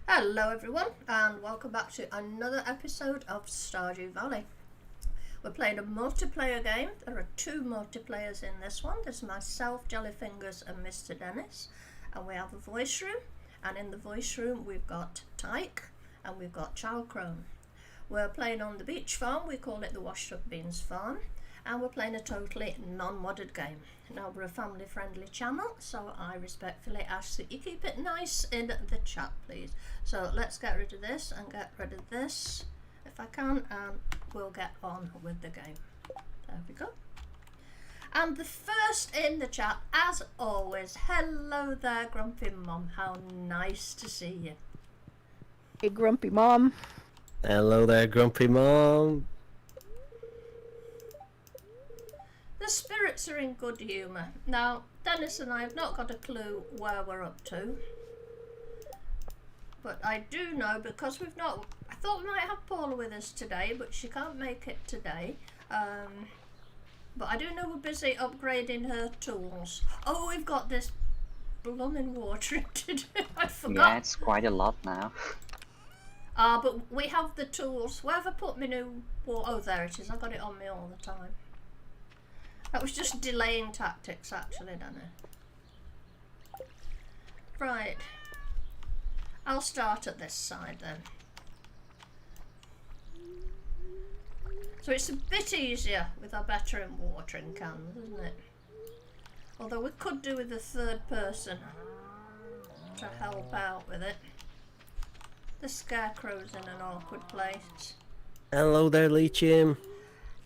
Hello everyone and welcome back to another episode of Stardew Valley. We're playing a multiplayer game. There are two multiplayers in this one. There's myself, Jellyfingers and Mr. Dennis, and we have a voice room, and in the voice room we've got Tyke and we've got Chalcrone. We're playing on the beach farm. We call it the Washt Beans farm, and we're playing a totally non-modded game. Now, we're a family friendly channel, so I respectfully ask that you keep it nice in the chat, please. So let's get rid of this and get rid of this if I can, and we'll get on with the game. There we go. And the first in the chat, as always, hello there, Grumpy Mom. How nice to see you. Hey, Grumpy Mom. Hello there, Grumpy Mom. The spirits are in good humour. Now, Dennis and I have not got a clue where we're up to. But I do know, because we've not... I thought we might have Paula with us today, but she can't make it today. But I do know we're busy upgrading her tools. Oh, we've got this blooming water to do. I forgot. Yeah, it's quite a lot now. But we have the tools. Where have I put my new water? Oh, there it is. I got it on me all the time. That was just delaying tactics, actually, didn't it? Right. I'll start at this side then. So it's a bit easier with our veteran watering cans, isn't it? Although we could do with a third person to help out with it. The scarecrow's in an awkward place. Hello there, Leechim.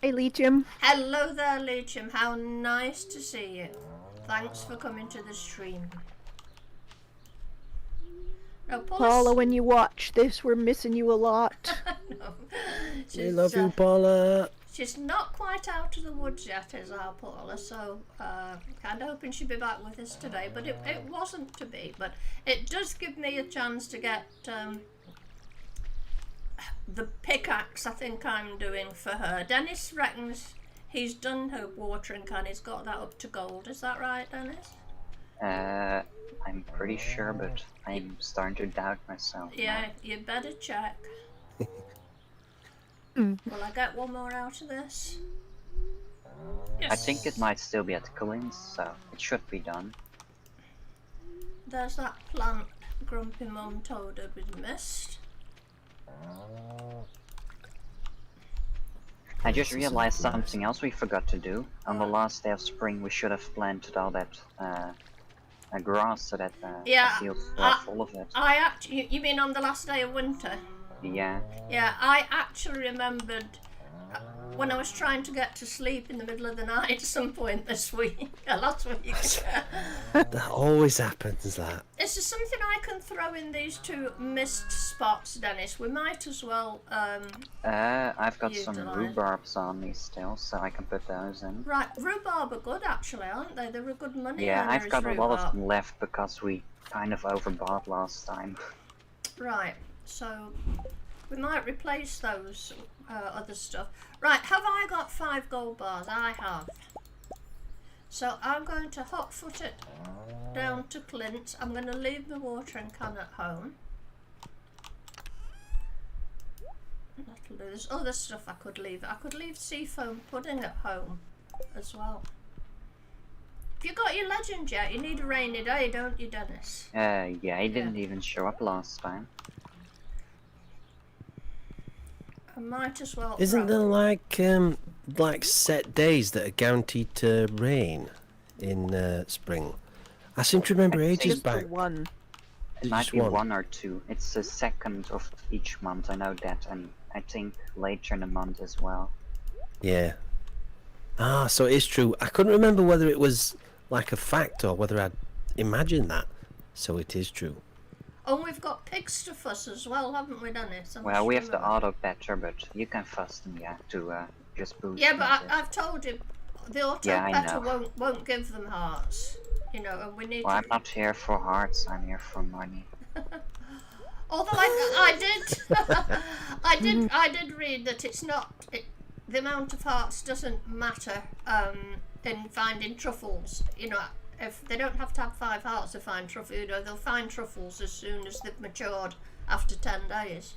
Hey, Leechim. Hello there, Leechim. How nice to see you. Thanks for coming to the stream. Now, Paula, when you watch this, we're missing you a lot. No. We love you, Paula. She's not quite out of the woods yet, is our Paula, so kind of hoping she'll be back with us today, but it wasn't to be. But it does give me a chance to get the pickaxe I think I'm doing for her. Dennis reckons he's done her watering can. He's got that up to gold. Is that right, Dennis? I'm pretty sure, but I'm starting to doubt myself. Yeah, now. you better check. Will I get one more out of this? Yes. I think it might still be at Collins, so it should be done. There's that plant Grumpy Mum told her we missed. I just realized something else we forgot to do. On the last day of spring, we should have planted all that grass so that the fields were full of it. You mean on the last day of winter? Yeah. Yeah, I actually remembered when I was trying to get to sleep in the middle of the night at some point this week, last week. That always happens, that. Is there something I can throw in these two missed spots, Dennis? We might as well I've got some utilise. rhubarbs on me still, so I can put those in. Right, rhubarb are good actually, aren't they? They're a good money Yeah, earner, I've is got a lot of rhubarb. them left because we kind of overbought last time. Right, so we might replace those other stuff. Right, have I got 5 gold bars? I have. So I'm going to hot foot it down to Clint. I'm going to leave the watering can at home. That'll do. There's other stuff I could leave. I could leave seafoam pudding at home as well. Have you got your legend yet? You need a rainy day, don't you, Dennis? Yeah, he didn't even show up last time. I might as well. Isn't there like set days that are guaranteed to rain in spring? I seem to remember ages Just the back. one. It might Just be one. one or two. It's the second of each month, I know that, and I think later in the month as well. Yeah. Ah, so it is true. I couldn't remember whether it was like a fact or whether I'd imagined that. So it is true. Oh, we've got pigs to fuss as well, haven't we, Dennis? Well, we have the auto better, but you can fuss them, yeah, to just boost. Yeah, but them. I've told you, the auto Yeah, I better know. won't give them hearts. You know, and we need Well, to... I'm not here for hearts. I'm here for money. Although I did read that it's not the amount of hearts doesn't matter in finding truffles. You know, if they don't have to have 5 hearts to find truffle, you know, they'll find truffles as soon as they've matured after 10 days.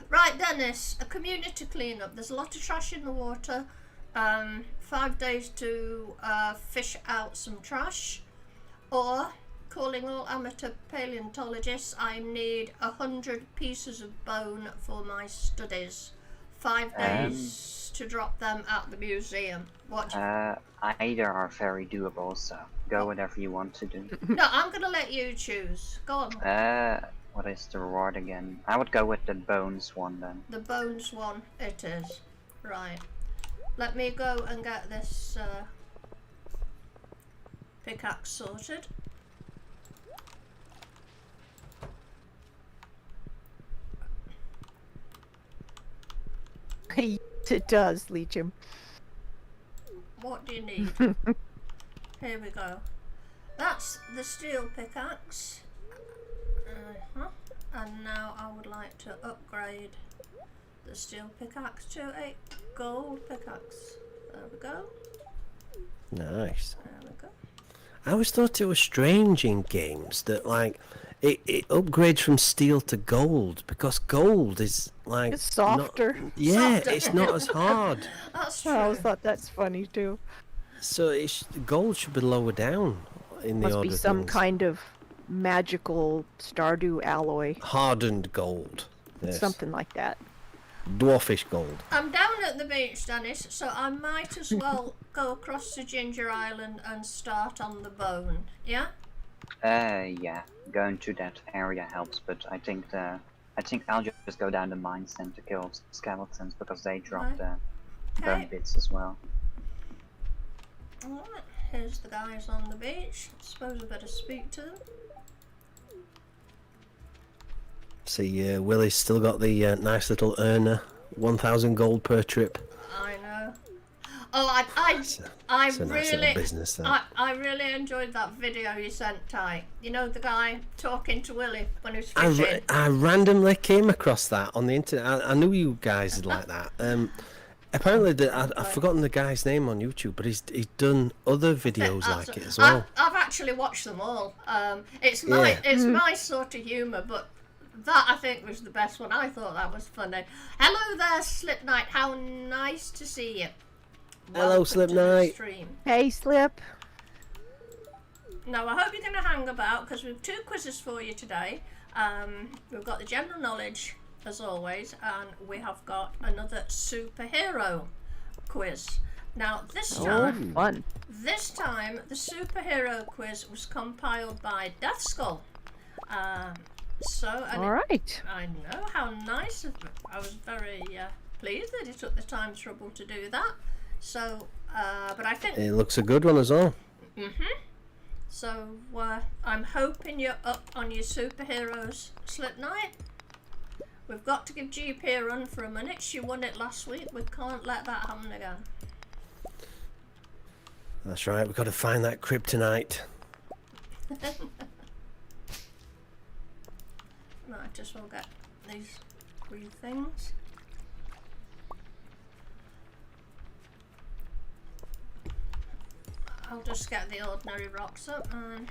Right, Dennis, a community cleanup. There's a lot of trash in the water. 5 days to fish out some trash. Or, calling all amateur paleontologists, I need 100 pieces of bone for my studies. 5 days to drop them at the museum. What? Either are very doable, so go whatever you want to do. No, I'm going to let you choose. Go on. What is the reward again? I would go with the bones one then. The bones one it is. Right. Let me go and get this pickaxe sorted. It does, Legion. What do you need? Here we go. That's the steel pickaxe. And now I would like to upgrade the steel pickaxe to a gold pickaxe. There we go. Nice. There we go. I always thought it was strange in games that like it upgrades from steel to gold because gold is like It's softer. Softer. It's not as hard. That's true. I always thought that's funny too. So gold should be lower down in the Must order be of some things. kind of magical Stardew alloy. Hardened gold. Yes. Something like that. Dwarfish gold. I'm down at the beach, Dennis, so I might as well go across to Ginger Island and start on the bone. Yeah? Yeah. Going to that area helps, but I think I'll just go down the mines then to kill skeletons because they drop the bone bits as well. Alright, here's the guys on the beach. Suppose I better speak to them. See, Willie's still got the nice little earner, 1,000 gold per trip. I know. Oh, I It's a nice little really, business, that. I really enjoyed that video you sent, Ty. You know, the guy talking to Willie when he was fishing. I randomly came across that on the internet. I knew you guys would like that. Apparently, I've forgotten the guy's name on YouTube, but he's done other videos like it as well. I've actually watched them all. It's my sort of humour, but that I think was the best one. I thought that was funny. Hello there, Slip Knight. How nice to see you. Hello, Welcome Slip to the Knight. stream. Hey, Slip. Now, I hope you're going to hang about because we've 2 quizzes for you today. We've got the general knowledge, as always, and we have got another superhero quiz. Now, this time, Fun. the superhero quiz was compiled by Death Skull. All right. I know, how nice of him. I was very pleased that he took the trouble to do that. So, but I think... It looks a good one as well. So, I'm hoping you're up on your superheroes, Slip Knight. We've got to give GP a run for a minute. She won it last week. We can't let that happen again. That's right, we've got to find that kryptonite. Might just well get these 3 things. I'll just get the ordinary rocks up and...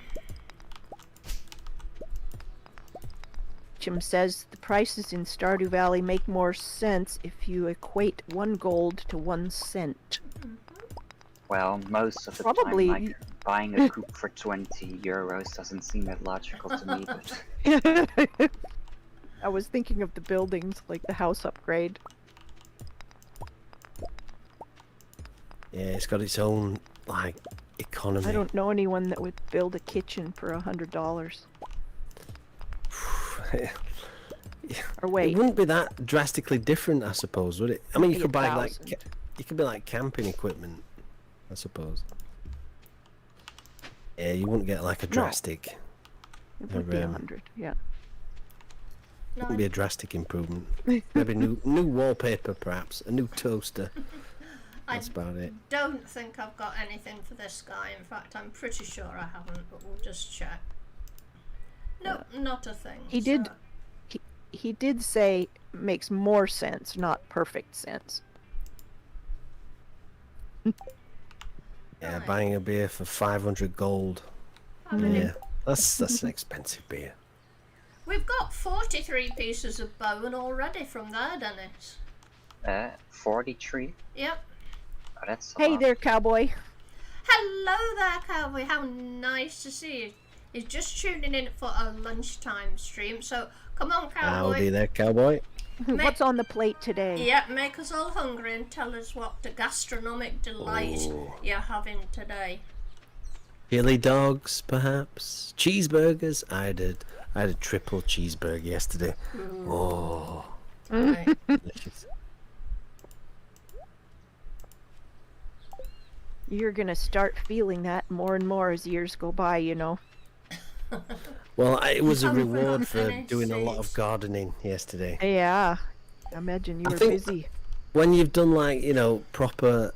Jim says the prices in Stardew Valley make more sense if you equate 1 gold to 1 cent. Well, most of the Probably. time, like buying a coop for 20 euros doesn't seem that logical to me, but I was thinking of the buildings, like the house upgrade. Yeah, it's got its own, like, economy. I don't know anyone that would build a kitchen for $100. Or wait, It wouldn't be that drastically different, I suppose, would it? I mean, you Maybe could buy 1,000. like, you could buy like camping equipment, I suppose. Yeah, you wouldn't get like a drastic. it would be um, 100. Yeah. No, Wouldn't be a drastic improvement. Maybe new wallpaper, perhaps a new toaster. That's about it. don't think I've got anything for this guy. In fact, I'm pretty sure I haven't, but we'll just check. No, not a thing. He did. So, He did say makes more sense, not perfect sense. Yeah, Right. buying a beer for 500 gold. how many, Yeah, that's an expensive beer. We've got 43 pieces of bone already from there, Dennis. 43? Yep. Oh, that's a Hey lot. there, cowboy. Hello there, cowboy. How nice to see you. He's just tuning in for a lunchtime stream, so come on, cowboy. Howdy there, cowboy. What's on the plate today? Yep, make us all hungry and tell us what the gastronomic delight Ooh. you're having today. Chili dogs, perhaps. Cheeseburgers. I had a triple cheeseburger yesterday. Oh, Right. delicious. You're gonna start feeling that more and more as years go by, you know. Well, it was a Haven't reward forgotten for any doing a lot of seeds. gardening yesterday. Yeah. I imagine you I were think- busy. When you've done like, you know, proper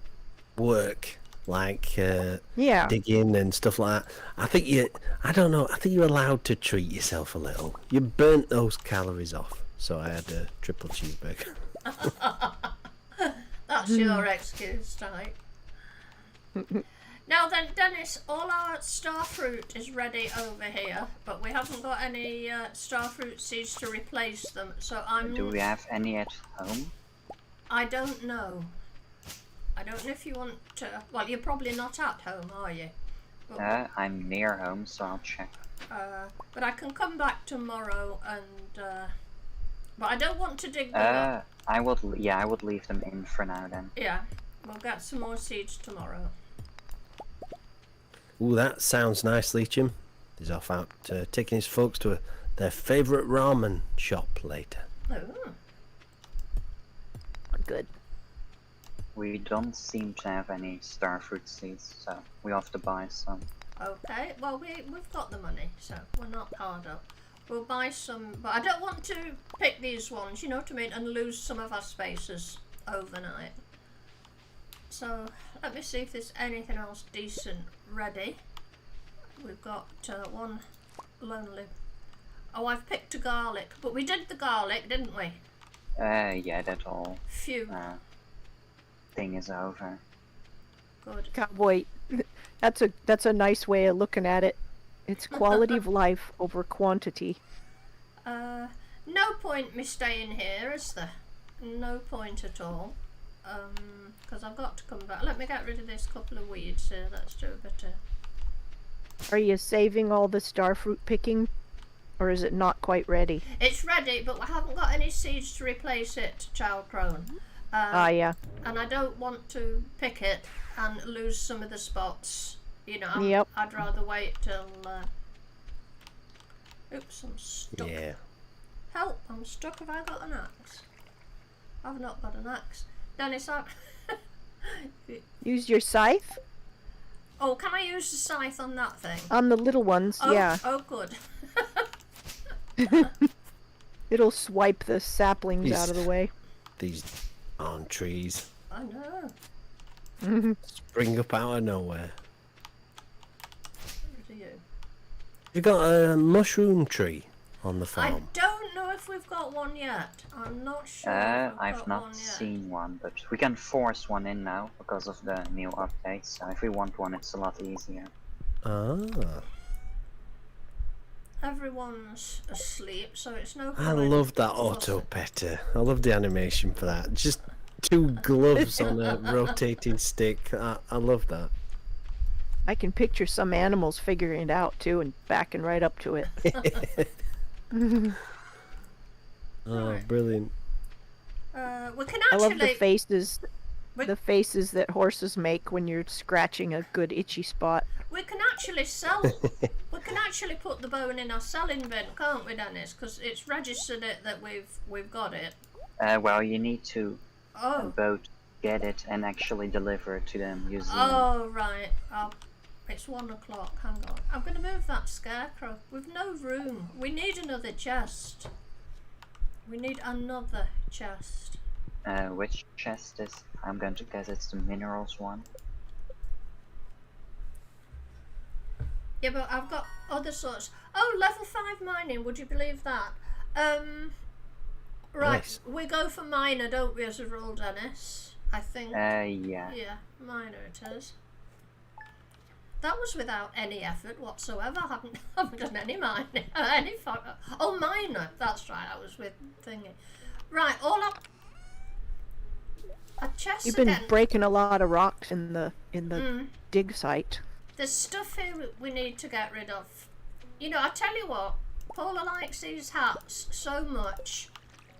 work, like Yeah. digging and stuff like that, I think I don't know, I think you're allowed to treat yourself a little. You burnt those calories off. So I had a triple cheeseburger. That's your excuse, right? Now then, Dennis, all our starfruit is ready over here, but we haven't got any starfruit seeds to replace them, so Do we have any at home? I don't know. I don't know if you want to... Well, you're probably not at home, are you? But, I'm near home, so I'll check. but I can come back tomorrow and... but I don't want to dig them up. I would leave them in for now then. Yeah, we'll get some more seeds tomorrow. Ooh, that sounds nice, Leacham. He's off out taking his folks to their favourite ramen shop later. Oh. Good. We don't seem to have any starfruit seeds, so we have to buy some. Okay, well we've got the money, so we're not hard up. We'll buy some, but I don't want to pick these ones, you know what I mean, and lose some of our spaces overnight. So let me see if there's anything else decent ready. We've got one lonely. Oh, I've picked a garlic, but we did the garlic, didn't we? Yeah, that whole Phew, thing is over. good. Cowboy, that's a nice way of looking at it. It's quality of life over quantity. No point me staying here, is there? No point at all. Because I've got to come back. Let me get rid of this couple of weeds here. Let's do a bit of... Are you saving all the starfruit picking, or is it not quite ready? It's ready, but I haven't got any seeds to replace it, child crone. Yeah. And I don't want to pick it and lose some of the spots. You know, Yep. I'd rather wait till... Oops, I'm stuck. Yeah. Help, I'm stuck. Have I got an axe? I've not got an axe. Dennis, Use your scythe oh, can I use the scythe on that thing? on the little ones. Oh, Yeah. Oh, good. It'll swipe the saplings out of the way. These aren't trees. I know. Spring up out of nowhere. Do you? You got a mushroom tree on the I farm. don't know if we've got one yet. I'm not sure. If I've got not one yet. seen one, but we can force one in now because of the new update. So if we want one, it's a lot easier. Ah. Everyone's asleep, so it's no I point. love that auto petter. I love the animation for that. Just two gloves on a rotating stick. I love that. I can picture some animals figuring it out too and backing right up to it. Oh, Right. brilliant. We can I love the actually. faces, Wait. the faces that horses make when you're scratching a good itchy spot. We can actually sell. We can actually put the bone in our selling bin, can't we, Dennis? Because it's registered it that we've got it. Well, you need to Oh. both get it and actually deliver it to the museum. Oh right. It's 1 o'clock. Hang on. I'm going to move that scarecrow. We've no room. We need another chest. We need another chest. Which chest is? I'm going to guess it's the minerals one. Yeah, but I've got other sorts. Oh, level 5 mining. Would you believe that? Right. Nice. We go for miner, don't we, as a rule, Dennis? I think. Yeah. Yeah, miner it is. that was without any effort whatsoever. I haven't done any mining. Oh, miner. That's right. I was with thingy. Right, all up. A chest You've been again. breaking a lot of rocks in the dig site. There's stuff here we need to get rid of. You know, I tell you what, Paula likes these hats so much.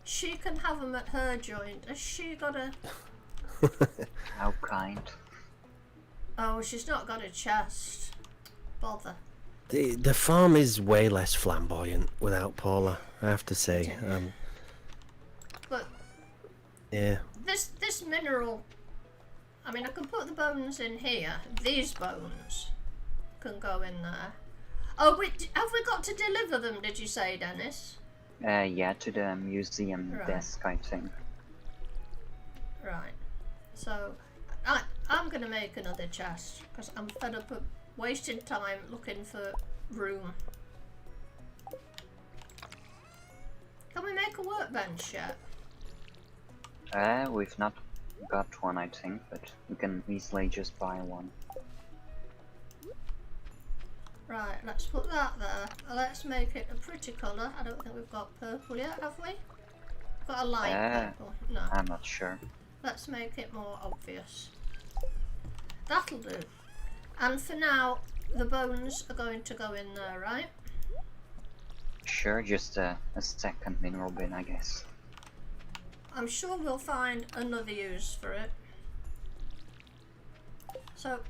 She can have them at her joint. Has she got a... How kind. Oh, she's not got a chest. Bother. The farm is way less flamboyant without Paula, I have to say. But Yeah. this mineral... I mean, I can put the bones in here. These bones can go in there. Oh, wait, have we got to deliver them, did you say, Dennis? Yeah, to the museum Right. desk, I think. Right. So, I'm going to make another chest, because I'm fed up of wasting time looking for room. Can we make a workbench yet? We've not got one, I think, but we can easily just buy one. Right, let's put that there. Let's make it a pretty colour. I don't think we've got purple yet, have we? Got a light purple. No. I'm not sure. Let's make it more obvious. That'll do. And for now, the bones are going to go in there, right? Sure, just a second mineral bin, I guess. I'm sure we'll find another use for it. So,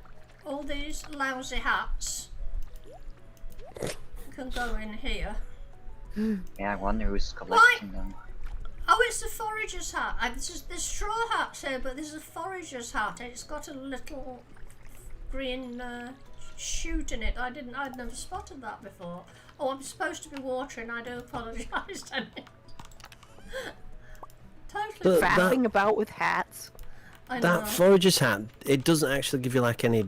all these lousy hats can go in here. Yeah, I wonder who's collecting them. Oh, it's the forager's hat. There's straw hats here, but there's a forager's hat. It's got a little green shoot in it. I'd never spotted that before. Oh, I'm supposed to be watering. I do apologise, Dennis. Totally. But Faffing about with hats. I know. That forager's hat, it doesn't actually give you like any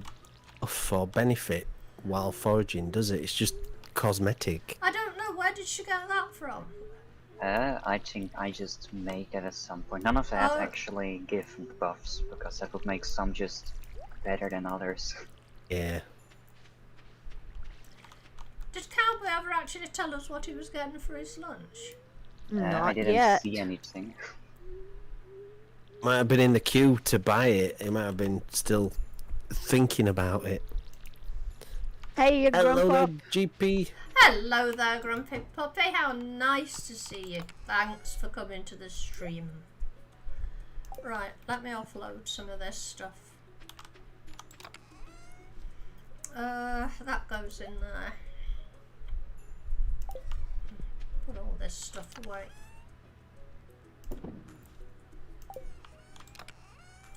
buff or benefit while foraging, does it? It's just cosmetic. I don't know. Where did she get that from? I think I just made that at some point. None of that Oh. actually give buffs, because that would make some just better than others. Yeah. Did Cowboy ever actually tell us what he was getting for his lunch? I Not didn't yet. see anything. Might have been in the queue to buy it. He might have been still thinking about it. Hey, you Hello grandpa. there, GP. Hello there, Grumpy Puppy. How nice to see you. Thanks for coming to the stream. Right, let me offload some of this stuff. That goes in there. Put all this stuff away.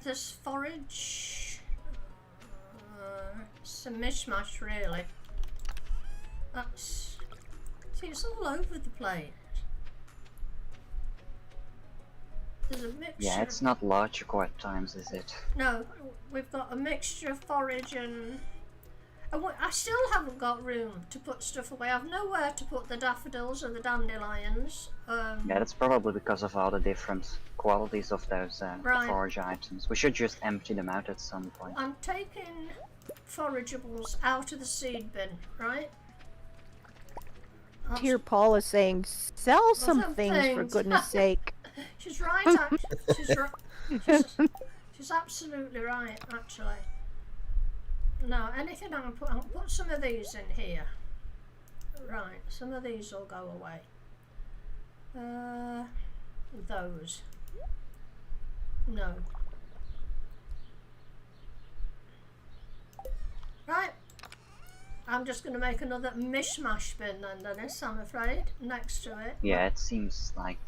This forage, it's a mishmash really. See, it's all over the place. There's a mixture. Yeah, it's not logical at times, is it? No, we've got a mixture of forage and I still haven't got room to put stuff away. I've nowhere to put the daffodils or the dandelions. Yeah, that's probably because of all the different qualities of those Right. forage items. We should just empty them out at some point. I'm taking forageables out of the seed bin, right? That's- Here, Paul is saying, sell some some things for things." goodness sake. She's right, actually. She's absolutely right, actually. No, anything I can put, I'll put some of these in here. Right, some of these will go away. Those. No. Right. I'm just going to make another mishmash bin then, Dennis, I'm afraid, next to it. Yeah, it seems like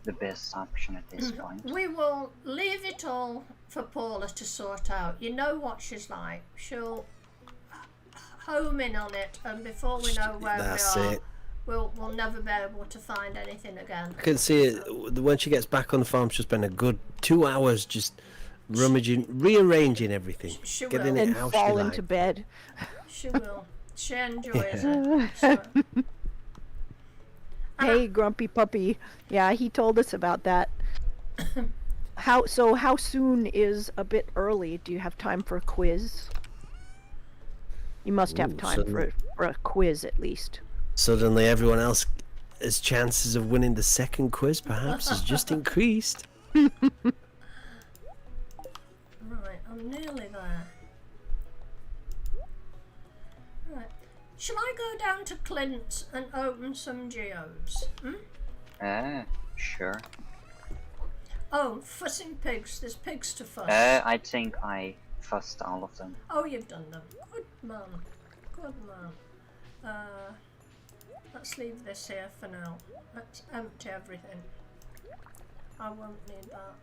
the best option at this point. We will leave it all for Paula to sort out. You know what she's like. She'll home in on it, and before we know where That's we are, it. we'll never be able to find anything again. I can see it when she gets back on the farm. She'll spend a good 2 hours just rummaging, rearranging everything, She getting will. it And how fall she into likes. bed. She will. She enjoys Yeah. it. So. Hey, grumpy puppy. Yeah, he told us about that. How soon is a bit early? Do you have time for a quiz? You must have Ooh, time suddenly- for a quiz at least. Suddenly everyone else's chances of winning the second quiz perhaps has just increased. Right, I'm nearly there. Right. Shall I go down to Clint's and open some geodes? Sure. Oh, fussing pigs. There's pigs to fuss. I think I fussed all of them. Oh, you've done them. Good man. Good man. Let's leave this here for now. Let's empty everything. I won't need that.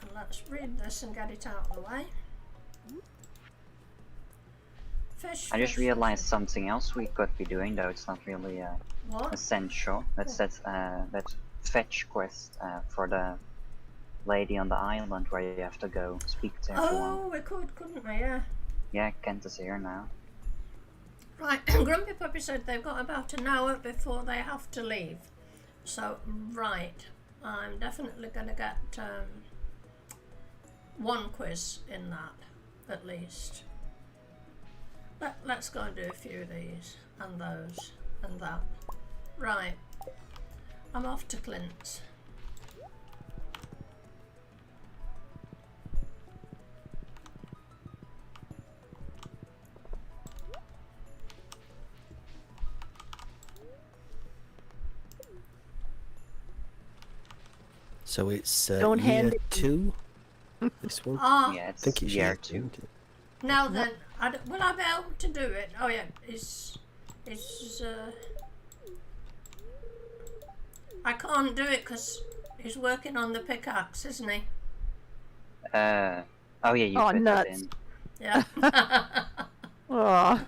And let's read this and get it out of the way. Fish. I just fish, realized something else we could be doing, though it's not really What? essential. That's that fetch quest for the lady on the island where you have to go speak to everyone. Oh, we could, couldn't we? Yeah. Yeah, Kent is here now. Right, Grumpy Puppy said they've got about an hour before they have to leave. So, right, I'm definitely going to get one quiz in that, at least. Let's go and do a few of these, and those, and that. Right, I'm off to Clint's. So it's Don't hand year it- 2. This one. Ah, Yeah, I it's think it's year year 2. 2. now then, will I be able to do it? Oh yeah, I can't do it because he's working on the pickaxe, isn't he? Oh yeah, you Oh, put that nuts. in. Yeah. Aw,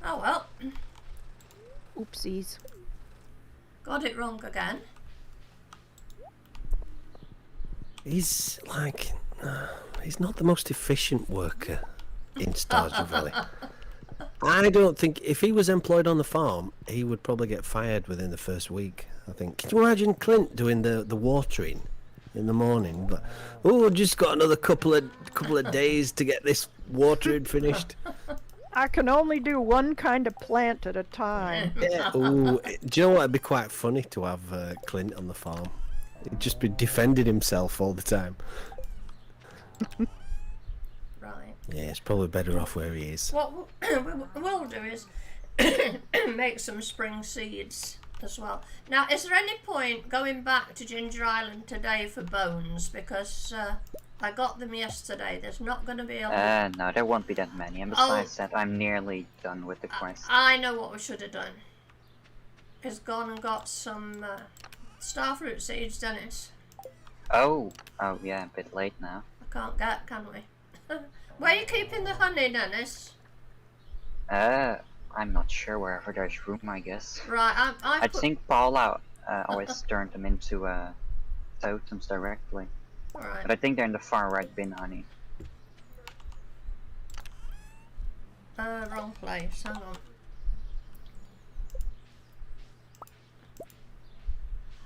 Oh well, oopsies. got it wrong again. He's like, he's not the most efficient worker in Stardew Valley. I don't think if he was employed on the farm, he would probably get fired within the first week. I think. Can you imagine Clint doing the watering in the morning? But oh, just got another couple of days to get this watering finished. I can only do one kind of plant at a time. Yeah. Oh, do you know what? It'd be quite funny to have Clint on the farm. He'd just be defending himself all the time. Right. Yeah, it's probably better off where he is. What we'll do is make some spring seeds as well. Now, is there any point going back to Ginger Island today for bones? Because I got them yesterday. There's not going to be a lot. No, there won't be that many. And besides that, I'm nearly done with the quest. I know what we should have done. Is gone and got some starfruit seeds, Dennis. Oh yeah, a bit late now. I can't get, can we? Where are you keeping the honey, Dennis? I'm not sure, wherever there's room, I guess. Right, I think Paula always turned them into totems directly. Right. But I think they're in the far right bin, honey. Wrong place. Hang on.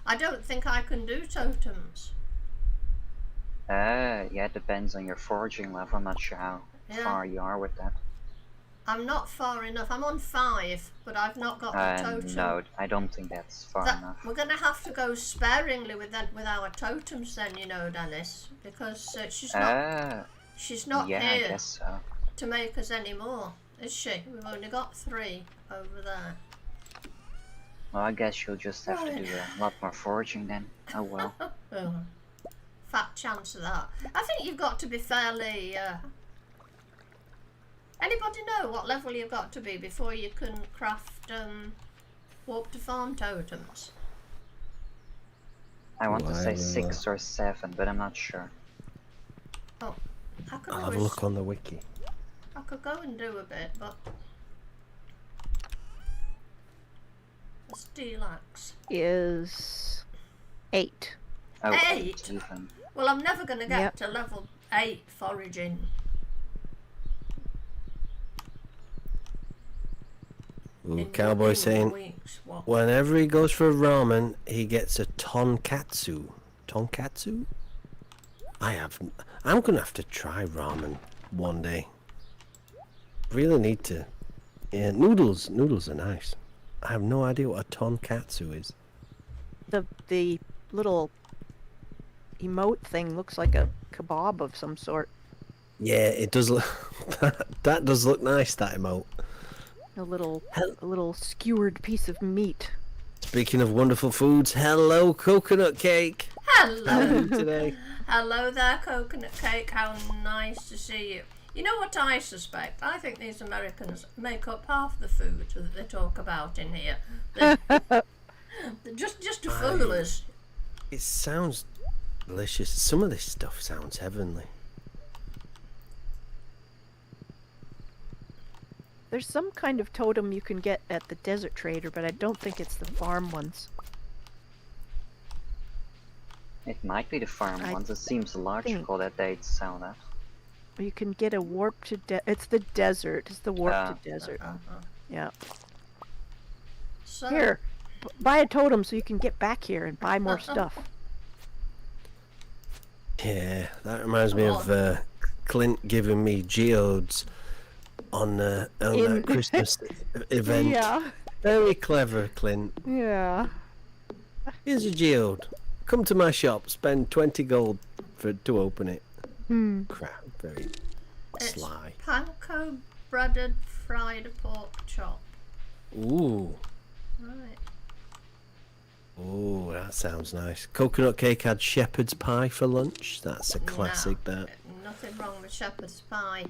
I don't think I can do totems. Yeah, it depends on your foraging level. I'm not sure how Yeah. far you are with that. I'm not far enough. I'm on 5, but I've not got the totem. No, I don't think that's far enough. We're going to have to go sparingly with our totems then, you know, Dennis, because she's not Yeah, I here guess so. to make us any more, is she? We've only got 3 over there. Well, I guess you'll just have to Right. do a lot more foraging then. Oh well. Oh, fat chance of that. I think you've got to be fairly... Anybody know what level you've got to be before you can craft walk to farm totems? I want to say Well, 6 or 7, but I'm not sure. Oh, I could I'll have a always... look on the wiki. I could go and do a bit, but... The steel axe. Is 8. Oh, 8? even. Well, I'm never going to get Yep. to level 8 foraging. Ooh, in Cowboy saying weeks. What? whenever he goes for ramen, he gets a tonkatsu. Tonkatsu? I'm gonna have to try ramen one day. Really need to. Yeah, noodles are nice. I have no idea what a tonkatsu is. The little emote thing looks like a kebab of some sort. Yeah, it does look. That does look nice. That emote. A little skewered piece of meat. Speaking of wonderful foods, hello coconut cake. How are Hello. you today? Hello there, coconut cake. How nice to see you. You know what I suspect? I think these Americans make up half the food that they talk about in here. Just to fool us. It sounds delicious. Some of this stuff sounds heavenly. There's some kind of totem you can get at the desert trader, but I don't think it's the farm ones. It might be the farm I ones. It seems think- logical that they'd sell that. You can get a warp to it's the desert. It's the warp Ah. to desert. Uh-huh. Yeah. So, Here, buy a totem so you can get back here and buy more stuff. Yeah, that reminds me of Clint giving me geodes on that Christmas event. Yeah. Very clever, Clint. Yeah. Here's a geode. Come to my shop. Spend 20 gold to open it. Crap, very it's sly. panko breaded fried pork chop. Ooh, Right. ooh, that sounds nice. Coconut cake had shepherd's pie for lunch. That's a classic. No, That. nothing wrong with shepherd's pie.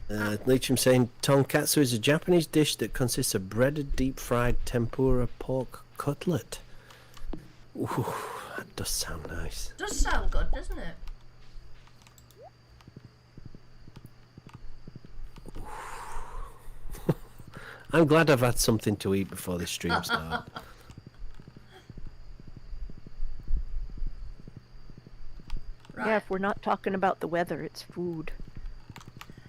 Leacham saying tonkatsu is a Japanese dish that consists of breaded, deep-fried tempura pork cutlet. Ooh, that does sound nice. Does sound good, doesn't it? I'm glad I've had something to eat before this stream started. Right. Yeah, if we're not talking about the weather, it's food.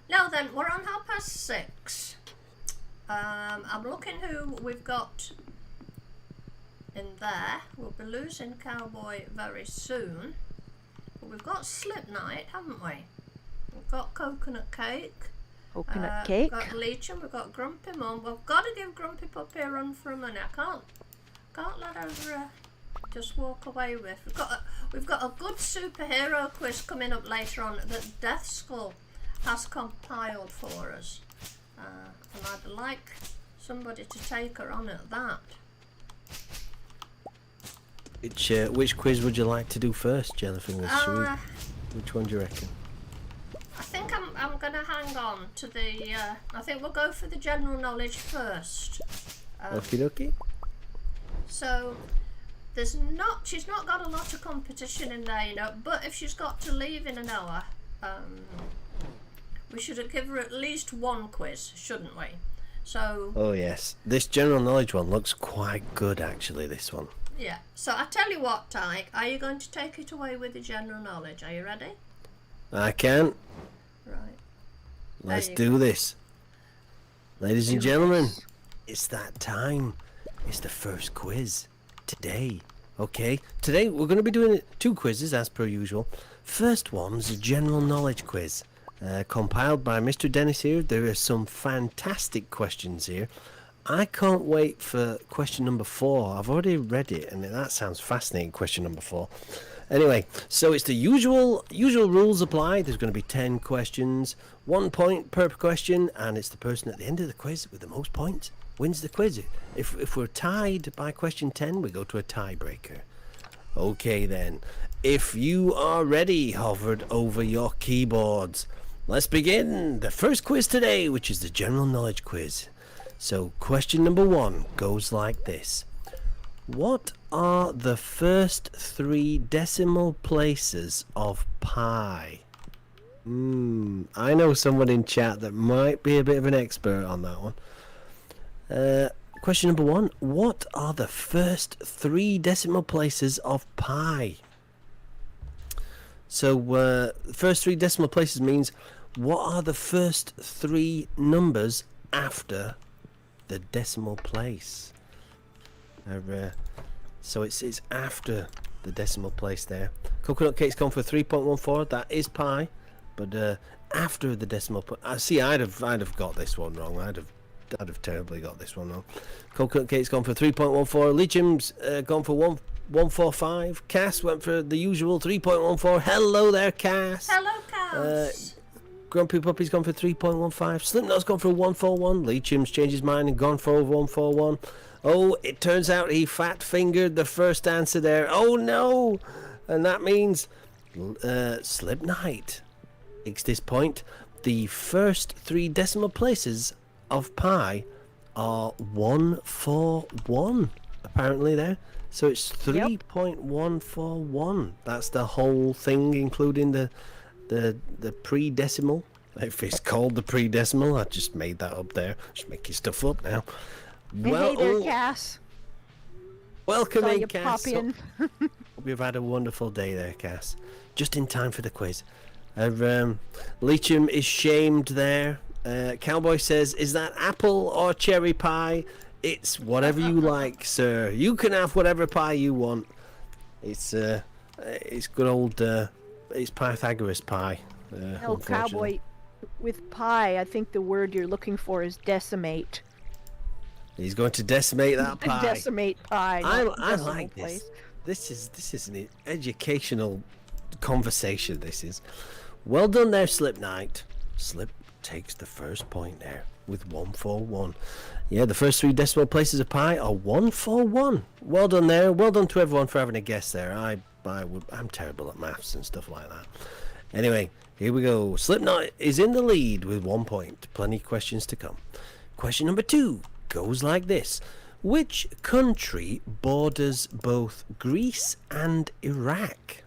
Now then, we're on 6:30. I'm looking who we've got in there. We'll be losing Cowboy very soon. But we've got Slip Night, haven't we? We've got Coconut Cake. Coconut cake. We've got Leecham, we've got Grumpy Mum. We've got to give Grumpy Puppy a run for money. I can't let her just walk away with. We've got a good superhero quiz coming up later on that Death Skull has compiled for us, and I'd like somebody to take her on at that. Which quiz would you like to do first, Jellyfingers? Which one do you reckon? I think I'm gonna hang on to the. I think we'll go for the general knowledge first. Okie dokie. So she's not got a lot of competition in there, you know. But if she's got to leave in an hour, we should give her at least one quiz, shouldn't we? So Oh yes, this general knowledge one looks quite good actually. This one. yeah. So I tell you what, Tyke, are you going to take it away with the general knowledge? Are you ready? I can. Right. Let's you do this. Ladies and gentlemen, it's that time. It's the first quiz today. Okay, today we're going to be doing 2 quizzes as per usual. First one's a general knowledge quiz, compiled by Mr. Dennis here. There are some fantastic questions here. I can't wait for question number 4. I've already read it, and that sounds fascinating. Question number 4. Anyway, so it's the usual rules apply. There's going to be 10 questions, 1 point per question, and it's the person at the end of the quiz with the most points wins the quiz. If we're tied by question 10, we go to a tiebreaker. Okay then, if you are ready, hovered over your keyboards, let's begin the first quiz today, which is the general knowledge quiz. So question number 1 goes like this. What are the first 3 decimal places of pi? I know someone in chat that might be a bit of an expert on that one. Question number 1. What are the first 3 decimal places of pi? So, first 3 decimal places means what are the first 3 numbers after the decimal place? So it's after the decimal place there. Coconut cake's gone for 3.14. That is pi, but after the decimal point, I see. I'd have got this one wrong. I'd have terribly got this one wrong. Coconut cake's gone for 3.14. Leachum's gone for 1.45. Cass went for the usual 3.14. Hello there, Cass. Hello, Cass. Grumpy Puppy's gone for 3.15. Slipknot's gone for 141. Leachum's changed his mind and gone for 141. Oh, it turns out he fat fingered the first answer there. Oh no! And that means Slipknot takes this point. The first 3 decimal places of pi are 141 apparently there. So it's 3.141. That's the whole thing, including the pre-decimal. If it's called the pre-decimal, I just made that up there. Just making stuff up now. Hey there, Cass. Welcome Saw in, you Cass. pop in. Hope you've had a wonderful day there, Cass. Just in time for the quiz. Leachum is shamed there. Cowboy says, "Is that apple or cherry pie?" It's whatever you like, sir. You can have whatever pie you want. It's good old. It's Pythagoras pie. No, Cowboy. With pie, I think the word you're looking for is decimate. He's going to decimate that pie. Decimate pie. I decimal like place. this. This is an educational conversation. This is well done there, Slipknot. Slip takes the first point there with 141. Yeah, the first 3 decimal places of pi are 141. Well done there. Well done to everyone for having a guess there. I'm terrible at maths and stuff like that. Anyway, here we go. Slipknot is in the lead with 1 point. Plenty of questions to come. Question number 2 goes like this. Which country borders both Greece and Iraq?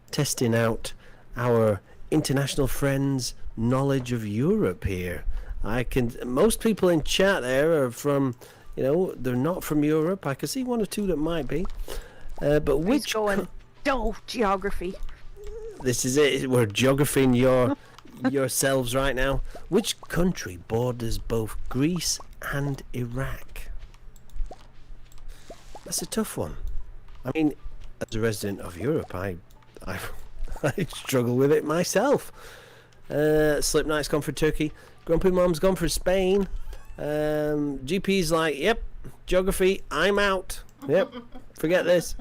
Testing out our international friends' knowledge of Europe here. Most people in chat there are from, they're not from Europe. I can see 1 or 2 that might be. But which geography. This is it. We're geographing yourselves right now. Which country borders both Greece and Iraq? That's a tough one. I mean, as a resident of Europe, I struggle with it myself. Slipknot's gone for Turkey. Grumpy Mom's gone for Spain. GP's like, yep, geography, I'm out. Yep, forget this.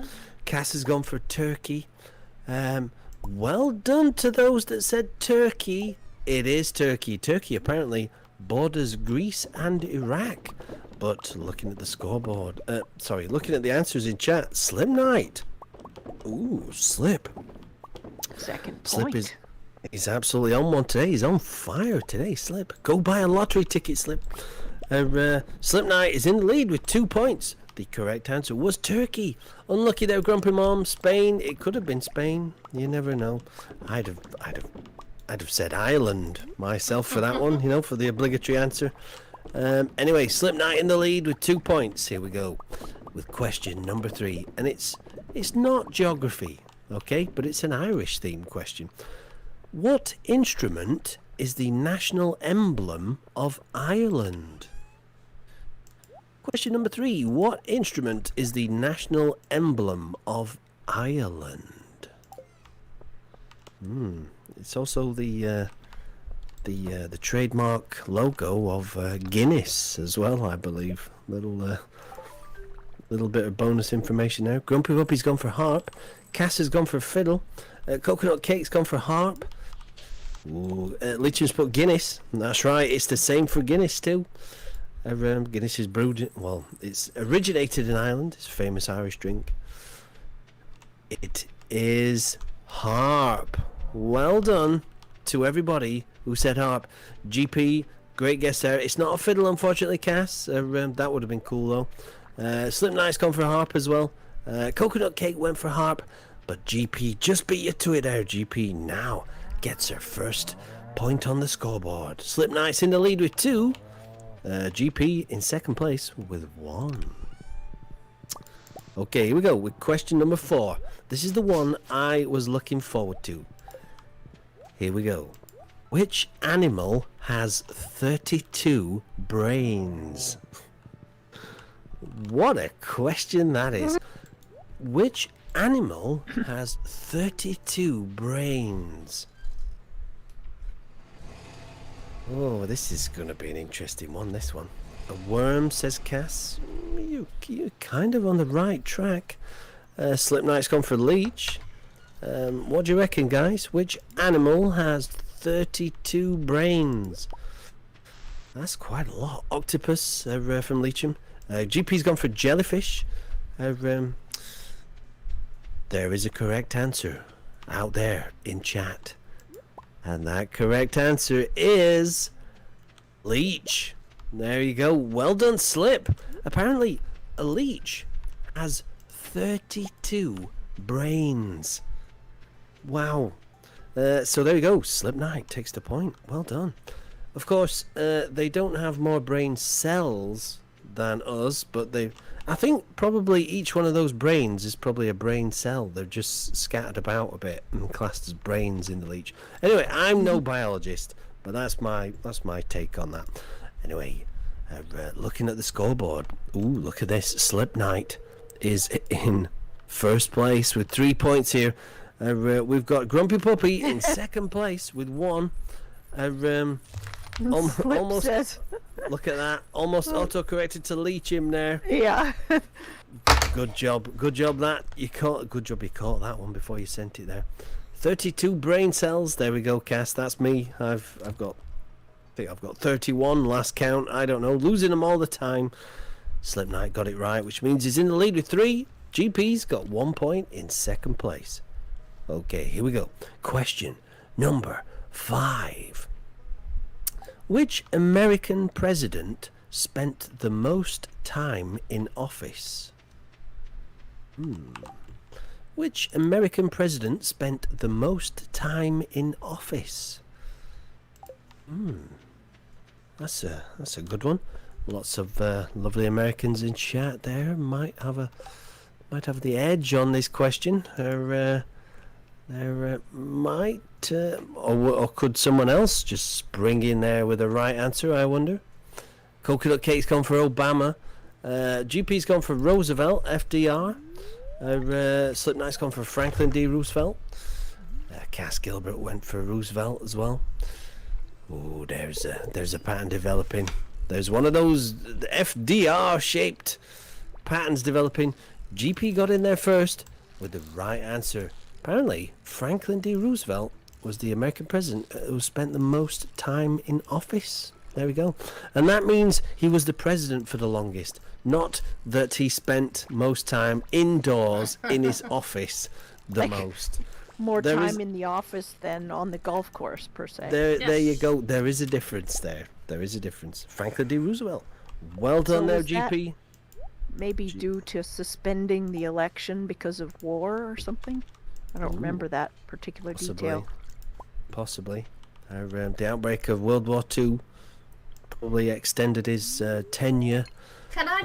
Cass has gone for Turkey. Well done to those that said Turkey. It is Turkey. Turkey apparently borders Greece and Iraq. But looking at the scoreboard, looking at the answers in chat, Slipknot. Ooh, Slip. Second point. Slip he's absolutely on one today. He's on fire today, Slip. Go buy a lottery ticket, Slip. Slipknot is in the lead with 2 points. The correct answer was Turkey. Unlucky there, Grumpy Mom. Spain. It could have been Spain. You never know. I'd have said Ireland myself for that one. For the obligatory answer. Anyway, Slipknot in the lead with 2 points. Here we go with question number 3, and it's not geography, okay, but it's an Irish themed question. What instrument is the national emblem of Ireland? Question number 3. What instrument is the national emblem of Ireland? It's also the trademark logo of Guinness as well, I believe. Little bit of bonus information there. Grumpy Puppy's gone for harp. Cass has gone for fiddle. Coconut Cake's gone for harp. Leachum's put Guinness. That's right, it's the same for Guinness too. Guinness is brewed, it's originated in Ireland. It's a famous Irish drink. It is harp. Well done to everybody who said harp. GP, great guess there. It's not a fiddle, unfortunately, Cass. That would have been cool though. Slipknot's gone for harp as well. Coconut Cake went for harp, but GP just beat you to it there. GP now gets her first point on the scoreboard. Slipknot's in the lead with 2. GP in second place with 1. Okay, here we go with question number 4. This is the one I was looking forward to. Here we go. Which animal has 32 brains? What a question that is. Which animal has 32 brains? Oh, this is going to be an interesting one, this one. A worm, says Cass. You're kind of on the right track. Slipknight's gone for leech. What do you reckon, guys? Which animal has 32 brains? That's quite a lot. Octopus from Leecham. GP's gone for jellyfish. There is a correct answer out there in chat. And that correct answer is leech. There you go. Well done, Slip. Apparently, a leech has 32 brains. Wow. So there you go. Slip Knight takes the point. Well done. Of course, they don't have more brain cells than us, but I think probably each one of those brains is probably a brain cell. They're just scattered about a bit and classed as brains in the leech. Anyway, I'm no biologist, but that's my take on that. Anyway, looking at the scoreboard. Ooh, look at this. Slip Knight is in first place with 3 points here. We've got Grumpy Puppy in second place with 1. Almost. Says. Look at that. Almost auto-corrected to leech him there. Yeah. Good job. Good job that you caught. Good job you caught that one before you sent it there. 32 brain cells. There we go, Cass. That's me. I've got 31 last count. I don't know. Losing them all the time. Slip Knight got it right, which means he's in the lead with 3. GP's got 1 point in second place. Okay, here we go. Question number 5. Which American president spent the most time in office? Which American president spent the most time in office? That's a good one. Lots of lovely Americans in chat there. Might have the edge on this question. Or could someone else just spring in there with the right answer, I wonder? Coconut Cake's gone for Obama. GP's gone for Roosevelt, FDR. Slipknight's gone for Franklin D. Roosevelt. Cass Gilbert went for Roosevelt as well. Oh, there's a pattern developing. There's one of those FDR-shaped patterns developing. GP got in there first with the right answer. Apparently, Franklin D. Roosevelt was the American president who spent the most time in office. There we go. And that means he was the president for the longest, not that he spent most time indoors in his office the most. More time in the office than on the golf course, per se. There you go. There is a difference there. There is a difference. Franklin D. Roosevelt. Well done there, GP. Maybe due to suspending the election because of war or something? I don't remember that particular detail. Possibly. The outbreak of World War II probably extended his tenure Can I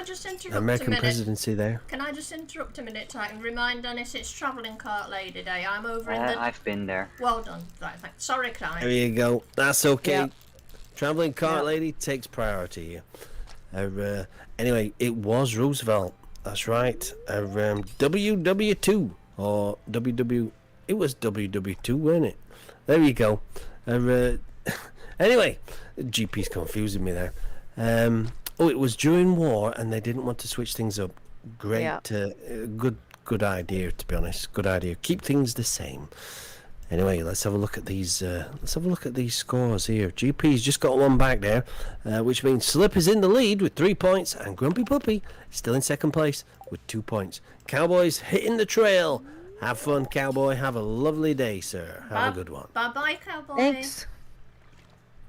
just interrupt American a minute? presidency there. Can I just interrupt a minute, Titan? Remind Dennis it's Travelling Cart Lady Day. I'm over in the... I've been there. Well done. Right, thanks. Sorry, Kai. There you go. That's okay. Yep. Travelling Cart Lady takes priority here. Anyway, it was Roosevelt. That's right. WW2 or WW. It was WW2, wasn't it? There you go. Anyway, GP's confusing me there. It was during war, and they didn't want to switch things up. Great, good idea, to be honest. Good idea. Keep things the same. Anyway, let's have a look at these. Scores here. GP's just got one back there, which means Slip is in the lead with 3 points, and Grumpy Puppy still in second place with 2 points. Cowboy's hitting the trail. Have fun, Cowboy. Have a lovely day, sir. Have a good one. Bye-bye, Cowboy.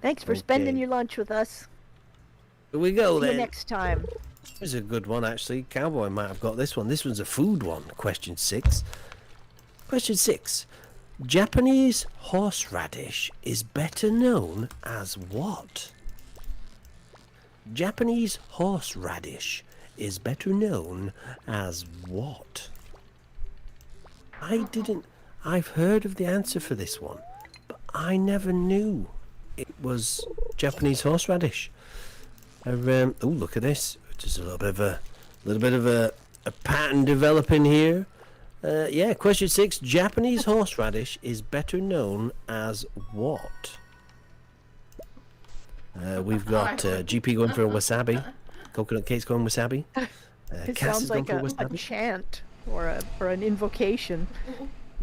Thanks for spending your lunch with us. Here we go, See then. you next time. Here's a good one, actually. Cowboy might have got this one. This one's a food one. Question 6. Question 6. Japanese horseradish is better known as what? Japanese horseradish is better known as what? I've heard of the answer for this one, but I never knew it was Japanese horseradish. Oh, look at this. Just a little bit of a a pattern developing here. Yeah, question 6. Japanese horseradish is better known as what? We've got GP going for wasabi. Coconut Cake's going wasabi. It Cass sounds is going like for a wasabi. chant or an invocation.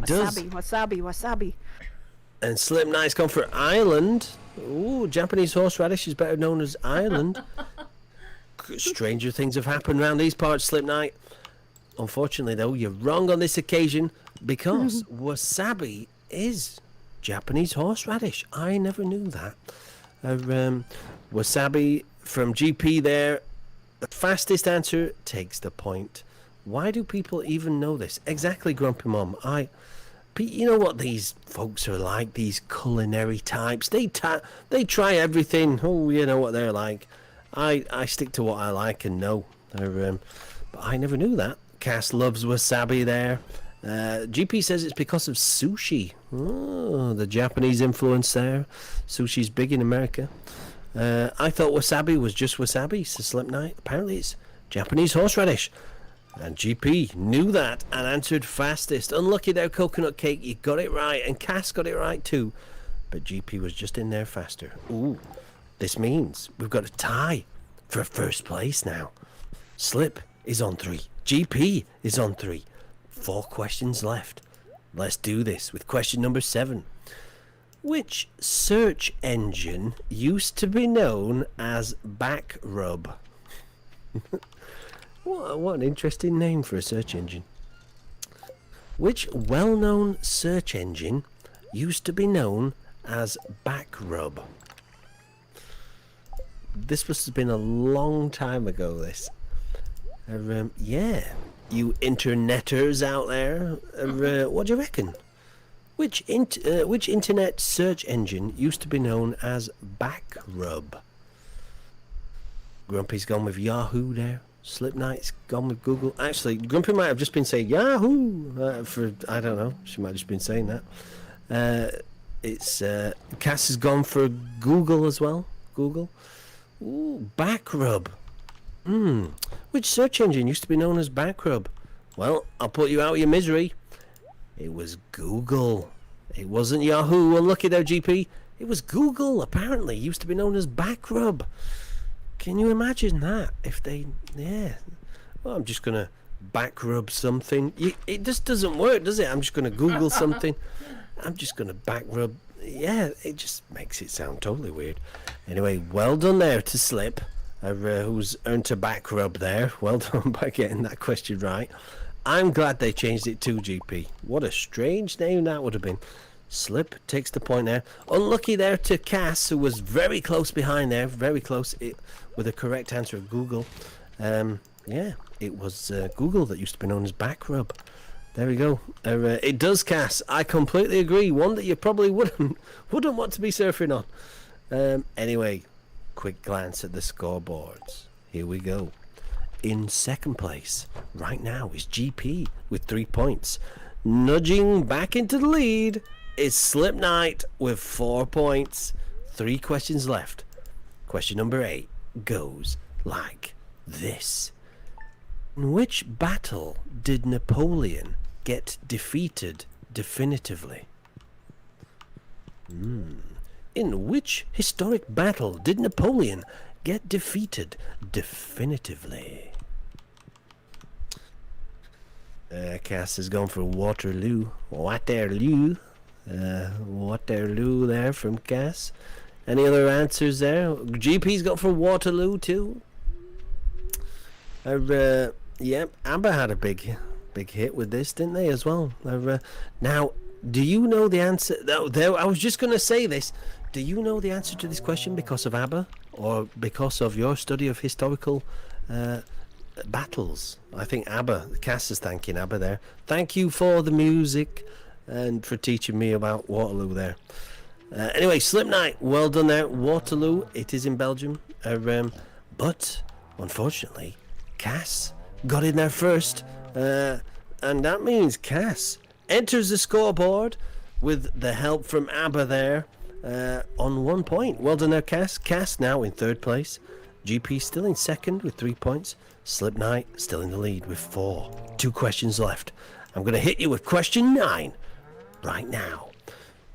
Does. Wasabi, wasabi, wasabi. And Slip Knight's gone for Ireland. Ooh, Japanese horseradish is better known as Ireland. Stranger things have happened around these parts, Slip Knight. Unfortunately, though, you're wrong on this occasion because wasabi is Japanese horseradish. I never knew that. Wasabi from GP there. The fastest answer takes the point. Why do people even know this? Exactly, Grumpy Mom. You know what these folks are like, these culinary types. They try everything. Oh, you know what they're like. I stick to what I like and know. But I never knew that. Cass loves wasabi there. GP says it's because of sushi. Oh, the Japanese influence there. Sushi's big in America. I thought wasabi was just wasabi, says Slip Knight. Apparently it's Japanese horseradish. And GP knew that and answered fastest. Unlucky there, Coconut Cake. You got it right. And Cass got it right too. But GP was just in there faster. Ooh, this means we've got a tie for first place now. Slip is on 3. GP is on 3. 4 questions left. Let's do this with question number 7. Which search engine used to be known as Backrub? What an interesting name for a search engine. Which well-known search engine used to be known as Backrub? This must have been a long time ago, this. Yeah, you interneters out there, what do you reckon? Which internet search engine used to be known as Backrub? Grumpy's gone with Yahoo there. Slip Knight's gone with Google. Actually, Grumpy might have just been saying Yahoo for, I don't know. She might have just been saying that. Cass has gone for Google as well. Google. Ooh, Backrub. Which search engine used to be known as Backrub? Well, I'll put you out of your misery. It was Google. It wasn't Yahoo. Unlucky there, GP. It was Google, apparently. Used to be known as Backrub. Can you imagine that? If they... Yeah. Well, I'm just going to backrub something. It just doesn't work, does it? I'm just going to Google something. I'm just going to backrub... Yeah, it just makes it sound totally weird. Anyway, well done there to Slip, who's earned a backrub there. Well done by getting that question right. I'm glad they changed it to GP. What a strange name that would have been. Slip takes the point there. Unlucky there to Cass, who was very close behind there. Very close with the correct answer of Google. Yeah, it was Google that used to be known as Backrub. There we go. It does, Cass. I completely agree. One that you probably wouldn't want to be surfing on. Anyway, quick glance at the scoreboards. Here we go. In second place right now is GP with 3 points. Nudging back into the lead is Slip Knight with 4 points. 3 questions left. Question number 8 goes like this. In which battle did Napoleon get defeated definitively? In which historic battle did Napoleon get defeated definitively? Cass has gone for Waterloo. Waterloo there from Cass. Any other answers there? GP's got for Waterloo too. Yep, ABBA had a big hit with this, didn't they, as well? Now, do you know the answer? I was just going to say this. Do you know the answer to this question because of ABBA or because of your study of historical battles? I think ABBA. Cass is thanking ABBA there. Thank you for the music and for teaching me about Waterloo there. Anyway, Slip Knight, well done there. Waterloo, it is in Belgium. But, unfortunately, Cass got in there first. And that means Cass enters the scoreboard with the help from ABBA there on 1 point. Well done there, Cass. Cass now in third place. GP still in second with 3 points. Slipknight still in the lead with 4. 2 questions left. I'm going to hit you with question 9 right now.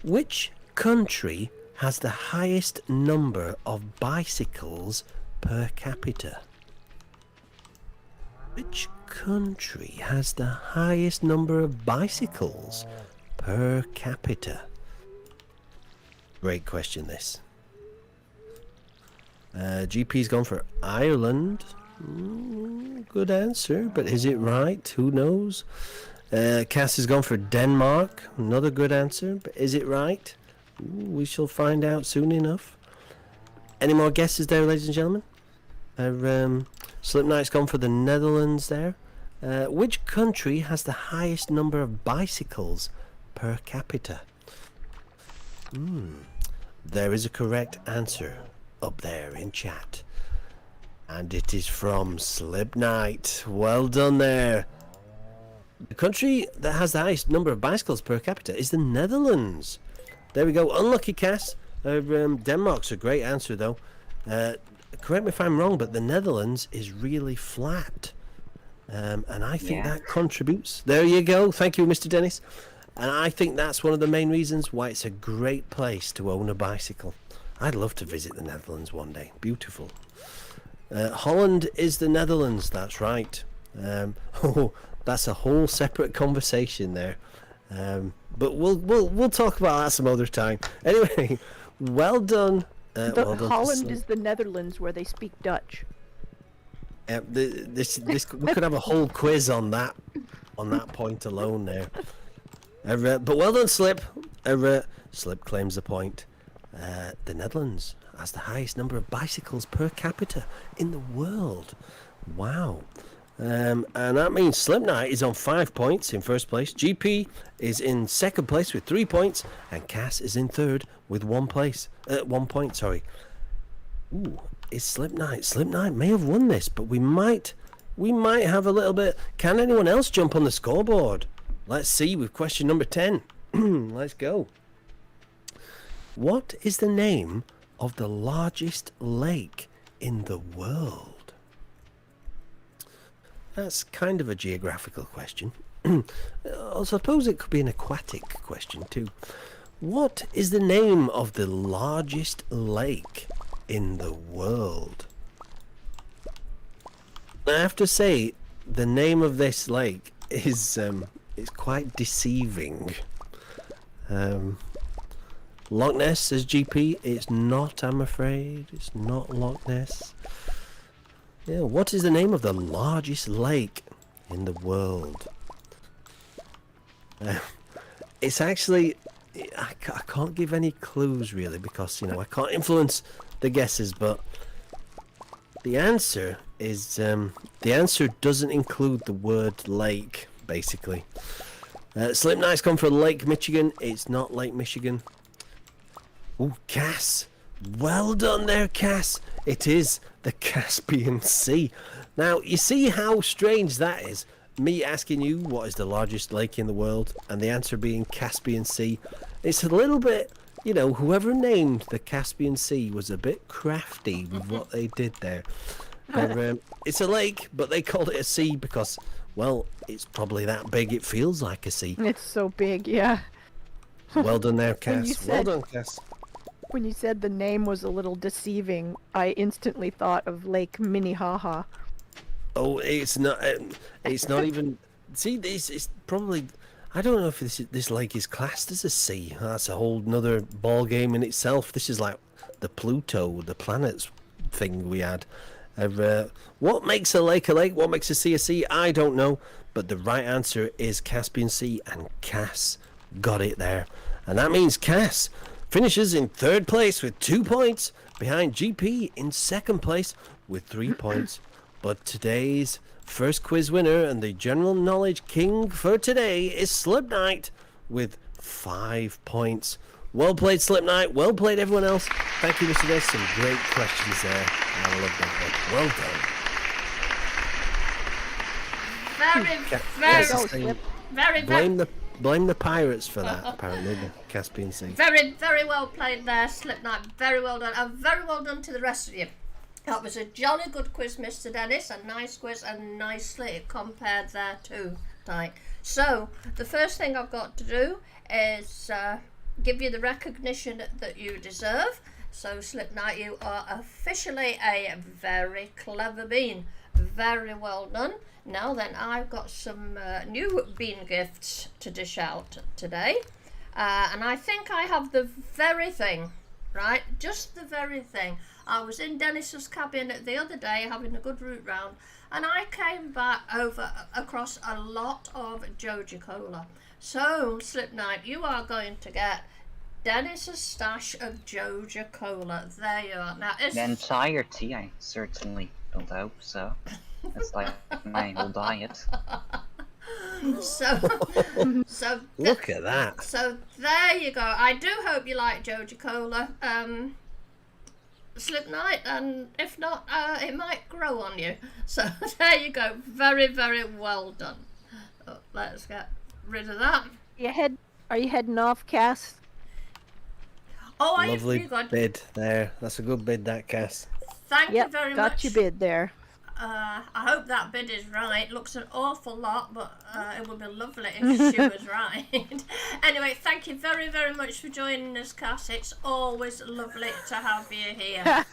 Which country has the highest number of bicycles per capita? Which country has the highest number of bicycles per capita? Great question, this. GP's gone for Ireland. Good answer, but is it right? Who knows? Cass has gone for Denmark. Another good answer, but is it right? We shall find out soon enough. Any more guesses there, ladies and gentlemen? Slipknight's gone for the Netherlands there. Which country has the highest number of bicycles per capita? There is a correct answer up there in chat. And it is from Slipknight. Well done there. The country that has the highest number of bicycles per capita is the Netherlands. There we go. Unlucky, Cass. Denmark's a great answer, though. Correct me if I'm wrong, but the Netherlands is really flat. And I think that contributes. There you go. Thank you, Mr. Dennis. And I think that's one of the main reasons why it's a great place to own a bicycle. I'd love to visit the Netherlands one day. Beautiful. Holland is the Netherlands. That's right. That's a whole separate conversation there. But we'll talk about that some other time. Anyway, well done. Well done. Holland is the Netherlands where they speak Dutch. This we could have a whole quiz on that point alone there. But well done, Slip. Slip claims the point. The Netherlands has the highest number of bicycles per capita in the world. Wow. And that means Slipknight is on 5 points in first place. GP is in second place with 3 points, and Cass is in third with 1 point. Sorry. Ooh, is Slipknight? Slipknight may have won this, but we might have a little bit. Can anyone else jump on the scoreboard? Let's see with question number 10. Let's go. What is the name of the largest lake in the world? That's kind of a geographical question. I suppose it could be an aquatic question too. What is the name of the largest lake in the world? I have to say, the name of this lake is quite deceiving. Loch Ness, says GP. It's not, I'm afraid. It's not Loch Ness. Yeah, what is the name of the largest lake in the world? It's actually... I can't give any clues, really, because, I can't influence the guesses, but the answer is... the answer doesn't include the word lake, basically. Slipknight's gone for Lake Michigan. It's not Lake Michigan. Ooh, Cass. Well done there, Cass. It is the Caspian Sea. Now, you see how strange that is? Me asking you what is the largest lake in the world, and the answer being Caspian Sea. It's a little bit, whoever named the Caspian Sea was a bit crafty with what they did there. It's a lake, but they called it a sea because, well, it's probably that big it feels like a sea. It's so big, yeah. Well done there, Cass. Well done, Cass. When you said the name was a little deceiving, I instantly thought of Lake Minnehaha. Oh, it's not even... See, this is probably... I don't know if this lake is classed as a sea. That's a whole nother ball game in itself. This is like the Pluto, the planets thing we had. What makes a lake a lake? What makes a sea? I don't know. But the right answer is Caspian Sea, and Cass got it there. And that means Cass finishes in third place with 2 points, behind GP in second place with 3 points. But today's first quiz winner and the general knowledge king for today is Slipknight with 5 points. Well played, Slipknight. Well played, everyone else. Thank you, Mr. Des. Some great questions there. I love that one. Well done. Blame the pirates for that, apparently, the Caspian Sea. Very, very well played there, Slipknight. Very well done. And very well done to the rest of you. That was a jolly good quiz, Mr. Dennis. A nice quiz and nicely compared there too. Right. So the first thing I've got to do is give you the recognition that you deserve. So Slipknight, you are officially a very clever bean. Very well done. Now then, I've got some new bean gifts to dish out today. And I think I have the very thing, right? Just the very thing. I was in Dennis's cabin the other day having a good route round, and I came back across a lot of Joja Cola. So, Slipknight, you are going to get Dennis's stash of Joja Cola. There you are. Now, The entirety, I certainly don't hope so. It's like my whole diet. So Look at that. So there you go. I do hope you like Joja Cola, Slipknight, and if not, it might grow on you. So there you go. Very, very well done. Oh, let's get rid of that. Are you heading off, Cass? Oh, Lovely you got. bid there. That's a good bid, that, Cass. Thank you Yep, very got much. your bid there. I hope that bid is right. Looks an awful lot, but it would be lovely if she was right. Anyway, thank you very, very much for joining us, Cass. It's always lovely to have you here.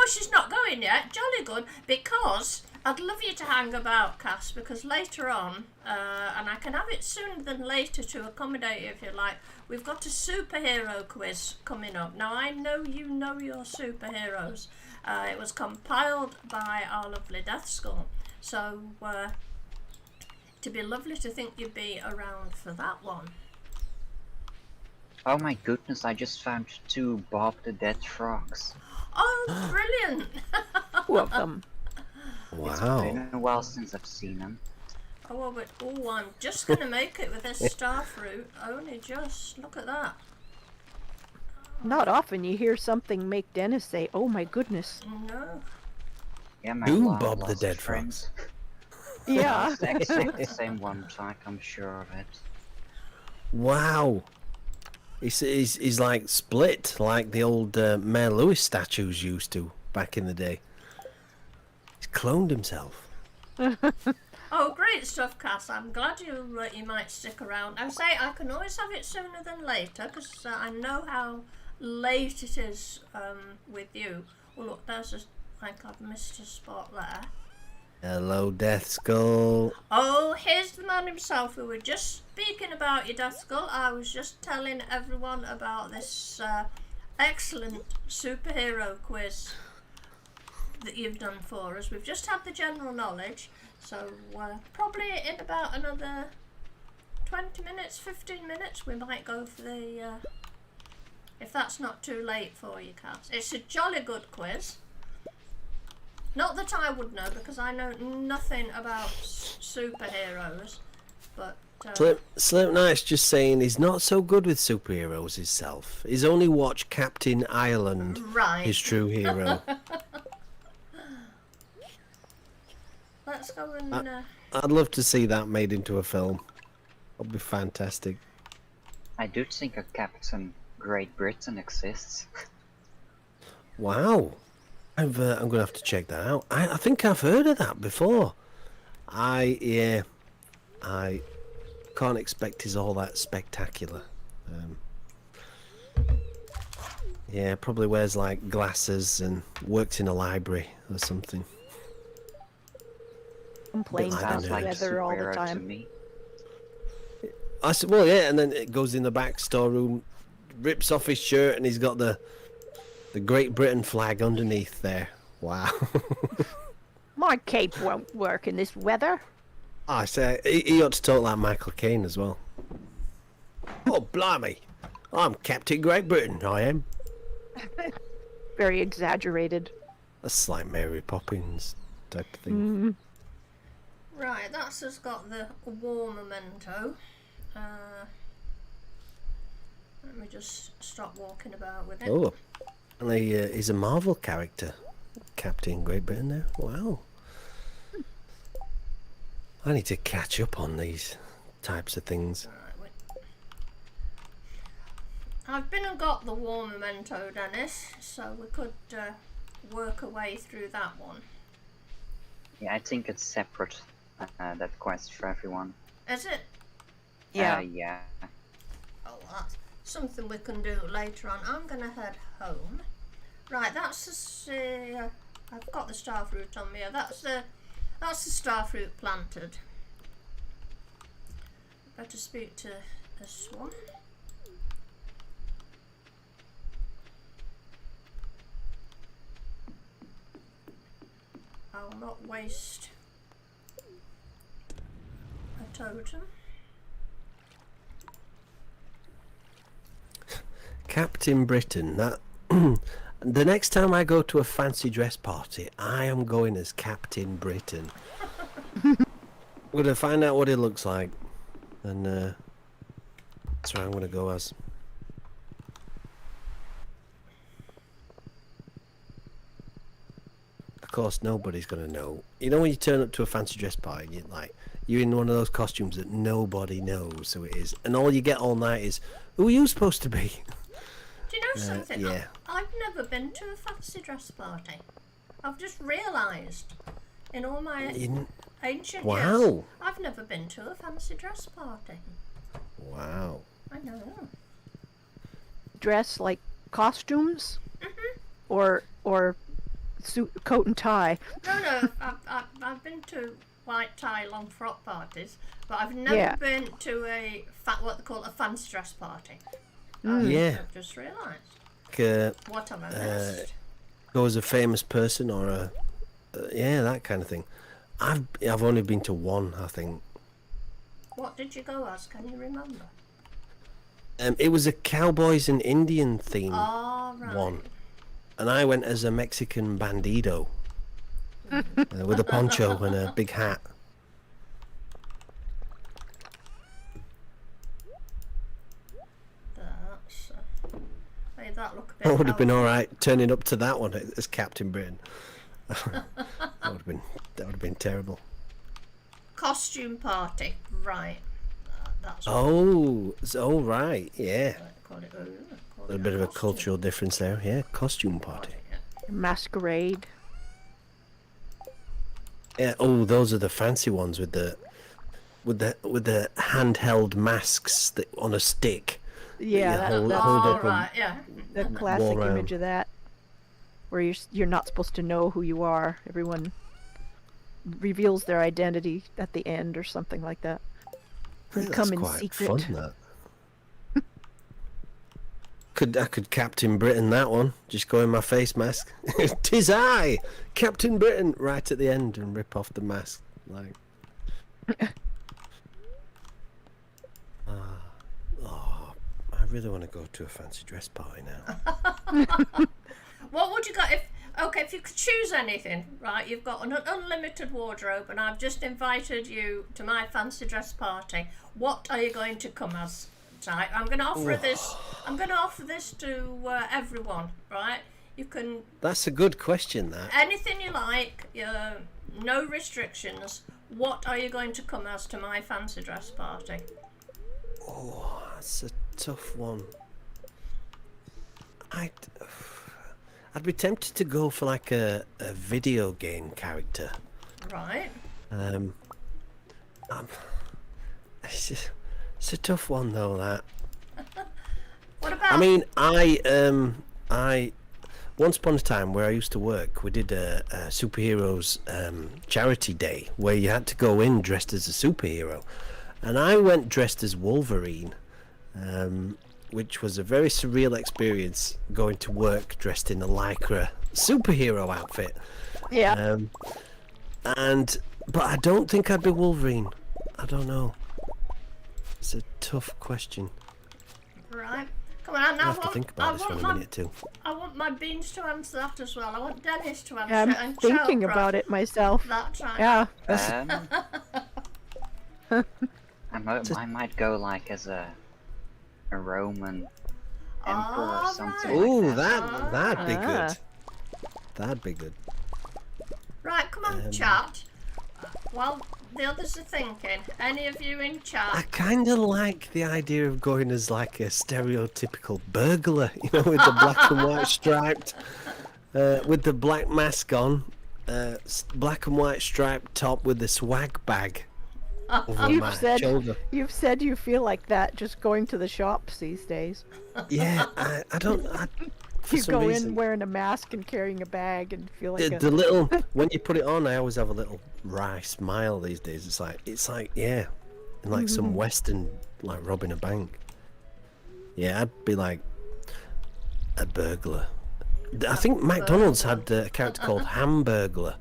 She's not going yet. Jolly good, because I'd love you to hang about, Cass, because later on, and I can have it sooner than later to accommodate you if you like, we've got a superhero quiz coming up. Now, I know you know your superheroes. It was compiled by our lovely Death Skull. So, it'd be lovely to think you'd be around for that one. Oh my goodness, I just found 2 Bob the Dead frogs. Oh, brilliant! Two of them. It's Wow. been a while since I've seen them. I'm just going to make it with this star fruit. Only just. Look at that. Not often you hear something make Dennis say, "Oh my goodness." No. Yeah, my Do long Bob the lost Dead friends. Yeah. It's exactly the same one type, I'm sure of it. Wow. He's like split, like the old Mayor Lewis statues used to back in the day. He's cloned himself. Oh, great stuff, Cass. I'm glad you might stick around. I say I can always have it sooner than later, because I know how late it is with you. Oh, look, I think I've missed a spot there. Hello, Death Skull. Oh, here's the man himself. We were just speaking about you, Death Skull. I was just telling everyone about this excellent superhero quiz that you've done for us. We've just had the general knowledge, so probably in about another 20 minutes, 15 minutes, we might go for the, if that's not too late for you, Cass. It's a jolly good quiz. Not that I would know, because I know nothing about superheroes, but... Slipknight's just saying he's not so good with superheroes himself. He's only watched Captain Ireland, Right. his true hero. Let's go and... I'd love to see that made into a film. That'd be fantastic. I do think a Captain Great Britain exists. Wow. I'm gonna have to check that out. I think I've heard of that before. I can't expect he's all that spectacular. Yeah, probably wears like glasses and works in a library or something. Complains Bit like about that, the like weather all the superhero to time. me. I said, well, yeah, and then it goes in the back storeroom, rips off his shirt, and he's got the Great Britain flag underneath there. Wow. My cape won't work in this weather. I say he ought to talk like Michael Caine as well. Oh, blimey! I'm Captain Great Britain. I am. Very exaggerated. That's like Mary Poppins type of thing. Right, that's just got the war memento. Let me just stop walking about with it. Oh, and he's a Marvel character, Captain Great Britain. There, wow. I need to catch up on these types of things. Right, I've been and got the war memento, Dennis, so we could work a way through that one. Yeah, I think it's separate, that quest for everyone. Is it? Yeah. Yeah. Oh, that's something we can do later on. I'm going to head home. Right, that's the... I've got the starfruit on me. That's the starfruit planted. Better speak to this one. I'll not waste a totem. Captain Britain. That the next time I go to a fancy dress party, I am going as Captain Britain. We're gonna find out what it looks like, and that's what I'm gonna go as. Of course, nobody's gonna know. You know when you turn up to a fancy dress party, you're in one of those costumes that nobody knows who it is, and all you get all night is, "Who are you supposed to be?" Do you know something? yeah. I've never been to a fancy dress party. I've just realised in all my ancient years, Wow. I've never been to a fancy dress party. Wow. I know. Dress like costumes, or suit, coat and tie. No, I've been to white tie, long frock parties, but I've never been to what they call a fancy dress party. Yeah. I've just realised. What have I missed? Go as a famous person or that kind of thing. I've only been to one, I think. What did you go as? Can you remember? It was a cowboys and Indian theme Right. one, and I went as a Mexican bandido with a poncho and a big hat. Made that look a bit. I would have been all right turning up to that one as Captain Britain. that would have been terrible. Costume party, right? That's what Right, yeah. call it. A bit of a cultural difference there, yeah. Costume party. Masquerade. Yeah. Oh, those are the fancy ones with the handheld masks on a stick. Yeah, hold Oh, up right, yeah. the classic around. image of that, where you're not supposed to know who you are. Everyone reveals their identity at the end or something like that. You That's come in quite secret. fun, that. I could Captain Britain that one. Just go in my face mask. 'Tis I, Captain Britain, right at the end, and rip off the mask. Like. I really want to go to a fancy dress party now. What would you got if you could choose anything, right? You've got an unlimited wardrobe, and I've just invited you to my fancy dress party. What are you going to come as? Right, I'm going to offer this. I'm going to offer this to everyone, right? You can That's a good question, that. anything you like. No restrictions. What are you going to come as to my fancy dress party? Oh, that's a tough one. I'd be tempted to go for like a video game character. Right. It's a tough one though, that. What about? I mean, I once upon a time where I used to work, we did a superheroes charity day where you had to go in dressed as a superhero, and I went dressed as Wolverine, which was a very surreal experience, going to work dressed in a lycra superhero outfit. Yeah. But I don't think I'd be Wolverine. I don't know. It's a tough question. Right. Come on, I have to think about this for a minute too. I want my beans to answer that as well. I want Dennis to answer I'm it. And thinking Chopra. about it myself. That's right. Yeah. I might go like as a Roman emperor or All something. right. Ooh, like that. that'd be Ah. good. That'd be good. Right, come on, chat. While the others are thinking, any of you in I chat? kind of like the idea of going as like a stereotypical burglar, you know, with the black and white striped with the black mask on, black and white striped top with the swag bag over my shoulder. You've said you feel like that just going to the shops these days. Yeah, I don't. For You some go reason, in wearing a mask and carrying a bag and feel like the little when you put it on, I always have a little wry smile these days. It's like yeah, like some Western, like robbing a bank. Yeah, I'd be like a burglar. I think McDonald's had a character called Hamburglar.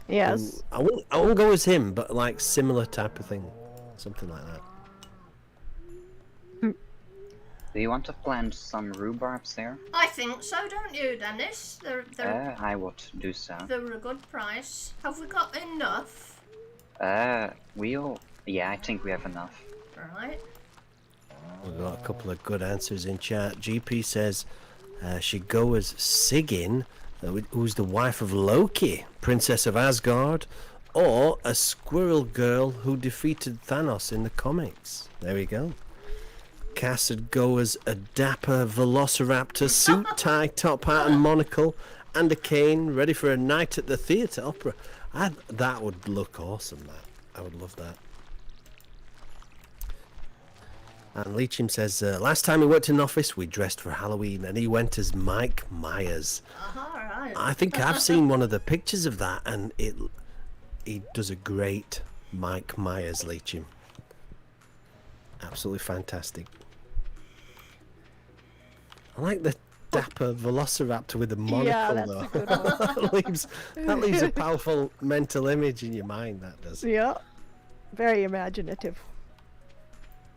Yes. I won't go as him, but like similar type of thing, something like that. Do you want to plant some rhubarbs there? I think so, don't you, Dennis? They're I would do so. they're a good price. Have we got enough? Yeah, I think we have enough. Right. We've got a couple of good answers in chat. GP says she'd go as Sigyn, who's the wife of Loki, Princess of Asgard, or a squirrel girl who defeated Thanos in the comics. There we go. Cass would go as a dapper velociraptor, suit, tie, top hat and monocle, and a cane, ready for a night at the theatre opera. That would look awesome, that. I would love that. And Leachim says, last time he worked in an office, we dressed for Halloween, and he went as Mike Myers. Right. I think I've seen one of the pictures of that, and he does a great Mike Myers, Leachim. Absolutely fantastic. I like the dapper velociraptor with the monocle, Yeah, that's though. a good one. that leaves a powerful mental image in your mind, that does. Yeah. Very imaginative.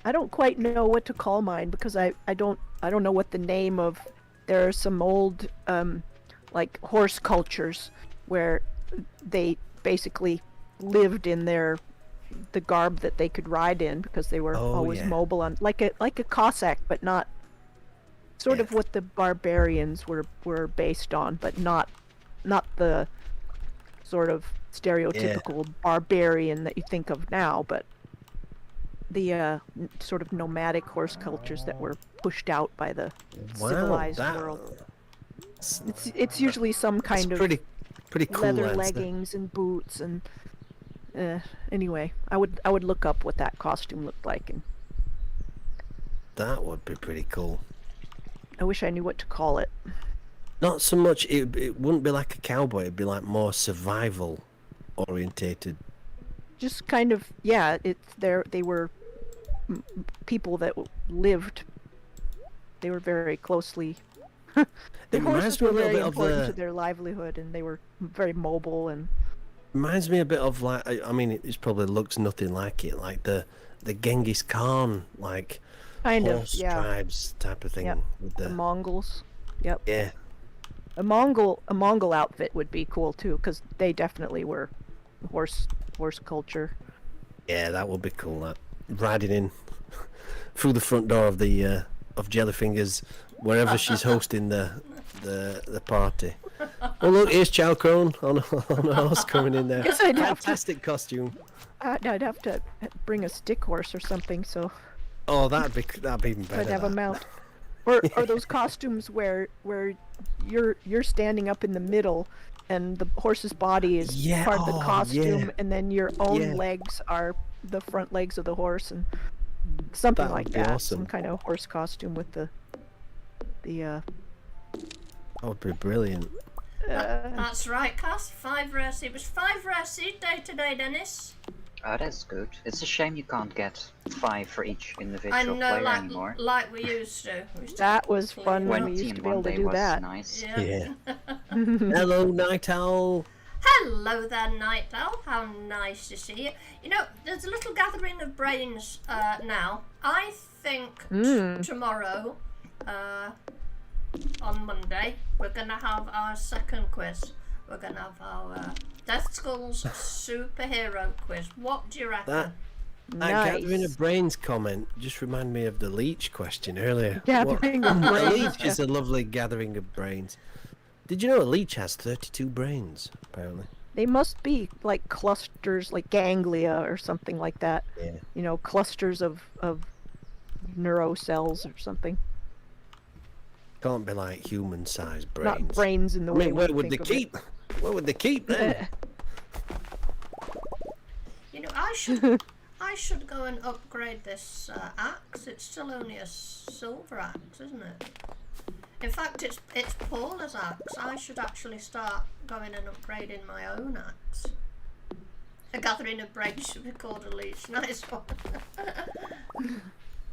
I don't quite know what to call mine because I don't know what the name of. There are some old like horse cultures where they basically lived in the garb that they could ride in because they were always mobile on like a Cossack, but not sort of what the barbarians were based on, but not the sort of stereotypical barbarian that you think of now, but the sort of nomadic horse cultures that were pushed out by the civilized world. It's usually some kind of pretty cool leather answer. leggings and boots and anyway, I would look up what that costume looked like, and That would be pretty cool. I wish I knew what to call it. Not so much, it wouldn't be like a cowboy, it'd be like more survival orientated. Just kind of, yeah, they were people that lived, they were very closely, the It horses reminds me were a little very bit of important the- to their livelihood, and they were very mobile, and Reminds me a bit of like, I mean, it probably looks nothing like it, like the Genghis Khan, like kind of, horse yeah, tribes type of thing. Yep. With the Mongols. Yep. yeah, A Mongol outfit would be cool too, because they definitely were horse culture. yeah, that would be cool. That riding in through the front door of the of Jellyfingers, wherever she's hosting the party. Oh look, here's Chow Crone on a horse coming in there. Guess I'd have to- Fantastic costume. I'd have to bring a stick horse or something, so Oh, that'd be even better. I'd have a that. mount. Or those costumes where you're standing up in the middle, and the horse's body is Yeah, part of the oh, costume, yeah. and then your own Yeah. legs are the front legs of the horse, and something That would like be that. awesome. Some kind of horse costume with the That would be brilliant. That's right, Cass. 5 rare seed. It was 5 rare seed day today, Dennis. Oh, that's good. It's a shame you can't get 5 for each individual I know, player like, anymore. like we used to. We used to That was fun clean when up. we 20 used to in be able one to day do was that. nice. Yeah. Hello, Night Owl. Hello there, Night Owl. How nice to see you. You know, there's a little gathering of brains now. I think tomorrow, on Monday, we're going to have our second quiz. We're going to have our Death Skulls superhero quiz. What do you reckon? That gathering of brains comment just reminded me of the leech question earlier. Gathering of A brains, leech is a lovely gathering of brains. Did you know a leech has 32 brains, apparently? They must be like clusters, like ganglia or something like that. Yeah. You know, clusters of neurocells or something. can't be like human-sized brains. Not brains in the I way mean, where we would they think of it. keep? Where would they keep them? You know, I should go and upgrade this axe. It's still only a silver axe, isn't it? In fact, it's Paula's axe. I should actually start going and upgrading my own axe. A gathering of brains should be called a leech. Nice one.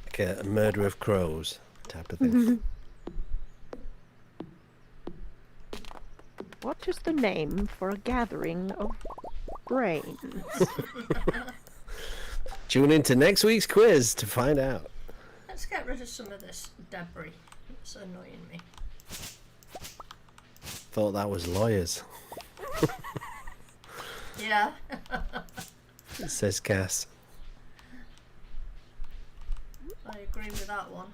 Like a murder of crows type of thing. What is the name for a gathering of brains? Tune into next week's quiz to find out. Let's get rid of some of this debris. It's annoying me. Thought that was lawyers, Yeah. says Cass. I agree with that one.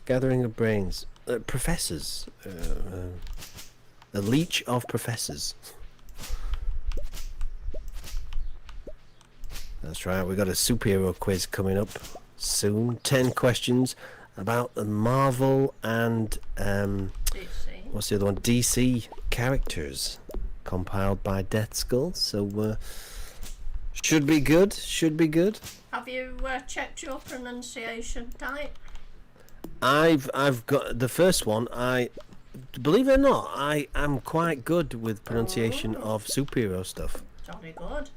Gathering of brains. Professors. The leech of professors. That's right, we got a superhero quiz coming up soon. 10 questions about the Marvel and DC. what's the other one? DC characters compiled by Death Skull. So should be good. Should be good. Have you checked your pronunciation type? I've got the first one. I believe it or not, I am quite good with pronunciation of superhero stuff. Jolly good.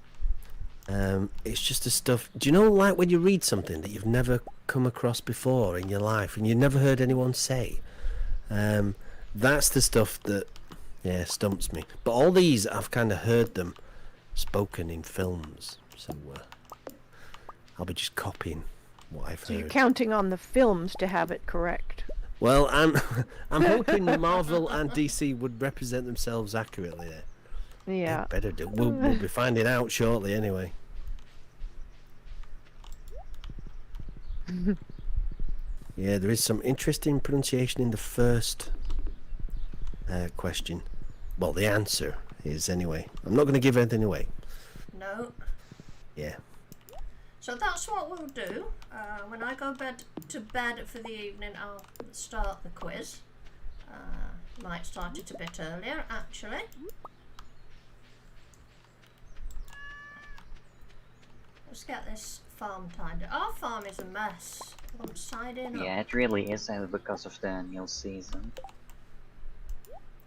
It's just the stuff. Do you know, like when you read something that you've never come across before in your life and you never heard anyone say? That's the stuff that, stumps me. But all these, I've kind of heard them spoken in films, so I'll be just copying what I've So heard. you're counting on the films to have it correct. Well, I'm hoping Marvel and DC would represent themselves accurately there. Yeah. They better do. We'll be finding out shortly anyway. Yeah, there is some interesting pronunciation in the first question. Well, the answer is anyway. I'm not going to give anything away. No. Yeah. So that's what we'll do. When I go to bed for the evening, I'll start the quiz. Might start it a bit earlier, actually. Let's get this farm tied up. Our farm is a mess. One side in. Yeah, it really is because of the meal season.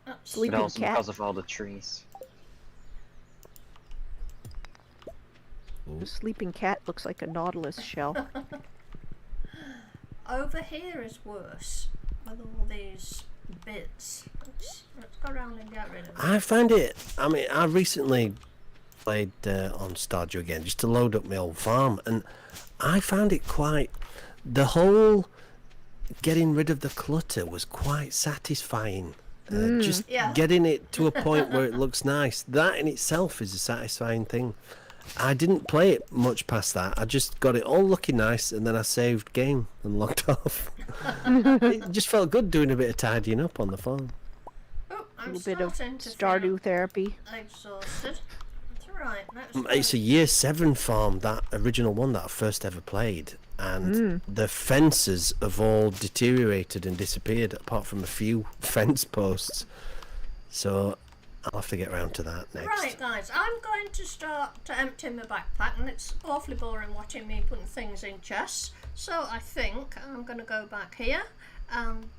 But Sleeping also cat. because of all the trees. The sleeping cat looks like a nautilus shell. Over here is worse with all these bits. Let's go around and get rid of it. I find it. I mean, I recently played on Stardew again just to load up my old farm, and I found it quite. The whole getting rid of the clutter was quite satisfying. Just Yeah. getting it to a point where it looks nice. That in itself is a satisfying thing. I didn't play it much past that. I just got it all looking nice, and then I saved game and logged off. It just felt good doing a bit of tidying up on the farm. Oh, A I'm little bit of starting to Stardew therapy. feel exhausted. That's right. It's a year 7 farm, that original one that I first ever played, and the fences have all deteriorated and disappeared apart from a few fence posts. So I'll have to get around to that next. Right, guys, I'm going to start to empty my backpack, and it's awfully boring watching me putting things in chests. So I think I'm going to go back here and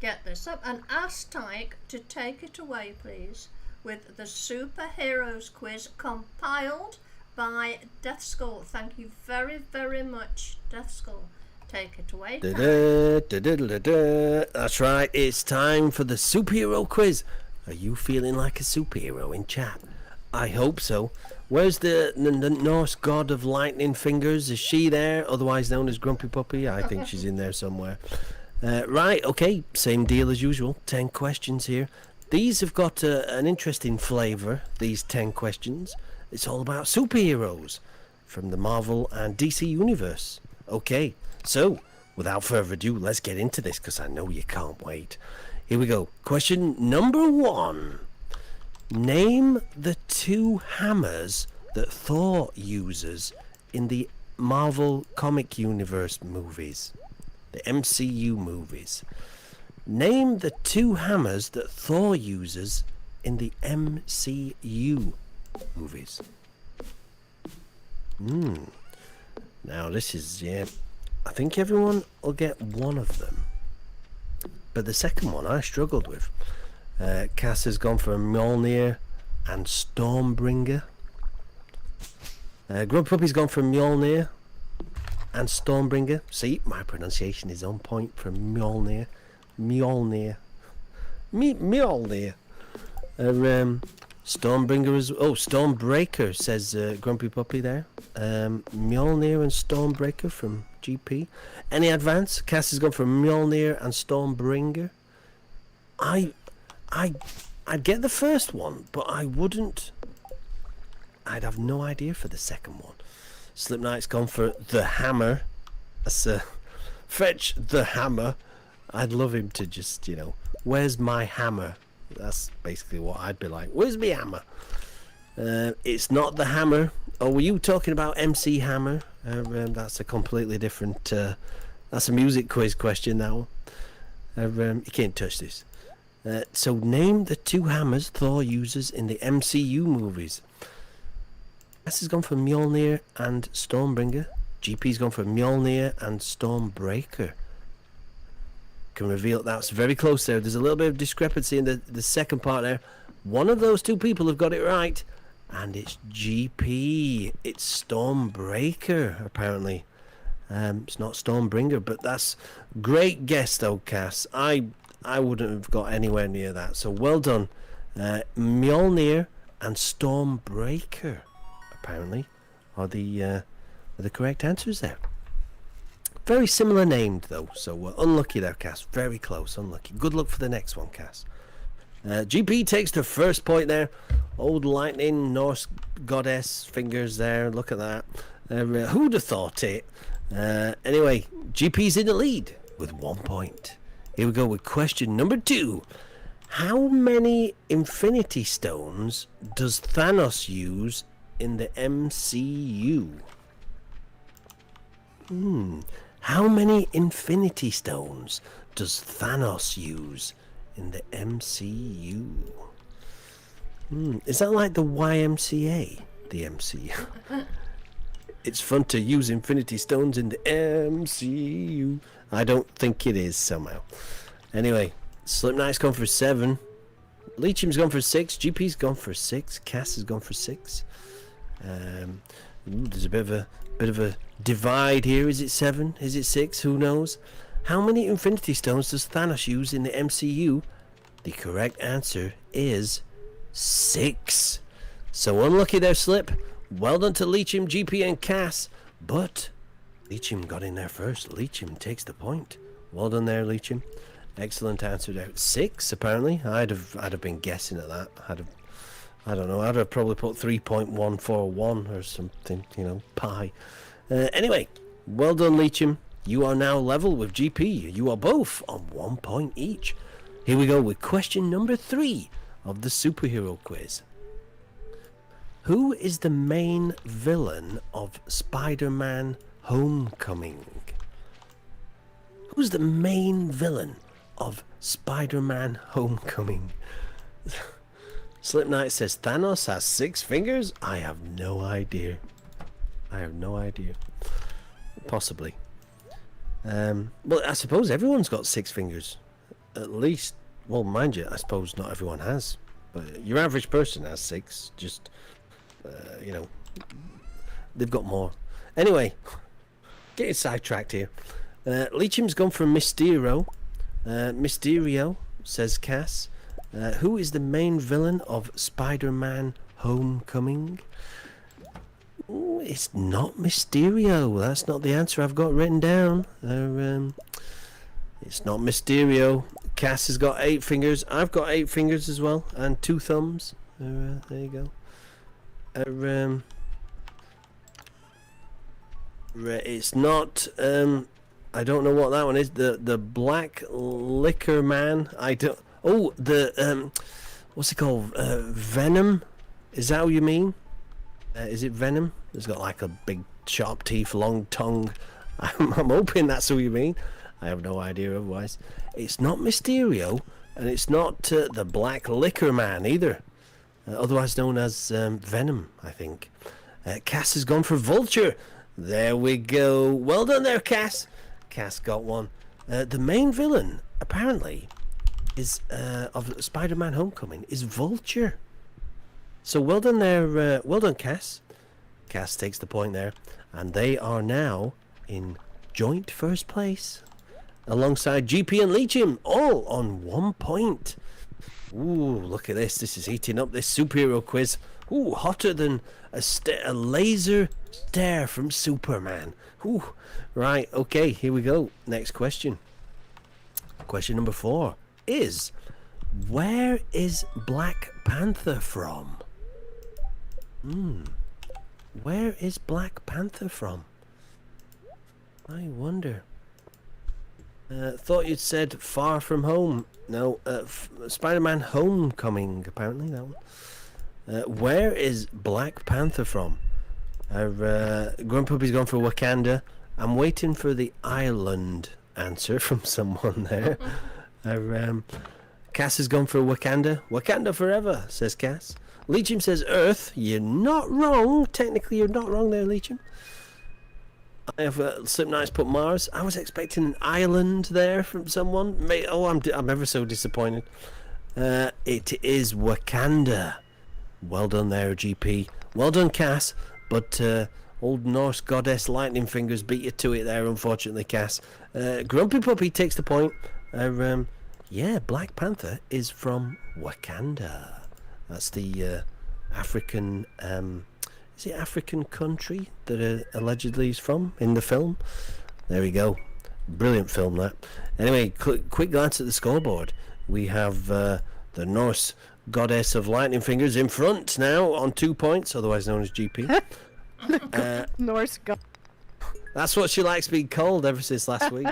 get this up and ask Tyke to take it away, please, with the Superheroes quiz compiled by Death Skull. Thank you very, very much, Death Skull. Take it away. Tyke. That's right, it's time for the superhero quiz. Are you feeling like a superhero in chat? I hope so. Where's the Norse god of lightning fingers? Is she there, otherwise known as Grumpy Puppy? I think she's in there somewhere. Right, okay, same deal as usual. 10 questions here. These have got an interesting flavour, these 10 questions. It's all about superheroes from the Marvel and DC universe. Okay, so without further ado, let's get into this because I know you can't wait. Here we go. Question number 1. Name the 2 hammers that Thor uses in the Marvel Comic Universe movies. The MCU movies. Name the 2 hammers that Thor uses in the MCU movies. Now this is, I think everyone will get one of them. But the second one I struggled with. Cass has gone for Mjolnir and Stormbringer. Grumpy Puppy's gone for Mjolnir and Stormbringer. See, my pronunciation is on point for Mjolnir. Mjolnir. Mjolnir. Stormbringer is... Oh, Stormbreaker, says Grumpy Puppy there. Mjolnir and Stormbreaker from GP. Any advance? Cass has gone for Mjolnir and Stormbringer. I'd get the first one, but I wouldn't... I'd have no idea for the second one. Slipknight's gone for the hammer. That's fetch the hammer. I'd love him to just, where's my hammer? That's basically what I'd be like. Where's my hammer? It's not the hammer. Oh, were you talking about MC Hammer? That's a completely different... that's a music quiz question, that one. You can't touch this. So name the 2 hammers Thor uses in the MCU movies. S has gone for Mjolnir and Stormbringer. GP's gone for Mjolnir and Stormbreaker. Can reveal that's very close there. There's a little bit of discrepancy in the second part there. One of those 2 people have got it right, and it's GP. It's Stormbreaker, apparently. It's not Stormbringer, but that's great guess though, Cass. I wouldn't have got anywhere near that. So well done. Mjolnir and Stormbreaker, apparently, are the correct answers there. Very similar named though, so unlucky there, Cass. Very close, unlucky. Good luck for the next one, Cass. GP takes the first point there. Old lightning, Norse goddess fingers there. Look at that. Who'd have thought it? Anyway, GP's in the lead with 1 point. Here we go with question number 2. How many Infinity Stones does Thanos use in the MCU? How many Infinity Stones does Thanos use in the MCU? Is that like the YMCA? The MCU. It's fun to use Infinity Stones in the MCU. I don't think it is somehow. Anyway, Slipknight's gone for 7. Leechim's gone for 6. GP's gone for 6. Cass has gone for 6. There's a bit of a divide here. Is it 7? Is it 6? Who knows? How many Infinity Stones does Thanos use in the MCU? The correct answer is 6. So unlucky there, Slip. Well done to Leechim, GP and Cass. But Leechim got in there first. Leechim takes the point. Well done there, Leechim. Excellent answer there. 6 apparently. I'd have been guessing at that. I don't know. I'd have probably put 3.141 or something. Pi. Anyway, well done, Leechim. You are now level with GP. You are both on 1 point each. Here we go with question number 3 of the superhero quiz. Who is the main villain of Spider-Man Homecoming? Who's the main villain of Spider-Man Homecoming? Slipknight says Thanos has 6 fingers? I have no idea. Possibly. Well, I suppose everyone's got 6 fingers. At least, well, mind you, I suppose not everyone has. But your average person has 6. Just, they've got more. Anyway, getting sidetracked here. Leechim's gone for Mysterio. Mysterio, says Cass. Who is the main villain of Spider-Man Homecoming? Ooh, it's not Mysterio. That's not the answer I've got written down. It's not Mysterio. Cass has got 8 fingers. I've got 8 fingers as well, and 2 thumbs. There you go. It's not. I don't know what that one is. The Black Liquor Man. I don't. Oh, the what's it called? Venom. Is that what you mean? Is it Venom? It's got like a big sharp teeth, long tongue. I'm hoping that's what you mean. I have no idea otherwise. It's not Mysterio, and it's not the Black Liquor Man either, otherwise known as Venom, I think. Cass has gone for Vulture. There we go. Well done there, Cass. Cass got one. The main villain, apparently, is of Spider-Man Homecoming is Vulture. So well done there. Well done, Cass. Cass takes the point there, and they are now in joint first place, alongside GP and Leechim, all on 1 point. Ooh, look at this. This is heating up, this superhero quiz. Ooh, hotter than a laser stare from Superman. Ooh, right, okay, here we go. Next question. Question number 4 is, where is Black Panther from? Where is Black Panther from? I wonder. Thought you'd said Far From Home. No, Spider-Man Homecoming, apparently, that one. Where is Black Panther from? Grandpuppy's gone for Wakanda. I'm waiting for the island answer from someone there. Cass has gone for Wakanda. Wakanda forever, says Cass. Leechim says Earth. You're not wrong. Technically, you're not wrong there, Leechim. I have Slipknot's put Mars. I was expecting an island there from someone. I'm ever so disappointed. It is Wakanda. Well done there, GP. Well done, Cass. But old Norse goddess Lightning Fingers beat you to it there, unfortunately, Cass. Grumpy Puppy takes the point. Yeah, Black Panther is from Wakanda. That's the African... is it African country that allegedly he's from in the film? There we go. Brilliant film, that. Anyway, quick glance at the scoreboard. We have the Norse goddess of Lightning Fingers in front now on 2 points, otherwise known as GP. Norse god. That's what she likes being called ever since last week.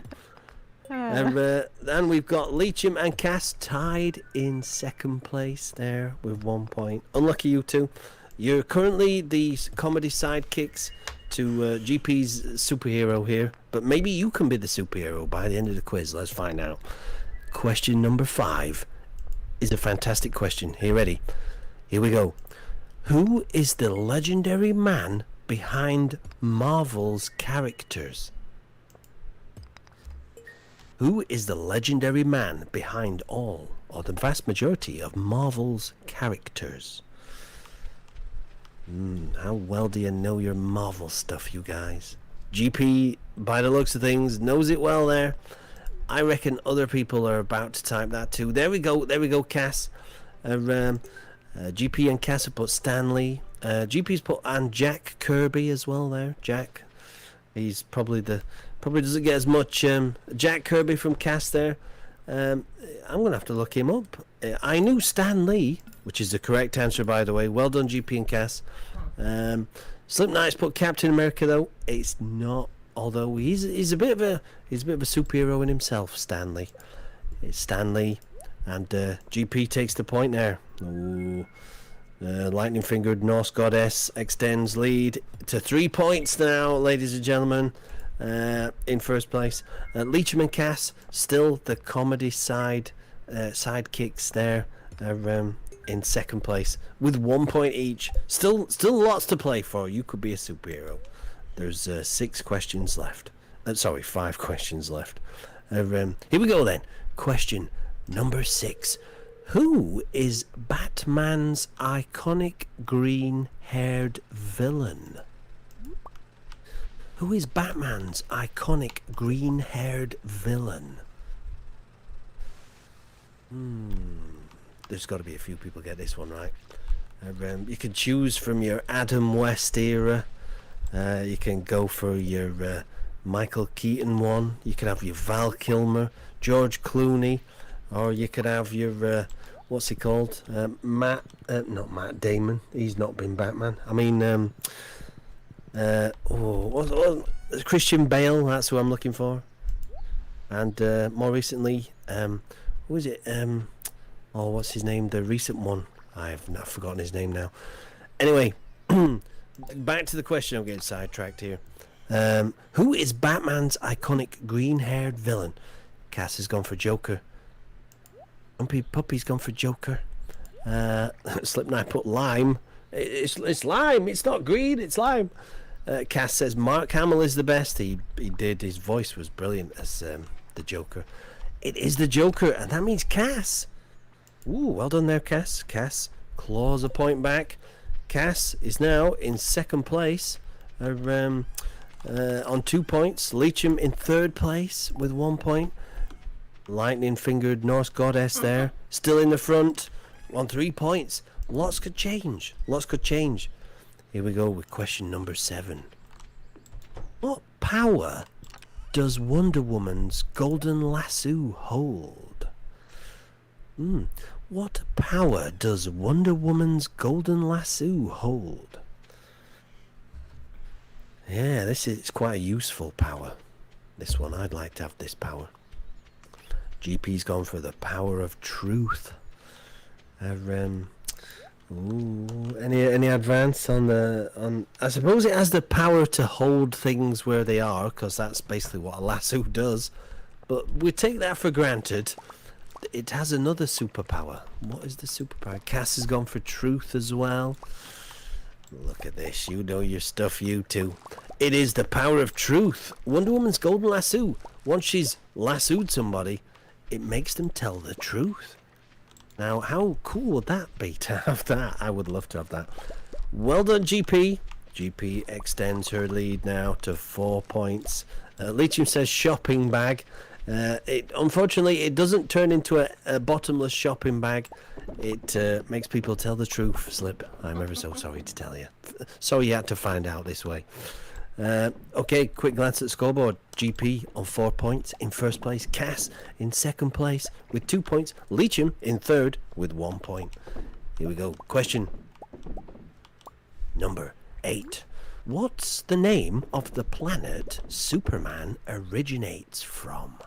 And then we've got Leechim and Cass tied in second place there with 1 point. Unlucky you two. You're currently the comedy sidekicks to GP's superhero here, but maybe you can be the superhero by the end of the quiz. Let's find out. Question number 5 is a fantastic question. Are you ready? Here we go. Who is the legendary man behind Marvel's characters? Who is the legendary man behind all, or the vast majority, of Marvel's characters? How well do you know your Marvel stuff, you guys? GP, by the looks of things, knows it well there. I reckon other people are about to type that too. There we go, Cass. GP and Cass have put Stanley. GP's put and Jack Kirby as well there. Jack, he's probably doesn't get as much Jack Kirby from Cass there. I'm gonna have to look him up. I knew Stan Lee, which is the correct answer, by the way. Well done, GP and Cass. Slipknot's put Captain America though. It's not, although he's a bit of a superhero in himself. Stanley. It's Stanley, and GP takes the point there. Ooh. Lightning fingered Norse goddess extends lead to 3 points now, ladies and gentlemen. In first place, Leecham and Cass still the comedy sidekicks there, in second place with 1 point each. Still lots to play for. You could be a superhero. There's 6 questions left. 5 questions left. Here we go then. Question number 6. Who is Batman's iconic green-haired villain? Who is Batman's iconic green-haired villain? There's got to be a few people get this one right. You can choose from your Adam West era. You can go for your Michael Keaton one. You can have your Val Kilmer, George Clooney, or you could have your what's he called? Not Matt Damon. He's not been Batman. I mean, Christian Bale. That's who I'm looking for. And more recently, who is it? What's his name? The recent one. I've not forgotten his name now. Anyway, back to the question. I'm getting sidetracked here. Who is Batman's iconic green-haired villain? Cass has gone for Joker. Grumpy Puppy's gone for Joker. Slipknot put lime. It's lime. It's not green. It's lime. Cass says Mark Hamill is the best. He did. His voice was brilliant as the Joker. It is the Joker, and that means Cass. Ooh, well done there, Cass. Cass claws a point back. Cass is now in second place on 2 points. Leecham in third place with 1 point. Lightning-fingered Norse goddess there, still in the front on 3 points. Lots could change. Lots could change. Here we go with question number 7. What power does Wonder Woman's golden lasso hold? What power does Wonder Woman's golden lasso hold? Yeah, this is quite a useful power. This one, I'd like to have this power. GP's gone for the power of truth. Any advance on I suppose it has the power to hold things where they are, because that's basically what a lasso does. But we take that for granted. It has another superpower. What is the superpower? Cass has gone for truth as well. Look at this. You know your stuff, you two. It is the power of truth. Wonder Woman's golden lasso. Once she's lassoed somebody, it makes them tell the truth. Now, how cool would that be to have that? I would love to have that. Well done, GP. GP extends her lead now to 4 points. Leecham says shopping bag. Unfortunately, it doesn't turn into a bottomless shopping bag. It makes people tell the truth, Slip. I'm ever so sorry to tell you. Sorry you had to find out this way. Okay, quick glance at the scoreboard. GP on 4 points in first place. Cass in second place with 2 points. Leecham in third with 1 point. Here we go. Question number 8. What's the name of the planet Superman originates from?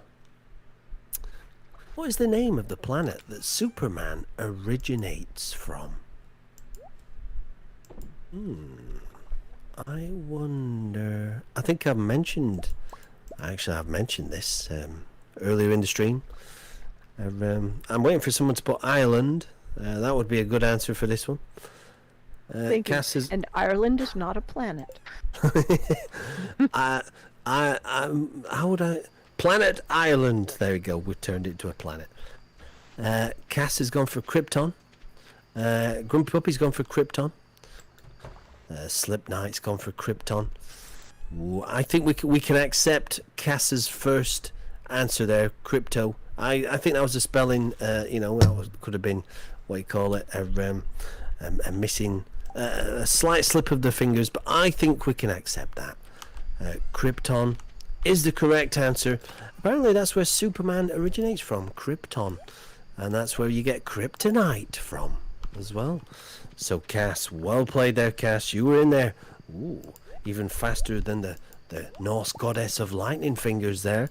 What is the name of the planet that Superman originates from? I wonder. I think I've mentioned this earlier in the stream. I'm waiting for someone to put Ireland. That would be a good answer for this one. Cass is... And Ireland is not a planet. how would I? Planet Ireland. There we go. We turned it into a planet. Cass has gone for Krypton. Grumpy Puppy's gone for Krypton. Slipknight's gone for Krypton. Ooh, I think we can accept Cass's first answer there, Crypto. I think that was a spelling. Could have been what you call it, a missing, a slight slip of the fingers. But I think we can accept that. Krypton is the correct answer. Apparently, that's where Superman originates from, Krypton, and that's where you get kryptonite from as well. So Cass, well played there, Cass. You were in there. Ooh, even faster than the Norse goddess of lightning fingers there.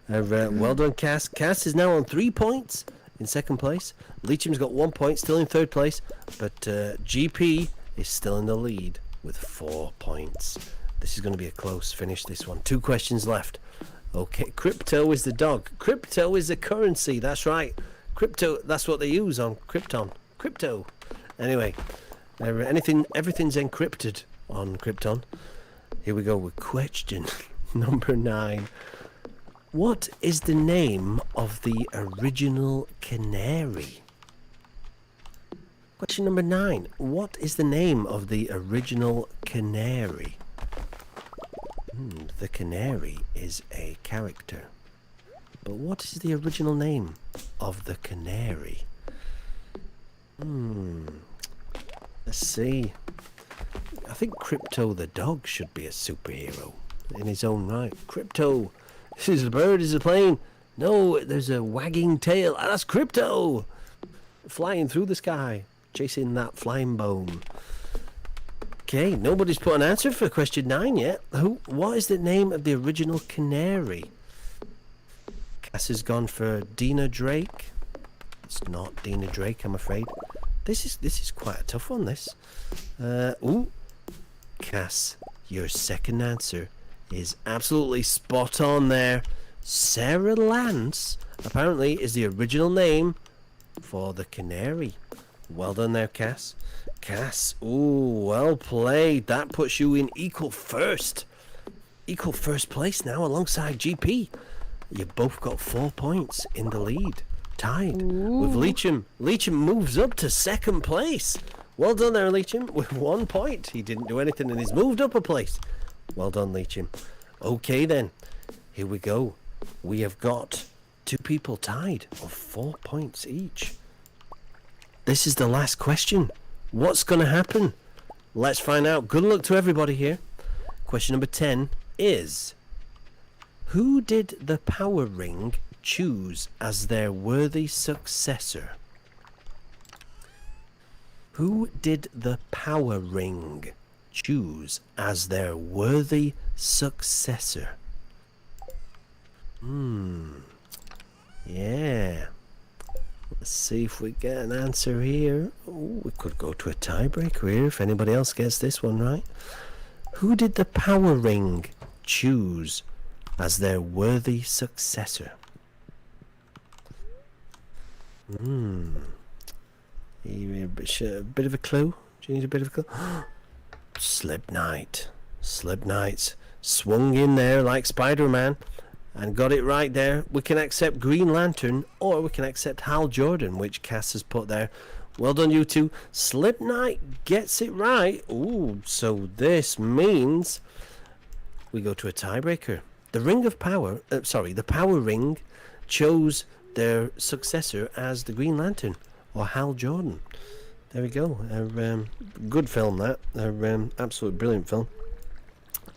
Well done, Cass. Cass is now on 3 points in second place. Leecham's got 1 point, still in third place. But GP is still in the lead with 4 points. This is going to be a close finish, this one. 2 questions left. Okay, crypto is the dog. Crypto is the currency. That's right. Crypto, that's what they use on Krypton. Crypto. Anyway, everything's encrypted on Krypton. Here we go with question number 9. What is the name of the original canary? Question number 9. What is the name of the original canary? The canary is a character. But what is the original name of the canary? Let's see. I think Crypto the dog should be a superhero in his own right. Crypto. This is a bird, is a plane. No, there's a wagging tail. Ah, that's Crypto. Flying through the sky, chasing that flying bone. Okay, nobody's put an answer for question 9 yet. What is the name of the original canary? Cass has gone for Dina Drake. It's not Dina Drake, I'm afraid. This is quite a tough one, this. Cass, your second answer is absolutely spot on there. Sarah Lance apparently is the original name for the canary. Well done there, Cass. Cass, ooh, well played. That puts you in equal first place now alongside GP. You both got 4 points in the lead, tied with Leecham. Leecham moves up to second place. Well done there, Leecham, with 1 point. He didn't do anything and he's moved up a place. Well done, Leecham. Okay then, here we go. We have got 2 people tied of 4 points each. This is the last question. What's going to happen? Let's find out. Good luck to everybody here. Question number 10 is, who did the power ring choose as their worthy successor? Who did the power ring choose as their worthy successor? Yeah. Let's see if we get an answer here. Oh, we could go to a tiebreaker here if anybody else gets this one right. Who did the power ring choose as their worthy successor? A bit of a clue? Do you need a bit of a clue? Slip Knight. Slip Knights swung in there like Spider-Man and got it right there. We can accept Green Lantern or we can accept Hal Jordan, which Cass has put there. Well done, you two. Slip Knight gets it right. Ooh, so this means we go to a tiebreaker. The Ring of Power, the Power Ring chose their successor as the Green Lantern or Hal Jordan. There we go. Good film, that. Absolutely brilliant film.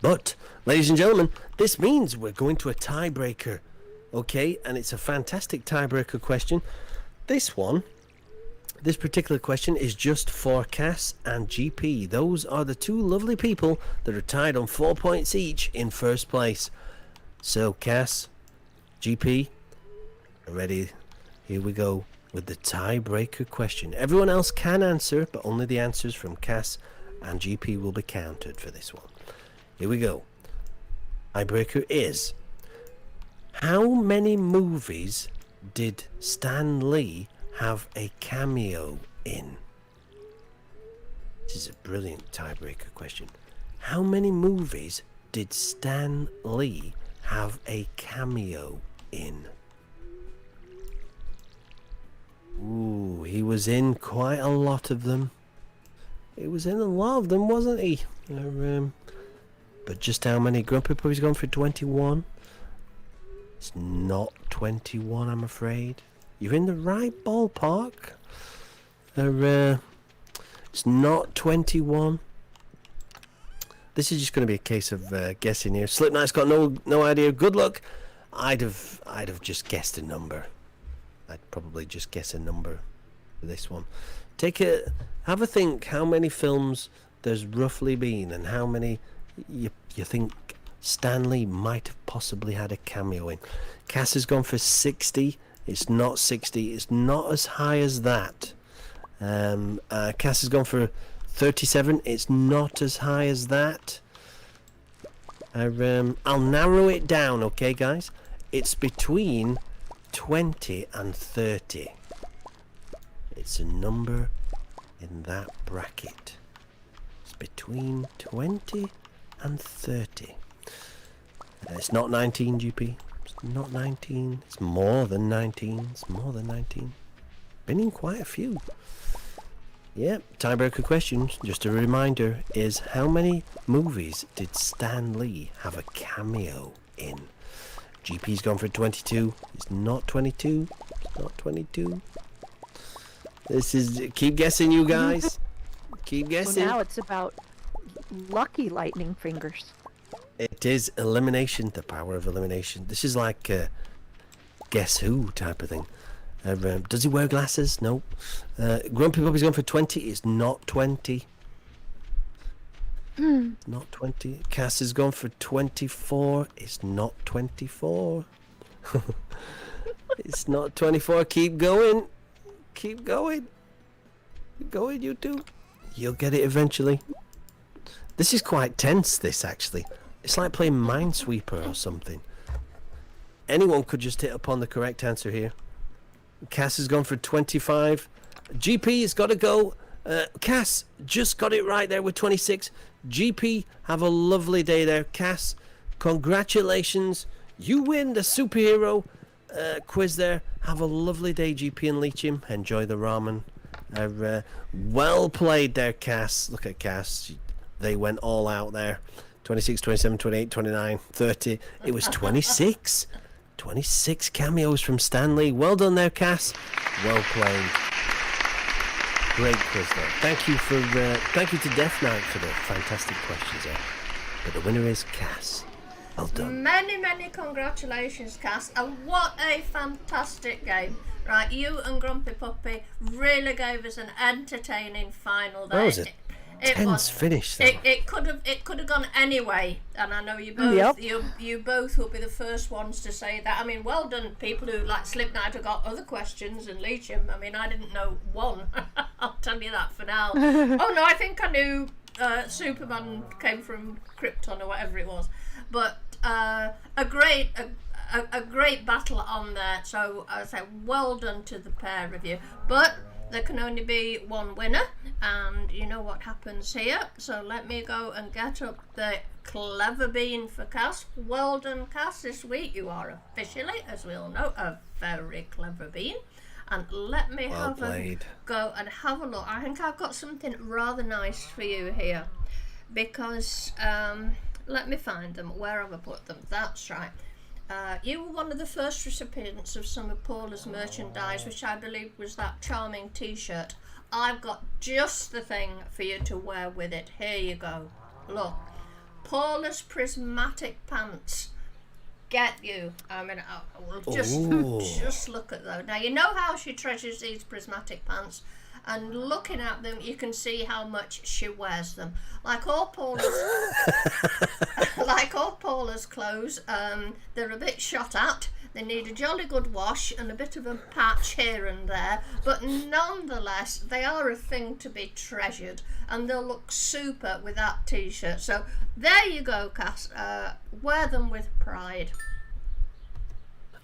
But, ladies and gentlemen, this means we're going to a tiebreaker. Okay, and it's a fantastic tiebreaker question. This particular question is just for Cass and GP. Those are the 2 lovely people that are tied on 4 points each in first place. So, Cass, GP, ready? Here we go with the tiebreaker question. Everyone else can answer, but only the answers from Cass and GP will be counted for this one. Here we go. Tiebreaker is, how many movies did Stan Lee have a cameo in? This is a brilliant tiebreaker question. How many movies did Stan Lee have a cameo in? Ooh, he was in quite a lot of them. He was in a lot of them, wasn't he? But just how many? Grumpy Puppy's gone for 21. It's not 21, I'm afraid. You're in the right ballpark. It's not 21. This is just going to be a case of guessing here. Slipknot's got no idea. Good luck. I'd have just guessed a number. I'd probably just guess a number for this one. Have a think how many films there's roughly been and how many you think Stan Lee might have possibly had a cameo in. Cass has gone for 60. It's not 60. It's not as high as that. Cass has gone for 37. It's not as high as that. I'll narrow it down, okay, guys? It's between 20 and 30. It's a number in that bracket. It's between 20 and 30. It's not 19, GP. It's not 19. It's more than 19. It's more than 19. Been in quite a few. Yep, tiebreaker questions. Just a reminder is, how many movies did Stan Lee have a cameo in? GP's gone for 22. It's not 22. It's not 22. This is... Keep guessing, you guys. Keep guessing. Well, now it's about lucky lightning fingers. It is elimination, the power of elimination. This is like guess who type of thing. Does he wear glasses? No. Grumpy Puppy's gone for 20. It's not 20. Not 20. Cass has gone for 24. It's not 24. It's not 24. Keep going. Keep going. Keep going, you two. You'll get it eventually. This is quite tense, this, actually. It's like playing Minesweeper or something. Anyone could just hit upon the correct answer here. Cass has gone for 25. GP has got to go. Cass just got it right there with 26. GP, have a lovely day there. Cass, congratulations. You win the superhero quiz there. Have a lovely day, GP and Leechim. Enjoy the ramen. Well played there, Cass. Look at Cass. They went all out there. 26, 27, 28, 29, 30. It was 26. 26 cameos from Stanley. Well done there, Cass. Well played. Great quiz there. Thank you to Death Knight for the fantastic questions there. But the winner is Cass. Well done. Many congratulations, Cass. And what a fantastic game. Right, you and Grumpy Puppy really gave us an entertaining final day. That was it. Tense finish. It could have gone anyway, and I know you both you both will be the first ones to say that. I mean, well done, people who like Slipknot have got other questions and Leecham. I mean, I didn't know one. I'll tell you that for now. Oh no, I think I knew Superman came from Krypton or whatever it was, but a great battle on there. So I say well done to the pair of you, but there can only be one winner, and you know what happens here. So let me go and get up the clever bean for Cass. Well done, Cass. This week you are officially, as we all know, a very clever bean. And let me go and have a look. I think I've got something rather nice for you here, because let me find them. Where have I put them? That's right. You were one of the first recipients of some of Paula's merchandise, which I believe was that charming t-shirt. I've got just the thing for you to wear with it. Here you go. Look. Paula's prismatic pants. Get you. I mean, just look at those. Now, you know how she treasures these prismatic pants, and looking at them, you can see how much she wears them. Like all Paula's clothes, they're a bit shot at. They need a jolly good wash and a bit of a patch here and there, but nonetheless, they are a thing to be treasured, and they'll look super with that t-shirt. So there you go, Cass. Wear them with pride.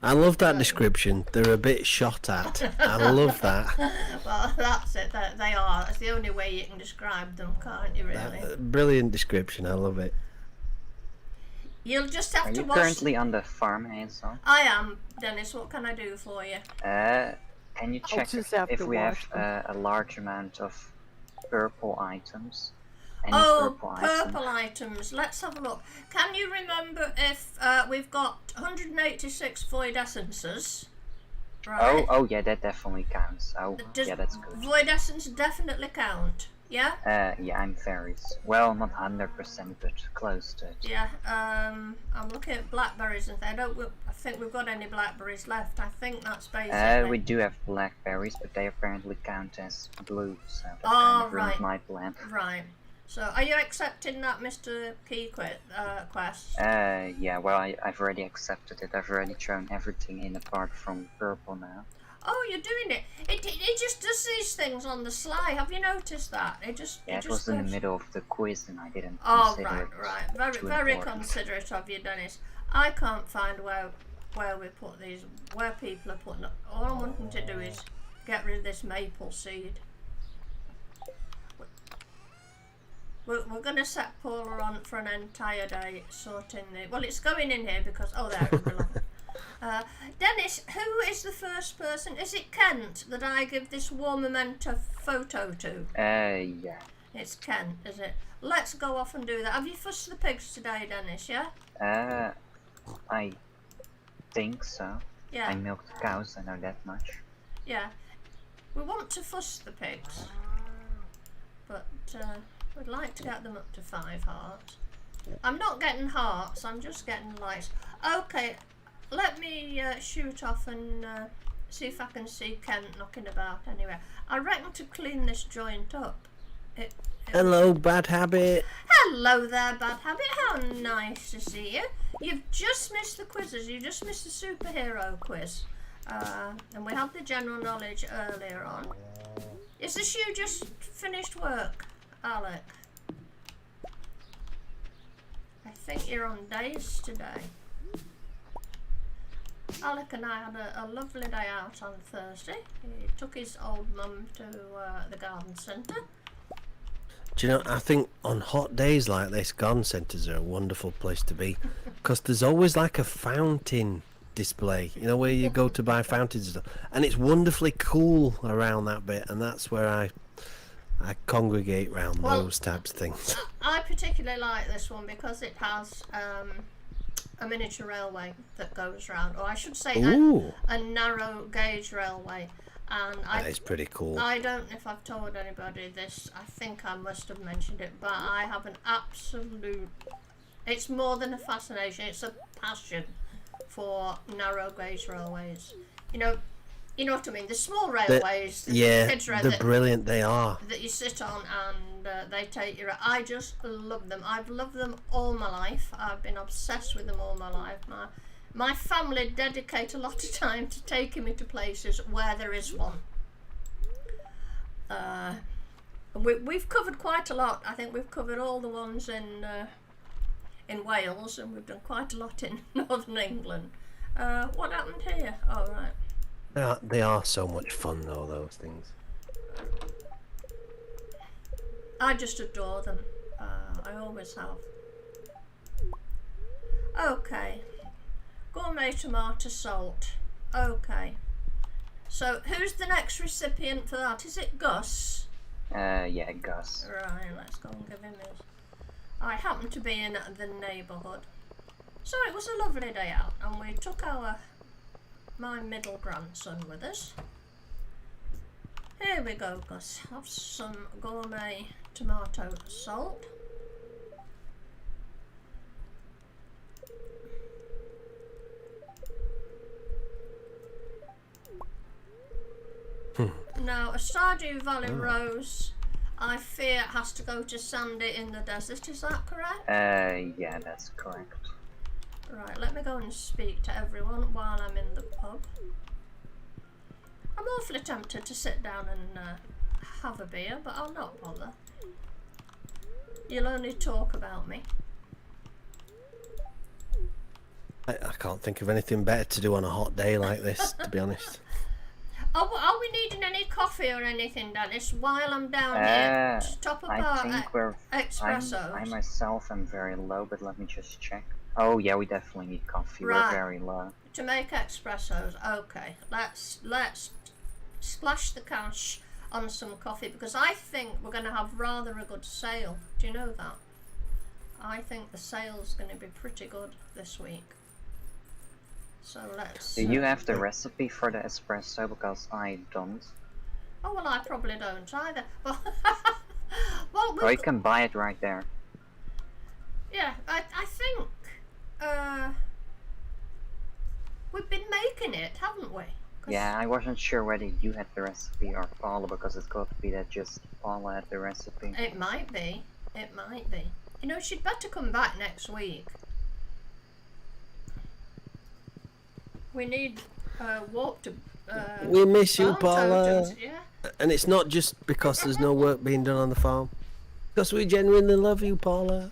I love that description. They're a bit shot at. I love that. Well, that's it. They are. That's the only way you can describe them, can't you, really? Brilliant description. I love it. You'll just have to watch. Are you currently on the farm, Hazel? I am, Dennis. What can I do for you? Can you check if we have a large amount of purple items? Purple items. Let's have a look. Can you remember if we've got 186 void essences? Right. Oh yeah, that definitely counts. Yeah, that's good. Void essence definitely count. Yeah. Yeah, I'm very well, not 100%, but close to it. Yeah. I'm looking at blackberries and I think we've got any blackberries left. I think that's basically. We do have blackberries, but they apparently count as blue, so that kind of ruined my plan. Right. So, are you accepting that, Mr. Key quest? Yeah, well, I've already accepted it. I've already thrown everything in apart from purple now. Oh, you're doing it. It just does these things on the sly. Have you noticed that? It was in the middle of the quiz and I didn't consider it. Right. Very considerate of you, Dennis. I can't find where we put these, where people are putting it. All I'm wanting to do is get rid of this maple seed. We're going to set Paula on for an entire day sorting the... Well, it's going in here because... Oh, there it belongs. Dennis, who is the first person? Is it Kent that I give this warm memento photo to? Yeah. It's Kent, is it? Let's go off and do that. Have you fussed the pigs today, Dennis, yeah? I think so. Yeah. I milked cows, I know that much. Yeah. We want to fuss the pigs. But, we'd like to get them up to 5 hearts. I'm not getting hearts, I'm just getting lights. Okay, let me shoot off and see if I can see Kent knocking about anywhere. I reckon to clean this joint up. Hello, Bad Habit. Hello there, Bad Habit. How nice to see you. You've just missed the quizzes. You just missed the superhero quiz. And we had the general knowledge earlier on. Is this you just finished work, Alec? I think you're on days today. Alec and I had a lovely day out on Thursday. He took his old mum to the garden centre. Do you know, I think on hot days like this, garden centres are a wonderful place to be. Because there's always like a fountain display, you know, where you go to buy fountains and stuff. And it's wonderfully cool around that bit. And that's where I congregate round those types of things. I particularly like this one because it has a miniature railway that goes round. Or I should say a narrow gauge railway. And That is pretty cool. I don't know if I've told anybody this. I think I must have mentioned it, but I have an absolute... It's more than a fascination. It's a passion for narrow gauge railways. You know what I mean? The small railways. They're brilliant. They are. That you sit on and they take you. I just love them. I've loved them all my life. I've been obsessed with them all my life. My family dedicate a lot of time to taking me to places where there is one. We've covered quite a lot. I think we've covered all the ones in Wales, and we've done quite a lot in Northern England. What happened here? Oh, right. They are so much fun, though, those things. I just adore them. I always have. Okay. Gourmet tomato salt. Okay. So, who's the next recipient for that? Is it Gus? Yeah, Gus. Right, let's go and give him his. I happen to be in the neighbourhood. So it was a lovely day out, and we took my middle grandson with us. Here we go, Gus. Have some gourmet tomato salt. Now, a Stardew Valley Rose, I fear, has to go to Sandy in the desert. Is that correct? Yeah, that's correct. Right, let me go and speak to everyone while I'm in the pub. I'm awfully tempted to sit down and have a beer, but I'll not bother. You'll only talk about me. I can't think of anything better to do on a hot day like this, to be honest. Are we needing any coffee or anything, Dennis, while I'm down here? To top up our espressos. I myself am very low, but let me just check. Oh yeah, we definitely need coffee. Right. We're very low. To make espressos, okay. Let's splash the cash on some coffee, because I think we're going to have rather a good sale. Do you know that? I think the sale's going to be pretty good this week. So let's... Do you have the recipe for the espresso? Because I don't. Oh, well, I probably don't either. Well, Or you can buy it right there. Yeah, I think we've been making it, haven't we? Yeah, I wasn't sure whether you had the recipe or Paula, because it's got to be that just Paula had the recipe. It might be. It might be. You know, she'd better come back next week. We need walk to... we miss you, farm Paula. totems, yeah. And it's not just because there's no work being done on the farm. Because we genuinely love you, Paula.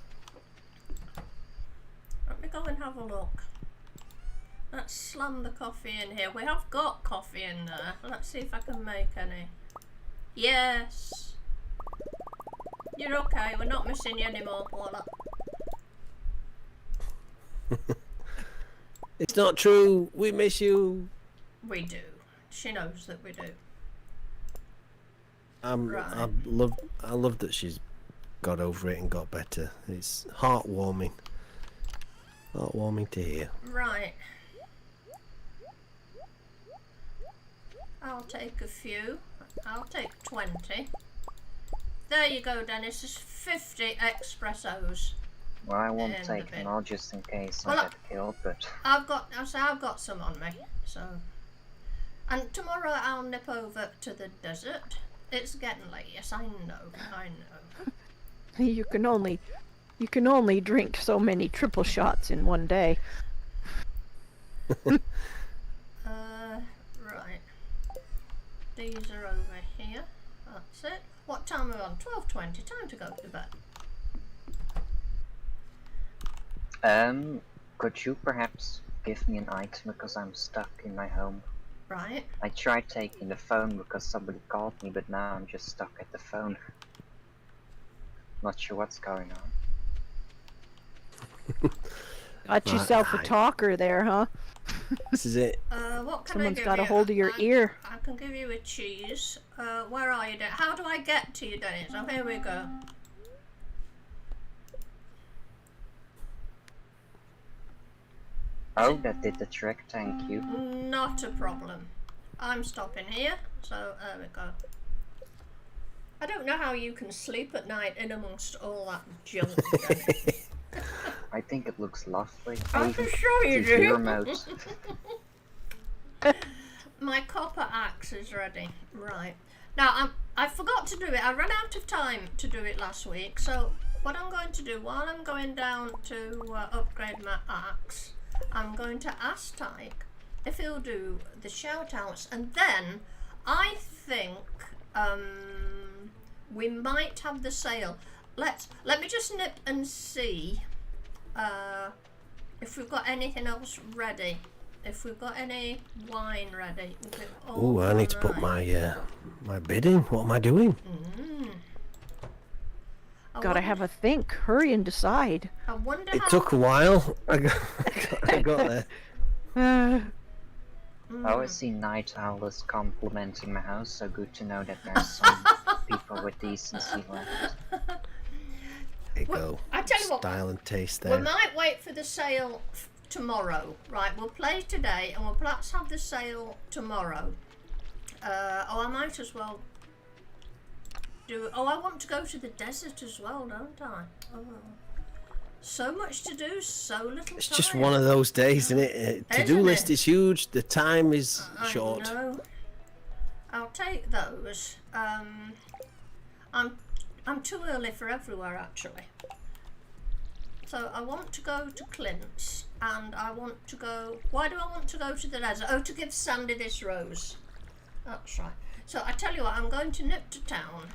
Let me go and have a look. Let's slam the coffee in here. We have got coffee in there. Let's see if I can make any. Yes. You're okay. We're not missing you anymore, Paula. It's not true. We miss you. We do. She knows that we do. Right. I love that she's got over it and got better. It's heartwarming. Heartwarming to hear. Right. I'll take a few. I'll take 20. There you go, Dennis. There's 50 espressos. Well, I won't take them all just in case I get killed, but... I've got some on me, so... And tomorrow I'll nip over to the desert. It's getting late, yes, I know. You can only drink so many triple shots in one day. Right. These are over here. That's it. What time are we on? 12:20. Time to go to bed. Could you perhaps give me an item because I'm stuck in my home? Right. I tried taking the phone because somebody called me, but now I'm just stuck at the phone. Not sure what's going on. Got yourself a talker there, huh? This is it. What can Someone's I give got a you? hold of your ear. I can give you a cheese. Where are you, Dennis? How do I get to you, Dennis? Oh, here we go. Oh, that did the trick, thank you. Not a problem. I'm stopping here, so there we go. I don't know how you can sleep at night in amongst all that junk. Dennis. I think it looks lovely. I'm sure you Give do. you remote. My copper axe is ready. Right. Now, I forgot to do it. I ran out of time to do it last week. So what I'm going to do, while I'm going down to upgrade my axe, I'm going to ask Tyke if he'll do the shout outs. And then I think we might have the sale. Let me just nip and see if we've got anything else ready. If we've got any wine ready. Oh, I need to put my my bid in. What am I doing? Gotta have a think. Hurry and decide. I wonder It how... took a while. I got there. Oh, I see Night Owl is complimenting my house, so good to know that there's some people with decency left. There you go. I tell you what, Style and taste we there. might wait for the sale tomorrow. Right, we'll play today and we'll perhaps have the sale tomorrow. I might as well do... Oh, I want to go to the desert as well, don't I? Oh. So much to do, so little It's time. just one of those days, isn't it? To-do Isn't list it? is huge. The time is I short. know. I'll take those. I'm too early for everywhere actually. So I want to go to Clint's and I want to go... Why do I want to go to the desert? Oh, to give Sandy this rose. That's right. So I tell you what, I'm going to nip to town.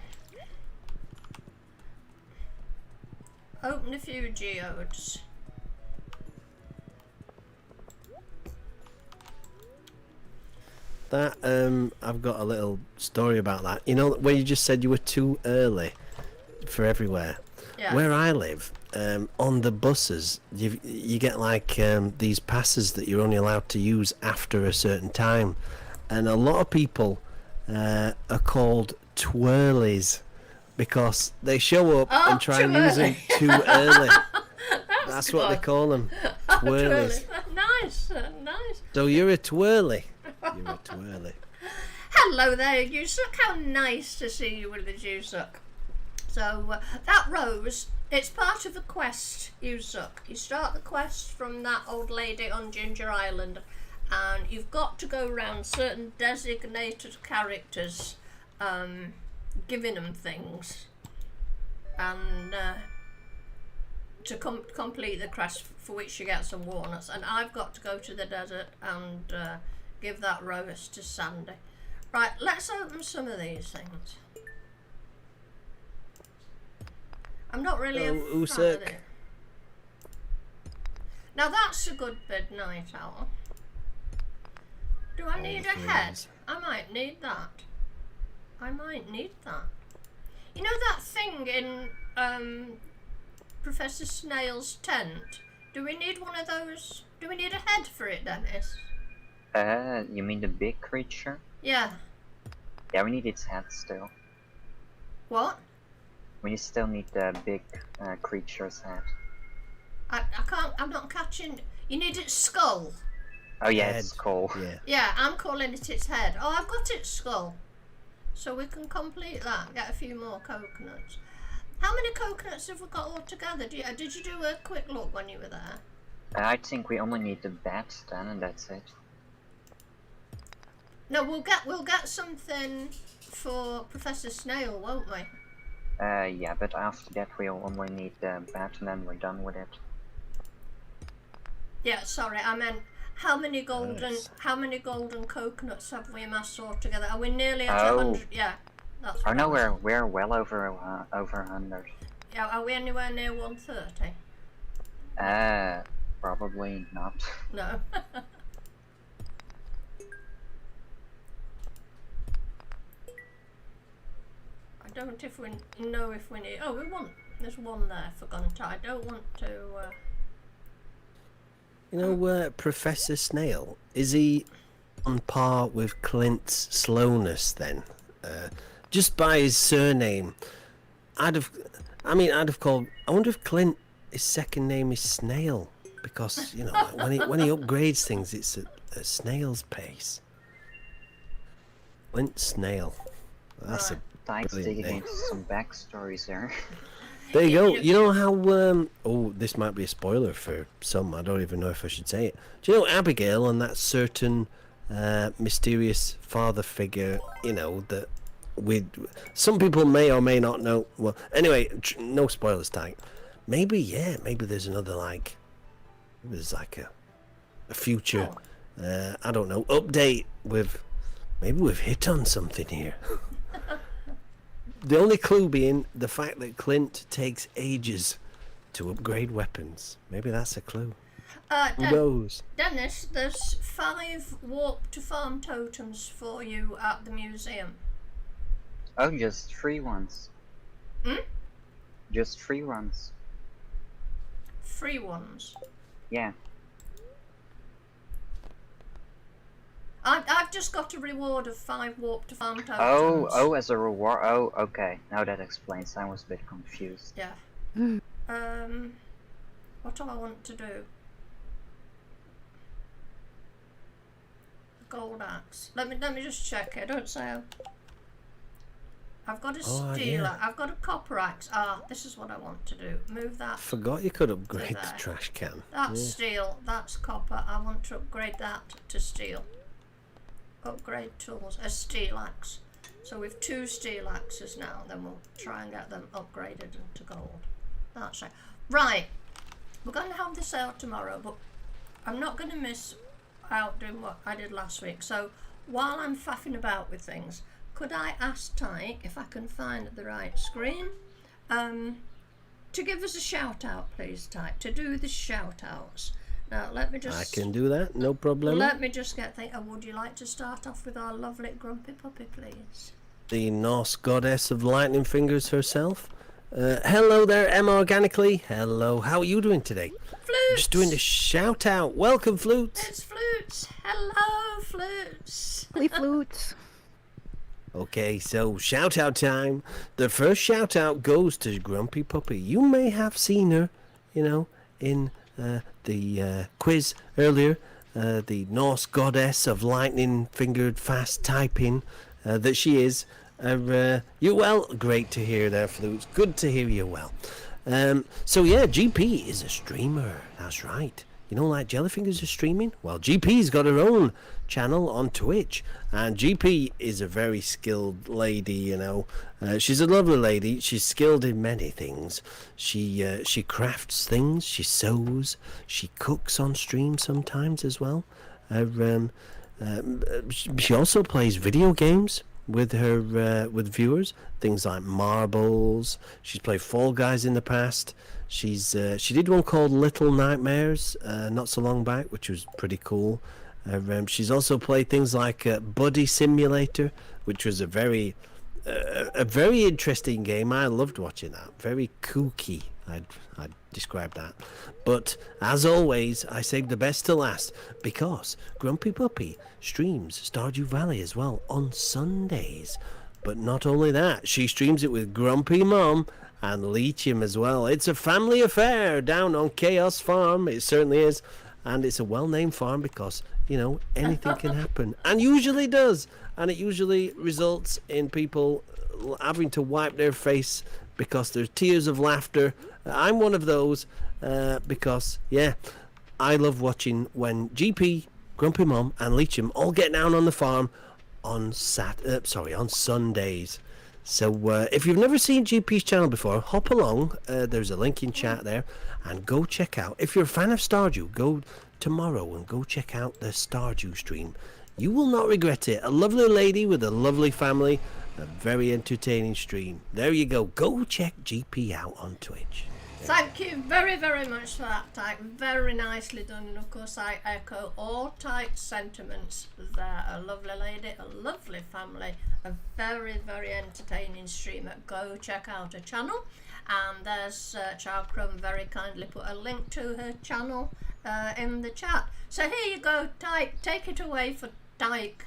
Open a few geodes. That I've got a little story about that. You know, where you just said you were too early for everywhere. Yeah. Where I live, on the buses, you get like these passes that you're only allowed to use after a certain time, and a lot of people are called twirlies because they show up Oh, and try too and use them early. too early. That's what they good. call them, twirlies. Nice, nice. So you're a twirly. You're a twirly. Hello there, Yusuck. How nice to see you with the Yusuck. So that rose, it's part of the quest, Yusuck. You start the quest from that old lady on Ginger Island, and you've got to go around certain designated characters, giving them things, and to complete the quest, for which you get some walnuts. And I've got to go to the desert and give that rose to Sandy. Right, let's open some of these things. I'm not really a fan of Usyk. it. Now that's a good bid, Night Owl. Do I need a head? things. I might need that. I might need that. You know that thing in Professor Snail's tent? Do we need one of those? Do we need a head for it, Dennis? You mean the big creature? Yeah. Yeah, we need its head still. What? We still need the big creature's head. I can't, I'm not catching. You need its skull. Oh yeah, Head. it's cool. Yeah. Yeah, I'm calling it its head. Oh, I've got its skull. So we can complete that, get a few more coconuts. How many coconuts have we got all together? Did you do a quick look when you were there? I think we only need the bat then, and that's it. No, we'll get something for Professor Snail, won't we? Yeah, but after that we'll only need the bat, and then we're done with it. Yeah, sorry, I meant how many golden Nice. coconuts have we amassed all together? Are we nearly at Oh. 100? Yeah, that's. Oh what no, I was- we're well over 100. Yeah, are we anywhere near 130? Probably not. No. I don't if we know if we need. Oh, we want. There's one there for Gunter. I don't want to. You know, Professor Snail, is he on par with Clint's slowness then? Just by his surname, I'd have called. I wonder if Clint, his second name is Snail, because you know when he upgrades things, it's at snail's pace. Clint Snail. That's Right. Tyke's brilliant digging name. into some backstories there. There you go. You know how oh, this might be a spoiler for some. I don't even know if I should say it. Do you know Abigail and that certain mysterious father figure? You know that some people may or may not know. Well, anyway, no spoilers, Tyke. Maybe there's another maybe there's like a future. I don't know, update with. Maybe we've hit on something here. The only clue being the fact that Clint takes ages to upgrade weapons. Maybe that's a clue. Who knows? Dennis, there's 5 warp to farm totems for you at the museum. Oh, just free ones. Hmm? Just free ones. Free ones. Yeah. I've just got a reward of 5 warp to farm tokens. Oh, as a reward. Oh, okay. Now that explains. I was a bit confused. Yeah. What do I want to do? Gold axe. Let me just check it. Don't say I've got a steel. yeah. I've got a copper axe. This is what I want to do. Move that. Forgot you could upgrade there. the trash can. That's steel. That's copper. I want to upgrade that to steel. Upgrade tools. A steel axe. So we've 2 steel axes now. Then we'll try and get them upgraded into gold. That's right. Right. We're going to have the sale tomorrow, but I'm not going to miss out doing what I did last week. So while I'm faffing about with things, could I ask Tyke, if I can find the right screen, to give us a shout out, please, Tyke, to do the shout outs. Now, let me just... I can do that, no problem. Let me just get would you like to start off with our lovely grumpy puppy, please? The Norse goddess of lightning fingers herself. Hello there, Emma Organically. Hello, how are you doing today? Flutes! Just doing the shout out. Welcome, Flutes. It's Flutes! Hello, Flutes! Play flutes. Okay, so shout out time. The first shout out goes to Grumpy Puppy. You may have seen her, you know, in the quiz earlier. The Norse goddess of lightning fingered fast typing that she is. You well? Great to hear there, Flutes. Good to hear you well. So yeah, GP is a streamer. That's right. You know, like Jellyfingers is streaming? Well, GP's got her own channel on Twitch, and GP is a very skilled lady, you know. She's a lovely lady. She's skilled in many things. She crafts things, she sews, she cooks on stream sometimes as well. She also plays video games with her with viewers, things like marbles. She's played Fall Guys in the past. She did one called Little Nightmares not so long back, which was pretty cool. She's also played things like Buddy Simulator, which was a very interesting game. I loved watching that. Very kooky, I'd describe that. But as always, I saved the best to last, because Grumpy Puppy streams Stardew Valley as well on Sundays. But not only that, she streams it with Grumpy Mom and Leechim as well. It's a family affair down on Chaos Farm. It certainly is. And it's a well-named farm because, you know, anything can happen. And usually does. And it usually results in people having to wipe their face because there's tears of laughter. I'm one of those because, yeah, I love watching when GP, Grumpy Mom and Leechim all get down on the farm on Sundays. So if you've never seen GP's channel before, hop along. There's a link in chat there, and go check out. If you're a fan of Stardew, go tomorrow and go check out the Stardew stream. You will not regret it. A lovely lady with a lovely family, a very entertaining stream. There you go. Go check GP out on Twitch. Thank you very, very much for that, Tyke. Very nicely done. And of course, I echo all Tyke's sentiments. They're a lovely lady, a lovely family, a very, very entertaining streamer. Go check out her channel. And there's Child Crumb very kindly put a link to her channel in the chat. So here you go, Tyke. Take it away for Tyke.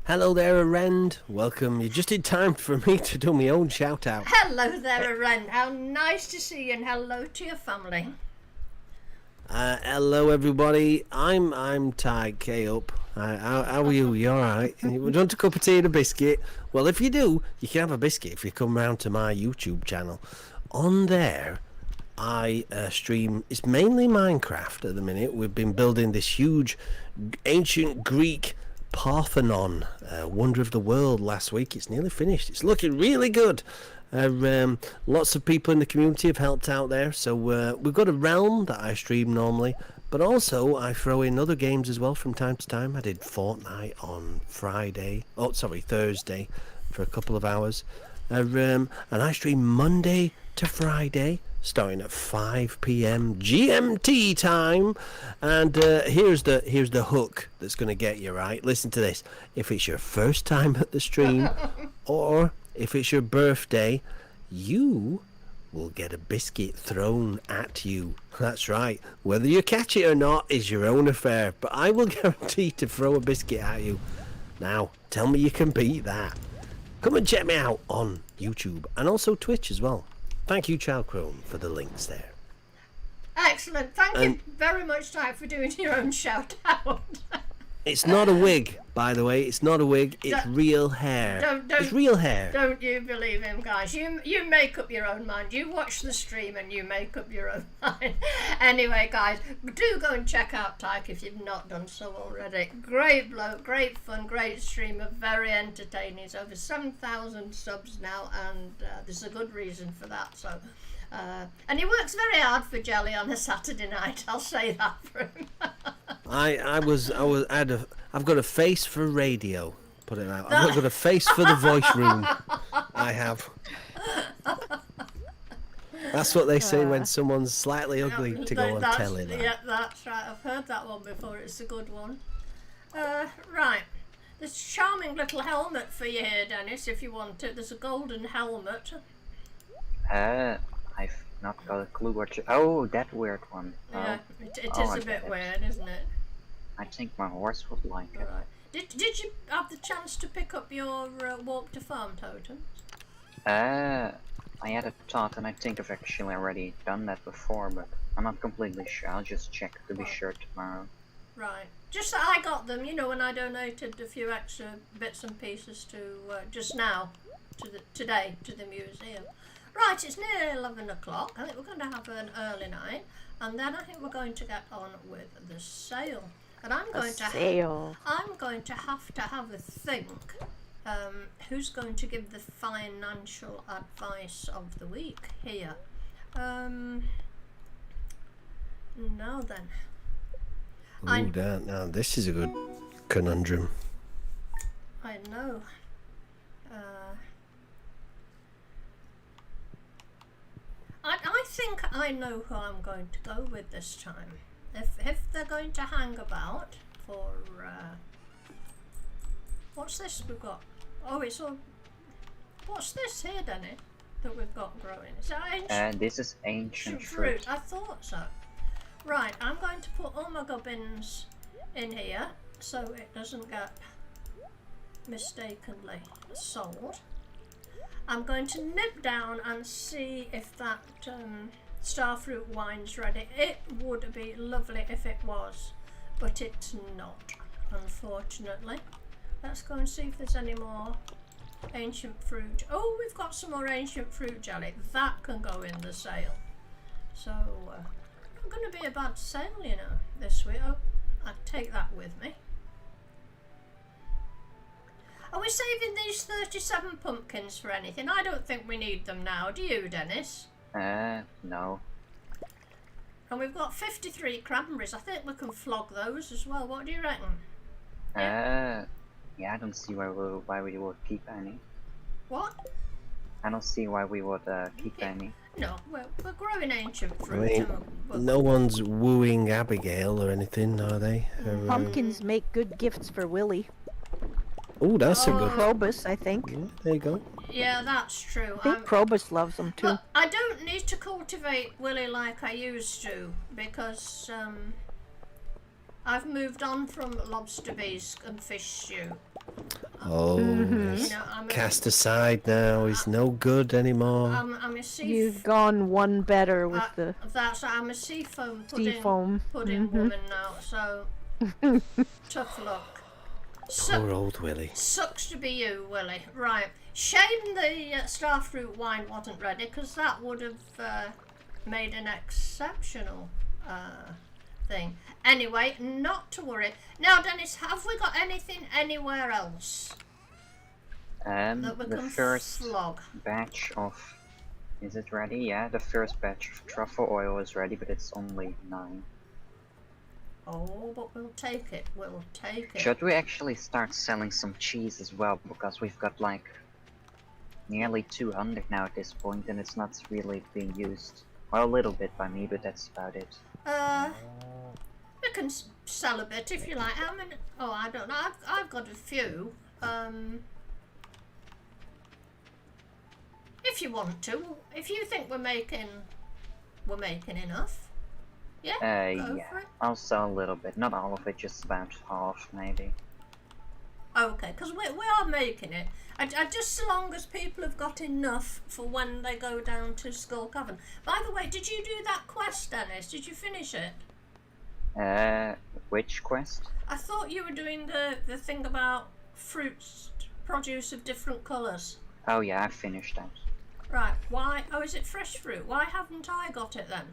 Hello there, Arend. Welcome. You're just in time for me to do my own shout out. Hello there, Ren. How nice to see you, and hello to your family. Hello everybody. I'm Ty K up. How are you? You alright? You want a cup of tea and a biscuit? Well, if you do, you can have a biscuit if you come round to my YouTube channel. On there, I stream. It's mainly Minecraft at the minute. We've been building this huge ancient Greek Parthenon, wonder of the world, last week. It's nearly finished. It's looking really good. Lots of people in the community have helped out there, so we've got a realm that I stream normally, but also I throw in other games as well from time to time. I did Fortnite on Thursday for a couple of hours, and I stream Monday to Friday starting at 5 p.m. GMT time. And here's the hook that's going to get you right. Listen to this. If it's your first time at the stream, or if it's your birthday, you will get a biscuit thrown at you. That's right. Whether you catch it or not is your own affair, but I will guarantee to throw a biscuit at you. Now, tell me you can beat that. Come and check me out on YouTube and also Twitch as well. Thank you, Child Crone, for the links there. Excellent. Thank you very much, Ty, for doing your own shout out. It's not a wig, by the way. It's not a wig. It's real hair. It's real hair. Don't you believe him, guys. You make up your own mind. You watch the stream and you make up your own mind. Anyway, guys, do go and check out Tyke if you've not done so already. Great bloke, great fun, great streamer, very entertaining. He's over 7,000 subs now, and there's a good reason for that. So, and he works very hard for Jelly on a Saturday night. I'll say that for him. I've got a face for radio. Put it out. I've got a face for the voice room. I have. That's what they say when someone's slightly ugly to go on telly. Yeah, that's right. I've heard that one before. It's a good one. Right. There's a charming little helmet for you here, Dennis, if you want it. There's a golden helmet. I've not got a clue what you... Oh, that weird one. Yeah, it is a bit weird, isn't it? I think my horse would like it. Right. Did you have the chance to pick up your walk to farm totems? I had a thought, and I think I've actually already done that before, but I'm not completely sure. I'll just check to be sure tomorrow. Right. Just that I got them, you know, when I donated a few extra bits and pieces to just now, today to the museum. Right, it's nearly 11 o'clock. I think we're going to have an early night, and then I think we're going to get on with the sale. And I'm going to have a think. Who's going to give the financial advice of the week here? Now then. Now this is a good conundrum. I know. I think I know who I'm going to go with this time. If they're going to hang about for what's this we've got? Oh, it's all. What's this here, Danny? That we've got growing? Is that ancient? This is ancient fruit. I thought so. Right, I'm going to put all my gubbins in here so it doesn't get mistakenly sold. I'm going to nip down and see if that starfruit wine's ready. It would be lovely if it was, but it's not, unfortunately. Let's go and see if there's any more ancient fruit. Oh, we've got some more ancient fruit jelly. That can go in the sale. So, not going to be a bad sale, you know, this week. Oh, I'll take that with me. Are we saving these 37 pumpkins for anything? I don't think we need them now. Do you, Dennis? No. And we've got 53 cranberries. I think we can flog those as well. What do you reckon? Yeah, I don't see why we would keep any. What? I don't see why we would keep any. No, we're growing ancient I fruit. mean, and we're- no one's wooing Abigail or anything, are they? Pumpkins make good gifts for Willie. Oh, that's a good. Probus, I think. Yeah, there you go. Yeah, that's true. I think Probus loves them too. Well, I don't need to cultivate Willie like I used to because I've moved on from lobster bisque and fish stew. Oh, he's You know, I'm cast aside now. He's no good anymore. I'm a You've gone one better with the I'm a seafoam pudding, seafoam. woman now, so tough luck. Poor old Willie. Sucks to be you, Willie. Right. Shame the starfruit wine wasn't ready, because that would have made an exceptional thing. Anyway, not to worry. Now, Dennis, have we got anything anywhere else that we The can first flog? batch of... Is it ready? Yeah, the first batch of truffle oil is ready, but it's only 9. Oh, but we'll take it. We'll take it. Should we actually start selling some cheese as well? Because we've got like nearly 200 now at this point, and it's not really being used. Well, a little bit by me, but that's about it. We can sell a bit if you like. How many? Oh, I don't know. I've got a few. If you want to, if you think we're making enough. Yeah. Go Yeah. for it. I'll sell a little bit, not all of it, just about half maybe. Okay, because we are making it. I just so long as people have got enough for when they go down to Skull Cavern. By the way, did you do that quest, Dennis? Did you finish it? Which quest? I thought you were doing the thing about fruits, produce of different colours. Oh yeah, I finished that. Right, why? Oh, is it fresh fruit? Why haven't I got it then?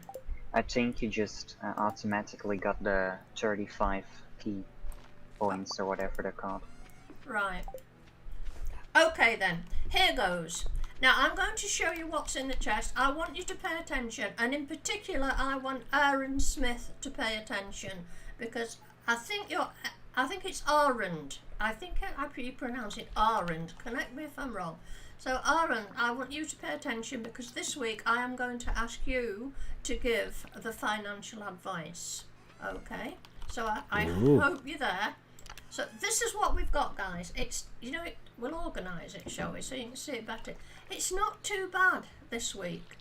I think you just automatically got the 35 key points or whatever they're called. Right. Okay then, here goes. Now I'm going to show you what's in the chest. I want you to pay attention, and in particular I want Aaron Smith to pay attention, because I think it's Arend. I think you pronounce it Arend. Correct me if I'm wrong. So Aaron, I want you to pay attention, because this week I am going to ask you to give the financial advice. Okay? So I hope you're there. So this is what we've got, guys. It's, we'll organise it, shall we, so you can see it better. It's not too bad this week.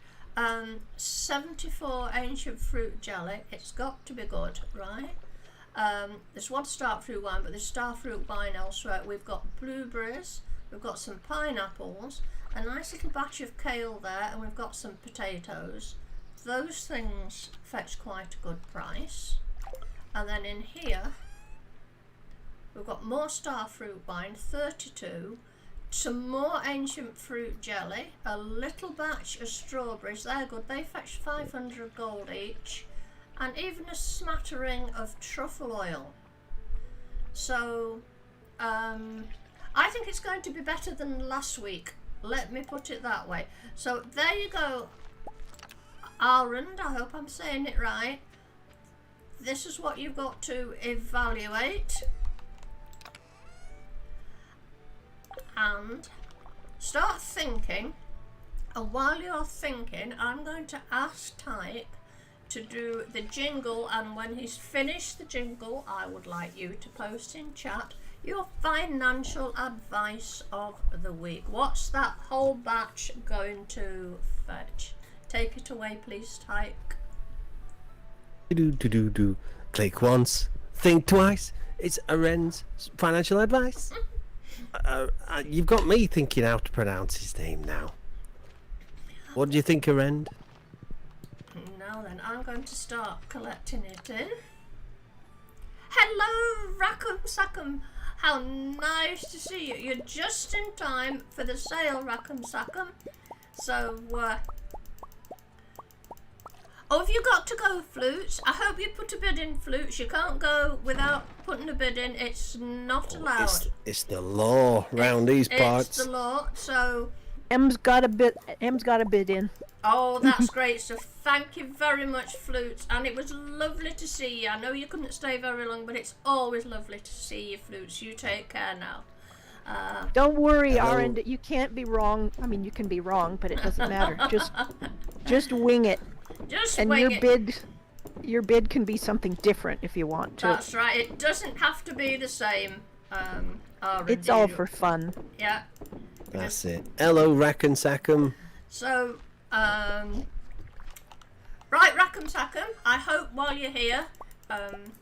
74 ancient fruit jelly. It's got to be good, right? There's one starfruit wine, but there's starfruit wine elsewhere. We've got blueberries. We've got some pineapples, a nice little batch of kale there, and we've got some potatoes. Those things fetch quite a good price. And then in here, we've got more starfruit wine, 32, some more ancient fruit jelly, a little batch of strawberries, they're good, they fetch 500 gold each, and even a smattering of truffle oil. So, I think it's going to be better than last week, let me put it that way. So there you go, Arend, I hope I'm saying it right. This is what you've got to evaluate and start thinking. And while you're thinking, I'm going to ask Tyke to do the jingle, and when he's finished the jingle, I would like you to post in chat your financial advice of the week. What's that whole batch going to fetch? Take it away, please, Tyke. Do. Click once, think twice. It's Aren's financial advice. You've got me thinking how to pronounce his name now. What do you think, Aren? Now then, I'm going to start collecting it in. Hello, Rackham Sackham. How nice to see you. You're just in time for the sale, Rackham Sackham. So, oh, have you got to go, Flutes? I hope you put a bid in, Flutes. You can't go without putting a bid in. It's not allowed. It's the law round these parts. It's the law, so... M's got a bid in. Oh, that's great stuff. Thank you very much, Flutes. And it was lovely to see you. I know you couldn't stay very long, but it's always lovely to see you, Flutes. You take care now. Don't worry, Hello. Arend. You can't be wrong. I mean, you can be wrong, but it doesn't matter. Just wing it. Just And wing it. your bid can be something different if you want to. That's right. It doesn't have to be the same. It's all for fun. Yeah. That's it. Hello, Rackham Sackham. So, right, Rackham Sackham, I hope while you're here,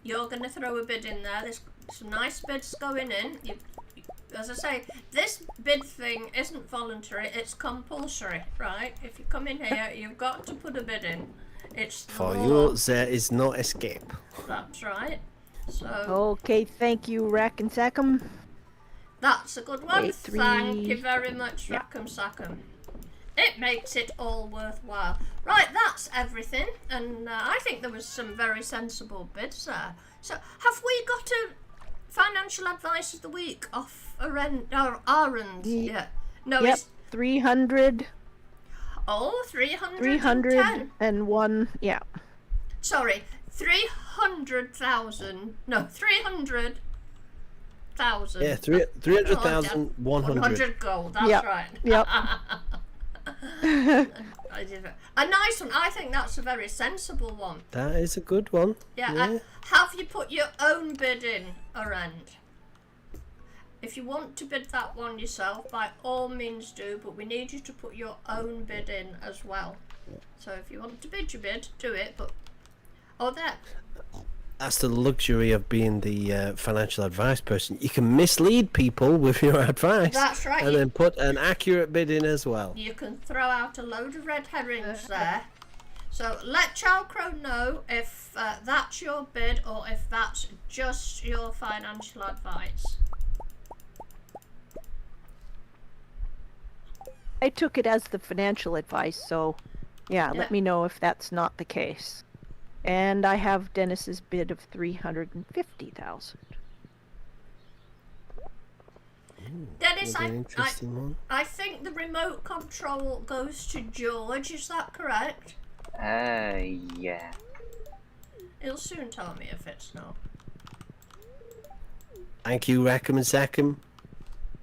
you're going to throw a bid in there. There's some nice bids going in. As I say, this bid thing isn't voluntary, it's compulsory, right? If you come in here, you've got to put a bid in. It's the For law. you, there is no escape. That's right. So, Okay, thank you, Rack and Sackham. that's a good one. 8-3. Thank you very much, Yeah. Rackham Sackham. It makes it all worthwhile. Right, that's everything, and I think there was some very sensible bids there. So, have we got a financial advice of the week off Arend? Yeah. No, Yep, it's 300, 310. 301, yeah. Sorry, 300,000. No, 300,000. Yeah, 300,100. 100 gold. That's Yep, right. yep. I did it. A nice one. I think that's a very sensible one. That is a good one. Yeah. Have you put your own bid in, Arend? If you want to bid that one yourself, by all means do, but we need you to put your own bid in as well. So if you want to bid your bid, do it, but... Oh, there. That's the luxury of being the financial advice person. You can mislead people with your advice. That's right. And then put an accurate bid in as well. You can throw out a load of red herrings there. So let Chalcrow know if that's your bid or if that's just your financial advice. I took it as the financial advice, so yeah, Yeah. let me know if that's not the case. And I have Dennis's bid of 350,000. Dennis, That'll be an interesting one. I think the remote control goes to George, is that correct? Yeah. He'll soon tell me if it's not. Thank you, Rackham and Sackham.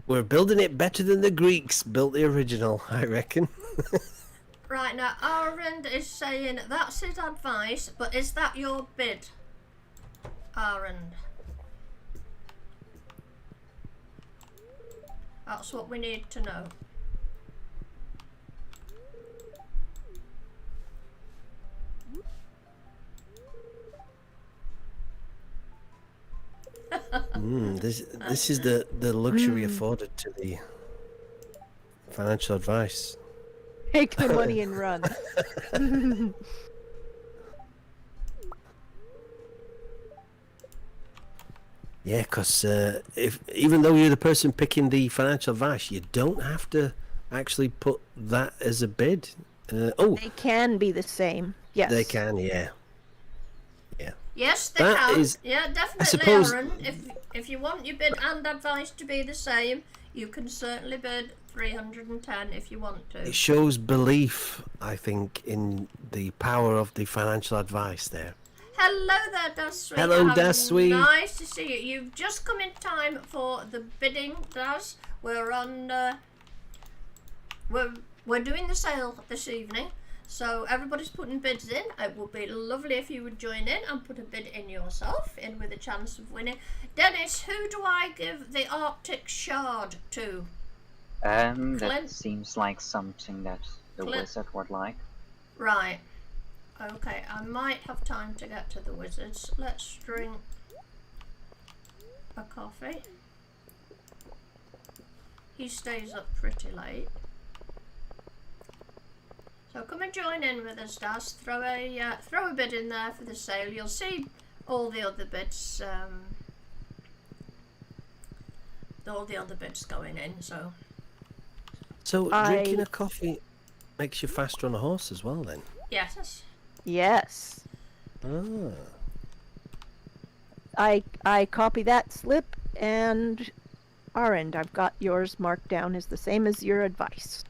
We're building it better than the Greeks built the original, I reckon. Right, now Arend is saying that's his advice, but is that your bid, Arend? That's what we need to know. This is the luxury afforded to the financial advice. Take the money and run. Yeah, because even though you're the person picking the financial advice, you don't have to actually put that as a bid. They can be the same. Yes. They can, yeah. Yes, they That can. is- Yeah, definitely, suppose- Aaron. If you want your bid and advice to be the same, you can certainly bid 310 if you want to. It shows belief, I think, in the power of the financial advice there. Hello there, Daz. Hello, Daz Sweet. Nice to see you. You've just come in time for the bidding, Daz. We're on. We're doing the sale this evening, so everybody's putting bids in. It would be lovely if you would join in and put a bid in yourself, in with a chance of winning. Dennis, who do I give the Arctic Shard to? That Clint? seems like something that the Clint? wizard would like. Right. Okay, I might have time to get to the wizards. Let's drink a coffee. He stays up pretty late. So come and join in with us, Daz. Throw a bid in there for the sale. You'll see all the other bits. All the other bits going in. So So drinking a coffee makes you faster on a horse as well, then? yes. Yes. Ah. I copy that slip, and Arend, I've got yours marked down as the same as your advice.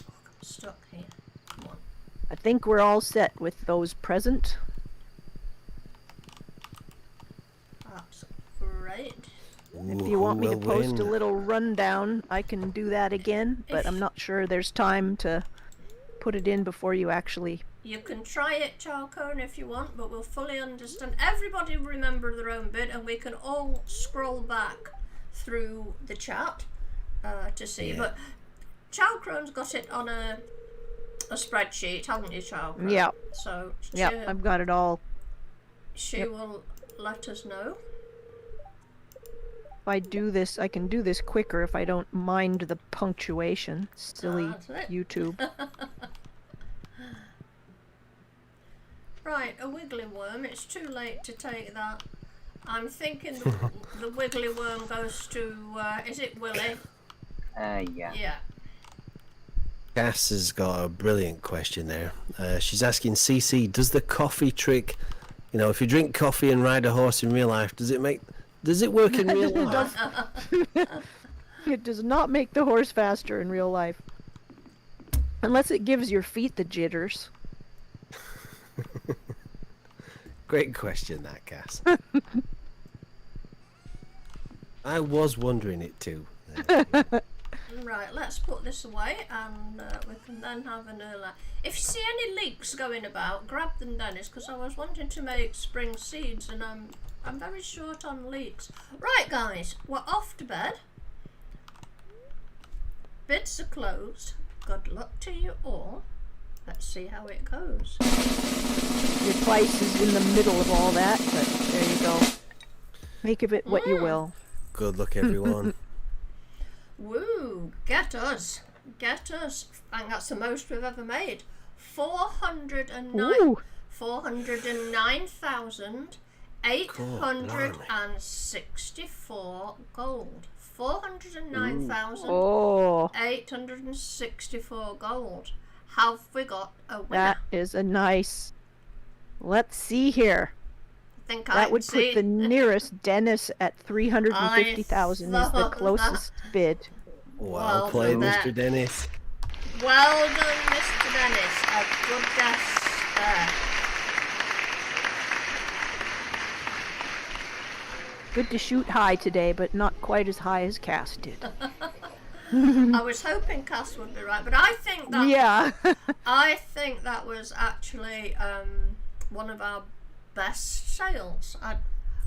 I'm stuck here. Come on. I think we're all set with those present. That's great. If Ooh, you want who me to will post a win? little rundown, I can do that again, but I'm not sure there's time to put it in before you actually... You can try it, Charcone, if you want, but we'll fully understand. Everybody remember their own bit, and we can all scroll back through the chat to see. Yeah. But Charcone's got it on a spreadsheet, haven't you, Charcone? Yeah. So Yeah, I've got it all. she will let us know. If I do this, I can do this quicker if I don't mind the punctuation. Silly That's it. YouTube. Right, a wiggly worm. It's too late to take that. I'm thinking the wiggly worm goes to, is it Willy? Yeah. Yeah. Cass has got a brilliant question there. She's asking CC, does the coffee trick, you know, if you drink coffee and ride a horse in real life, does it work in real life? It does not make the horse faster in real life. Unless it gives your feet the jitters. Great question, that, Cass. I was wondering it too. Right, let's put this away and we can then have an early. If you see any leeks going about, grab them, Dennis, because I was wanting to make spring seeds and I'm very short on leeks. Right, guys, we're off to bed. Bids are closed. Good luck to you all. Let's see how it goes. Your place is in the middle of all that, but there you go. Make of it what you will. Good luck, everyone. Woo! Get us. Get us. I think that's the most we've ever made. 409,864 gold. 409,864 gold. Have we got a winner? That is a nice... Let's see here. I think That would put the nearest Dennis at 350,000 is the closest bid. Well played, done Mr. Dennis. Well done, Mr. Dennis. A good guess there. Good to shoot high today, but not quite as high as Cass did. I was hoping Cass would be right, but I think that Yeah. I think that was actually one of our best sales.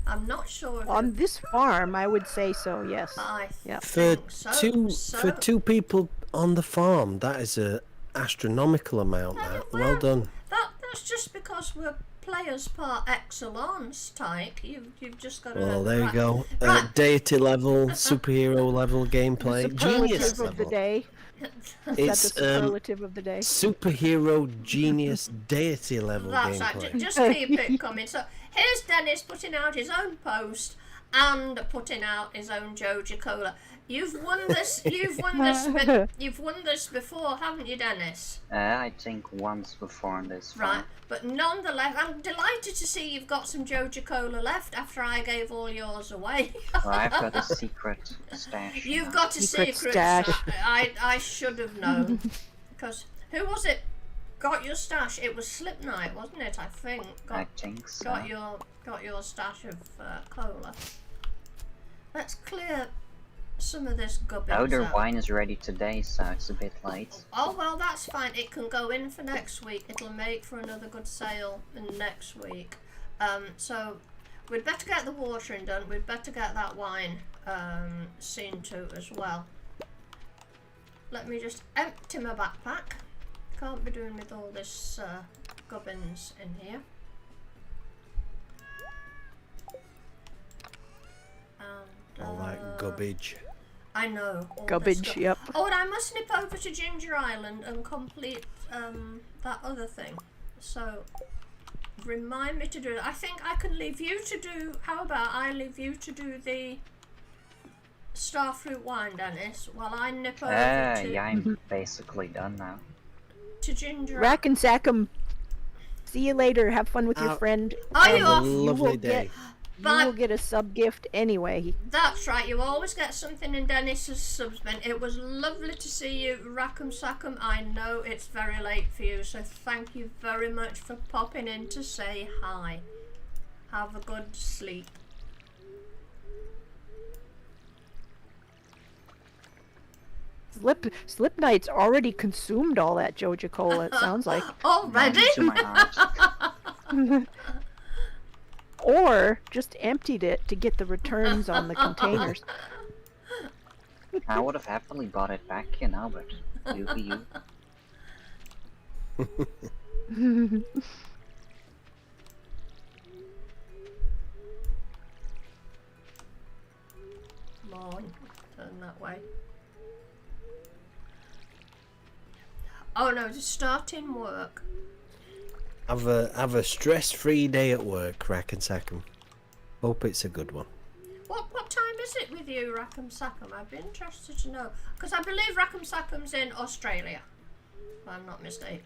I'm not sure if On this farm, I would say so, yes. I Yeah. For think so. for two people on the farm, that is a astronomical amount. Well done. That's just because we're players par excellence, Tyke. You've just got to. Well, there you right. go. Right. Deity level, superhero level gameplay, genius Superlative of the level. day. It's That's the superlative of the day. superhero genius deity level That's gameplay. right. Just keep it coming. So here's Dennis putting out his own post and putting out his own Joja Cola. You've won this. You've won this before, haven't you, Dennis? I think once before on this one. Right. But nonetheless, I'm delighted to see you've got some Joja Cola left after I gave all yours away. Well, I've got a secret stash. You've now. got a Secret secret stash. I should have known. Because who was it got your stash? It was Slipknight, wasn't it? I think. I think so. Got your stash of cola. Let's clear some of this gubbins Oh, their out. wine is ready today, so it's a bit late. Oh well, that's fine. It can go in for next week. It'll make for another good sale next week. So we'd better get the watering done. We'd better get that wine seen to as well. Let me just empty my backpack. Can't be doing with all this gubbins in here. And, All that garbage. I know. all this Garbage, stuff. yep. Oh, and I must nip over to Ginger Island and complete that other thing. So, remind me to do it. I think I can leave you to do... How about I leave you to do the starfruit wine, Dennis, while I nip over to, Yeah, I'm basically done now. to Ginger Island. Rack and sack 'em. See you later. Have fun with your Have- friend. Are you Have a off? lovely will day. You will get a sub gift anyway. That's right, you always get something in Dennis's subsmen. It was lovely to see you, Rackham Sackham. I know it's very late for you, so thank you very much for popping in to say hi. Have a good sleep. Slip Knight's already consumed all that Joja Cola, it sounds like. Already? To my heart. Or just emptied it to get the returns on the containers. I would have happily bought it back, you know, but you be you. Come on, turn that way. Oh no, just starting work. Have a stress-free day at work, Rack and Sackham. Hope it's a good one. What time is it with you, Rackham Sackham? I'd be interested to know. Because I believe Rackham Sackham's in Australia. If I'm not mistaken.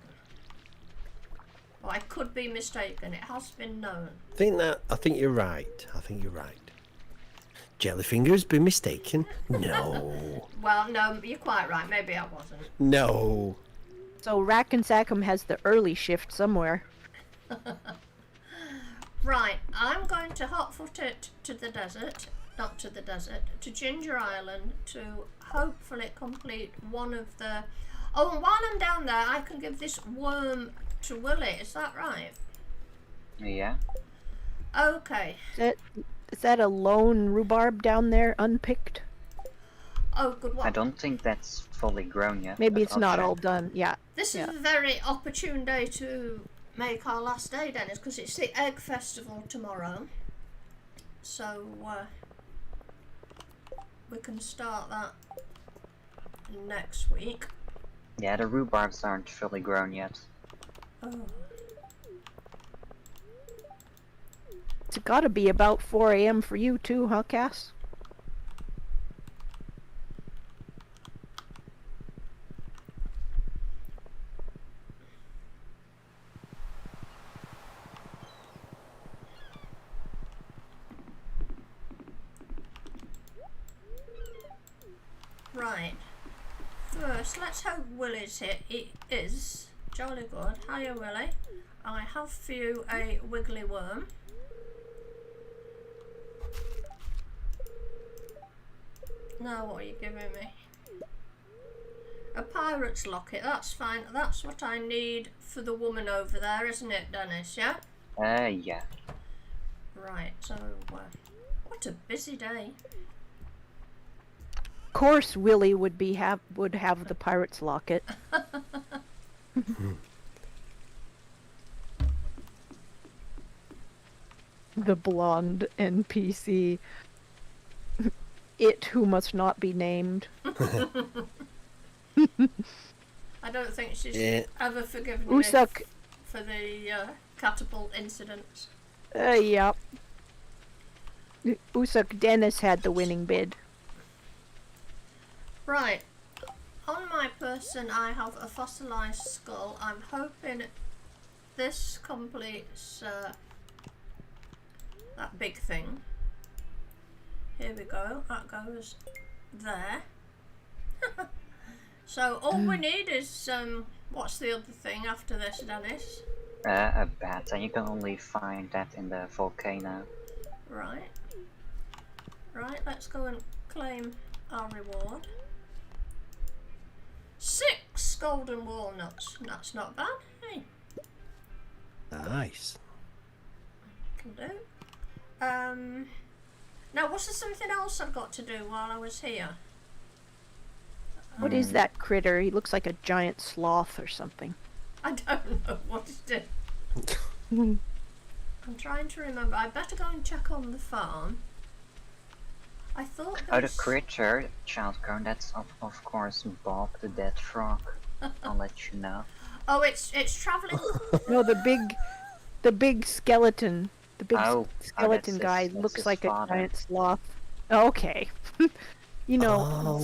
Or I could be mistaken. It has been known. I think you're right. I think you're right. Jellyfingers been mistaken? No. Well, no, you're quite right. Maybe I wasn't. No. So Rack and Sackham has the early shift somewhere. Right, I'm going to hotfoot it to the desert. Not to the desert. To Ginger Island to hopefully complete one of the... Oh, and while I'm down there, I can give this worm to Willie. Is that right? Yeah. Okay. Is that a lone rhubarb down there, unpicked? Oh, good one. I don't think that's fully grown yet. Maybe but it's I'll not check. all done. Yeah. This Yeah. is a very opportune day to make our last day, Dennis, because it's the Egg Festival tomorrow. So, we can start that next week. Yeah, the rhubarbs aren't fully grown yet. Oh. It's gotta be about 4 a.m. for you too, huh, Cass? Right. First, let's hope Willie's here. It is. Jolly good. Hiya, Willie. I have for you a wiggly worm. Now, what are you giving me? A pirate's locket. That's fine. That's what I need for the woman over there, isn't it, Dennis? Yeah? Yeah. Right, so, what a busy day. Of course, Willie would have the pirate's locket. The blonde NPC. It who must not be named. I don't think she's Yeah. ever forgiven me Usak. for the catapult incidents. Yeah. Usak Dennis had the winning bid. Right. On my person, I have a fossilized skull. I'm hoping this completes that big thing. Here we go. That goes there. So all we need is what's the other thing after this, Dennis? A bat, and you can only find that in the volcano. Right. Right. Let's go and claim our reward. 6 golden walnuts. That's not bad. Hey, Nice. can do. Now, was there something else I've got to do while I was here? What is that critter? He looks like a giant sloth or something. I don't know what it is. I'm trying to remember. I better go and check on the farm. I thought there Oh, the was... creature, child corn, that's of course Bob the dead frog. I'll let you know. Oh, it's travelling. No, the big skeleton. The big Oh, skeleton that's guy his- that's looks his like father. a giant sloth. Okay. You know, Oh.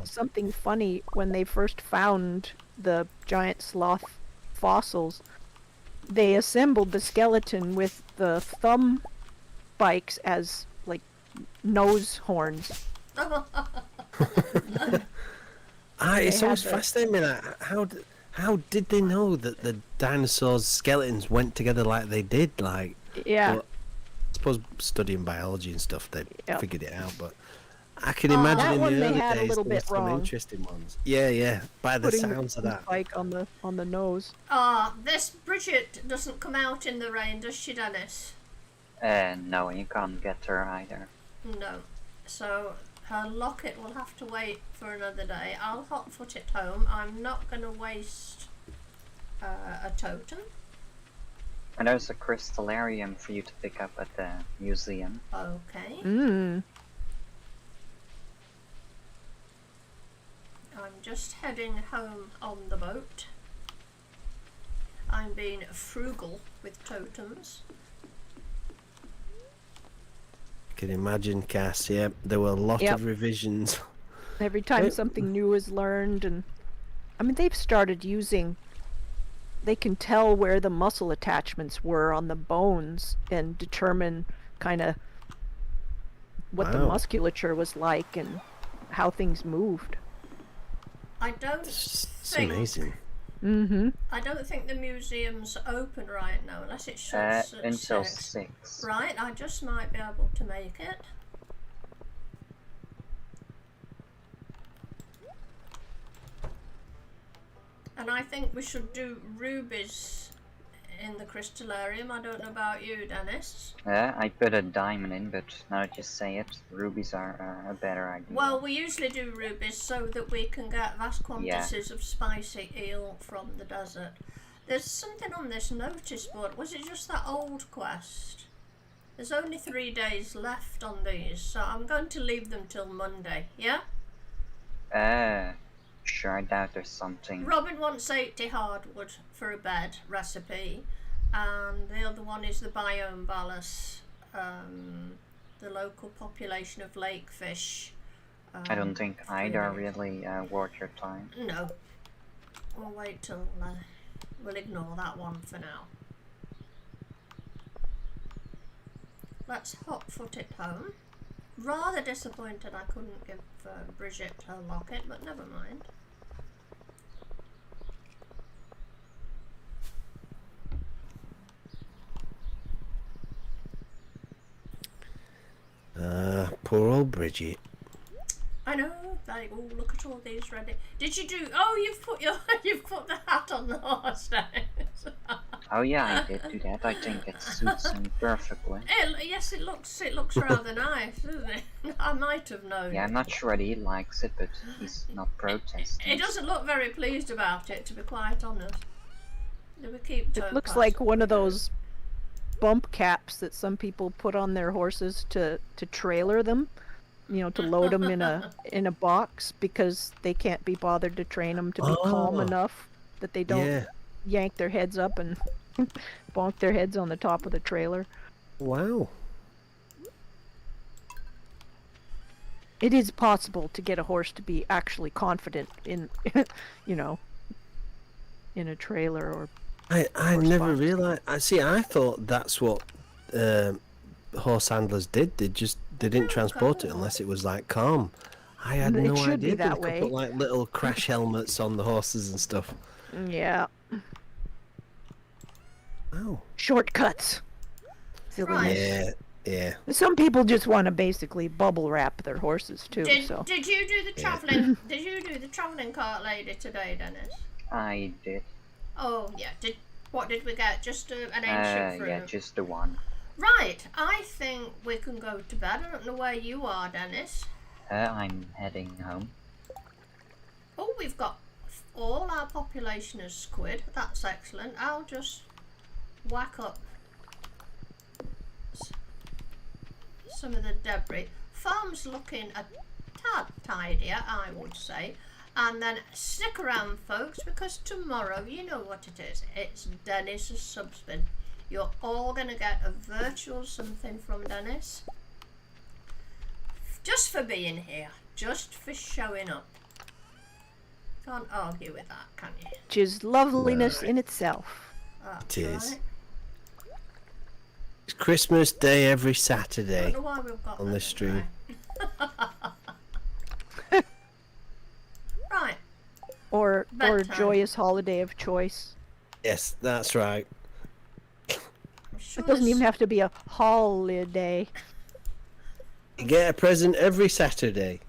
something funny when they first found the giant sloth fossils. They assembled the skeleton with the thumb spikes as like nose horns. It's They always had the- fascinating me that how did they know that the dinosaurs' skeletons went together like they did? Like, Yeah. well, I suppose studying biology and stuff, they Yeah. figured it out. But I can Oh, imagine that in one the they early had a days little there were bit some wrong. interesting ones. Yeah, yeah. By the Putting sounds of the that. spike on the nose. This Bridget doesn't come out in the rain, does she, Dennis? No, you can't get her either. No. So her locket will have to wait for another day. I'll hotfoot it home. I'm not going to waste a totem. And there's a crystallarium for you to pick up at the museum. Okay. Mmm. I'm just heading home on the boat. I'm being frugal with totems. I can imagine, Cass. Yeah, there were a lot Yep. of revisions. Every time Hey. something new is learned, and I mean they've started using. They can tell where the muscle attachments were on the bones and determine kind of what the Wow. musculature was like and how things moved. I don't It's think amazing. Mm-hmm. I don't think the museum's open right now, unless it shuts at Until 6. 6. Right, I just might be able to make it. And I think we should do rubies in the crystallarium. I don't know about you, Dennis. I put a diamond in, but now that you say it, rubies are a better idea. Well, we usually do rubies so that we can get vast quantities of spicy eel from the desert. There's something on this notice board. Was it just that old quest? There's only 3 days left on these, so I'm going to leave them till Monday, yeah? Sure, I doubt there's something. Robin wants 80 hardwood for a bed recipe, and the other one is the biome ballast, the local population of lake fish. I don't think either are really worth your time. No. We'll wait till... we'll ignore that one for now. Let's hotfoot it home. Rather disappointed I couldn't give Bridget her locket, but never mind. Poor old Bridget. I know. Like, oh, look at all these ready. Did you do? Oh, you've put the hat on the horse now. Oh yeah, I did do that. I think it suits him perfectly. Yes, it looks rather nice, doesn't it? I might have known. Yeah, I'm not sure that he likes it, but he's not protesting. He doesn't look very pleased about it, to be quite honest. Do we keep It looks like one of those bump caps that some people put on their horses to trailer them, you know, to load them in a box because they can't be bothered to train them to be calm Oh. enough that they don't Yeah. yank their heads up and bonk their heads on the top of the trailer. Wow. It is possible to get a horse to be actually confident in, you know, in a trailer or. I Horse never box. realised. I thought that's what horse handlers did. They didn't transport it unless it was like calm. I had It no should be idea that they way. could put like little crash helmets on the horses and stuff. Yeah. Oh. Shortcuts. Silliness. Right. Yeah. Some people just want to basically bubble wrap their horses too. Did So you do the travelling? Did you do the travelling cart lady today, Dennis? I did. Oh yeah. What did we get? Just an ancient fruit. Yeah, just the one. Right. I think we can go to bed. I don't know where you are, Dennis. I'm heading home. Oh, we've got all our population of squid. That's excellent. I'll just whack up some of the debris. Farm's looking a tad tidier, I would say. And then stick around, folks, because tomorrow, you know what it is. It's Dennis's subspin. You're all going to get a virtual something from Dennis. Just for being here. Just for showing up. Can't argue with that, can you? which is loveliness in itself. That's It is. right. It's Christmas Day every I Saturday. don't know why we've got on that this stream. Right. Or Bedtime. joyous holiday of choice. Yes, that's right. I'm sure It doesn't there's- even have to be a holiday. You get a present every Saturday.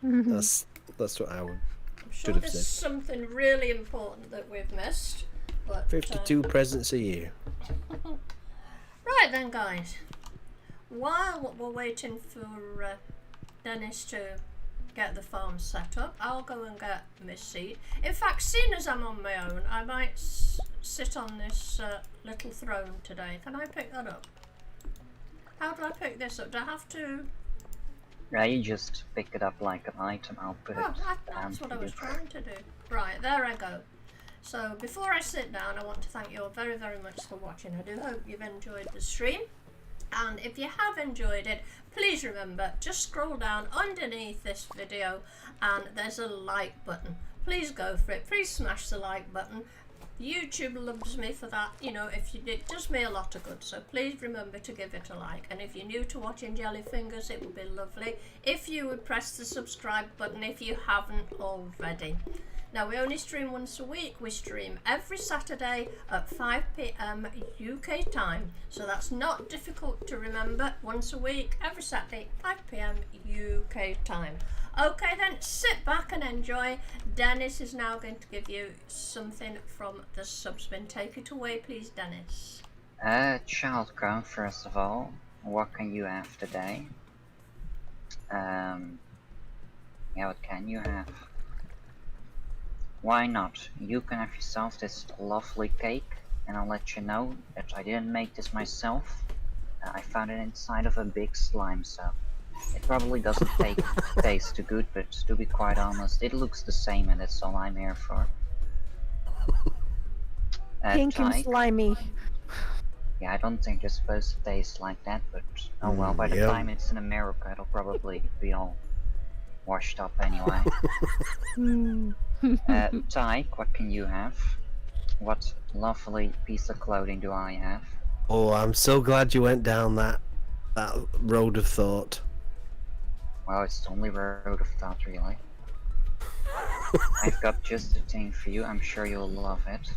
Mhm. That's what I would. I'm sure Should have there's said. something really important that we've missed. But 52 presents a year. right then, guys. While we're waiting for Dennis to get the farm set up, I'll go and get Miss Seed. In fact, seeing as I'm on my own, I might sit on this little throne today. Can I pick that up? How do I pick this up? Do I have to? Yeah, you just pick it up like an item. I'll put Oh, it down that's what for I was you. trying to do. Right, there I go. So before I sit down, I want to thank you all very, very much for watching. I do hope you've enjoyed the stream. And if you have enjoyed it, please remember, just scroll down underneath this video and there's a like button. Please go for it. Please smash the like button. YouTube loves me for that. You know, if you it does me a lot of good. So please remember to give it a like. And if you're new to watching Jellyfingers, it would be lovely if you would press the subscribe button if you haven't already. Now, we only stream once a week. We stream every Saturday at 5 p.m. UK time. So that's not difficult to remember. Once a week, every Saturday, 5 p.m. UK time. Okay then, sit back and enjoy. Dennis is now going to give you something from the subspin. Take it away, please, Dennis. Child crown, first of all. What can you have today? Yeah, what can you have? Why not? You can have yourself this lovely cake, and I'll let you know that I didn't make this myself. I found it inside of a big slime, so it probably doesn't taste too good, but to be quite honest, it looks the same, and that's all I'm here for. Pink and Tyke. slimy. Yeah, I don't think it's supposed to taste like that, but oh well, by the yeah. time it's in America, it'll probably be all washed up anyway. Mm. Tyke, what can you have? What lovely piece of clothing do I have? Oh, I'm so glad you went down that road of thought. Well, it's the only road of thought, really. I've got just the thing for you, I'm sure you'll love it.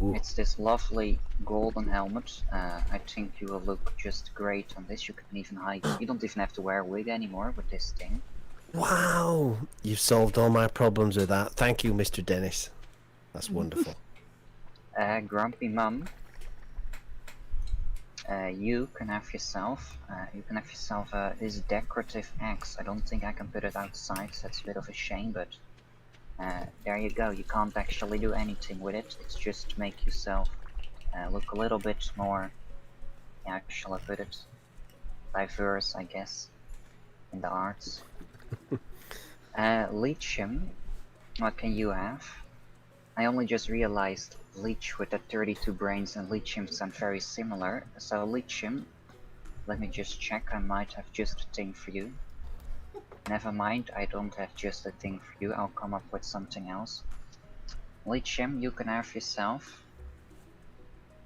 Ooh. It's this lovely golden helmet. I think you will look just great on this. You can even hide. You don't even have to wear a wig anymore with this thing. Wow, you've solved all my problems with that. Thank you, Mr. Dennis. That's wonderful. Grumpy Mum. You can have yourself. This decorative axe. I don't think I can put it outside. So that's a bit of a shame, but there you go. You can't actually do anything with it. It's just to make yourself look a little bit more. Yeah, how shall I put it? Diverse, I guess, in the arts. Lithium. What can you have? I only just realized Leech with the 32 brains and Lithium sound very similar. So Lithium, let me just check, I might have just a thing for you. Never mind, I don't have just a thing for you, I'll come up with something else. Lithium, you can have yourself.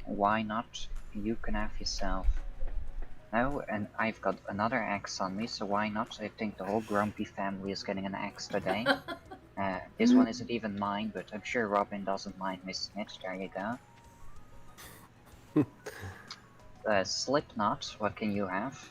Why not? You can have yourself. No, and I've got another axe on me, so why not? I think the whole Grumpy family is getting an axe today. This one isn't even mine, but I'm sure Robin doesn't mind missing it. There you go. Slipknot, what can you have?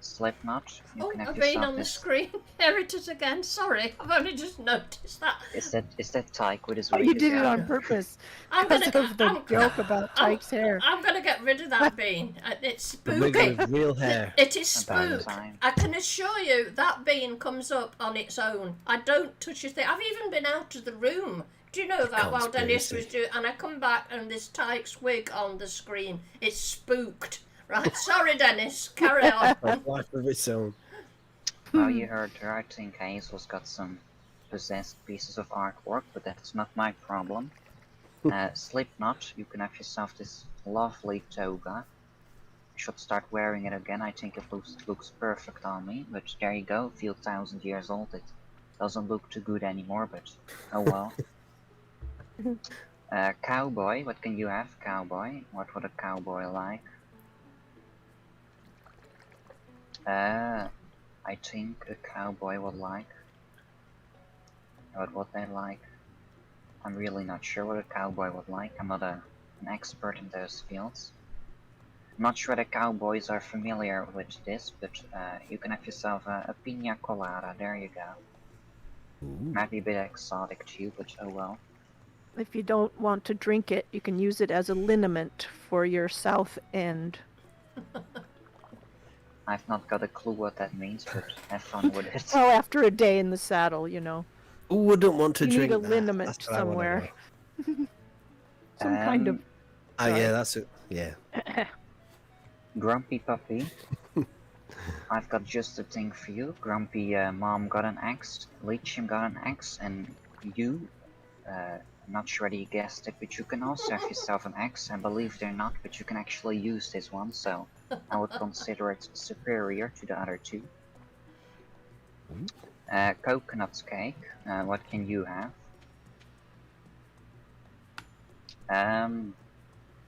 Slipknot, you can have I've yourself been on the this. screen. There it is again. Sorry, I've only just noticed that. Is that Tyke with his Oh, wig you as did it well? on purpose I'm because gonna, of the joke about Tyke's hair. I'm gonna get rid of that bean. It's The wig spooky. with real hair. It is About spook. time. I can assure you that bean comes up on its own. I don't touch a thing. I've even been out of the room. Do you know that while Dennis was Conspiracy. doing, and I come back and there's Tyke's wig on the screen. It's spooked. Right, sorry Dennis, carry on. A life of its own. Well, you heard her. I think Hazel's got some possessed pieces of artwork, but that's not my problem. Slipknot, you can have yourself this lovely toga. I should start wearing it again. I think it looks perfect on me, but there you go. Feel 1,000 years old. It doesn't look too good anymore, but oh well. Cowboy, what can you have, cowboy? What would a cowboy like? I think a cowboy would like. What would they like? I'm really not sure what a cowboy would like. I'm not an expert in those fields. not sure the cowboys are familiar with this, but you can have yourself a pina colada. There you go. Ooh. Might be a bit exotic to you, but oh well. If you don't want to drink it, you can use it as a liniment for your south end. I've not got a clue what that means, but have fun with it. Oh, after a day in the saddle, you know. Ooh, I don't want to You drink need a that. liniment That's what I wanna somewhere. know. Some kind of. Oh yeah, Sorry. that's it. Yeah. Grumpy puppy, I've got just the thing for you. Grumpy mom got an axe, Leechim got an axe, and you, I'm not sure whether you guessed it, but you can also have yourself an axe, and believe it or not, but you can actually use this one, so I would consider it superior to the other two. Coconut cake, what can you have?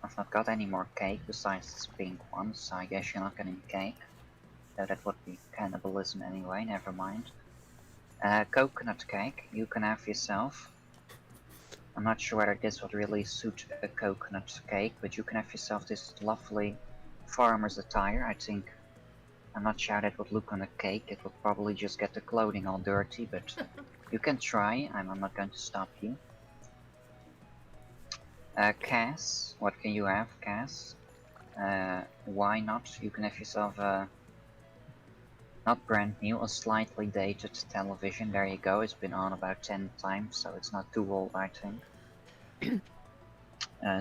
I've not got any more cake besides this pink one, so I guess you're not getting cake. So that would be cannibalism anyway, never mind. Coconut cake, you can have yourself. I'm not sure whether this would really suit a coconut cake, but you can have yourself this lovely farmer's attire. I think, I'm not sure how that would look on a cake. It would probably just get the clothing all dirty, but you can try. I'm not going to stop you. Cass, what can you have, Cass? Why not? You can have yourself a, not brand new, a slightly dated television. There you go, it's been on about 10 times, so it's not too old, I think.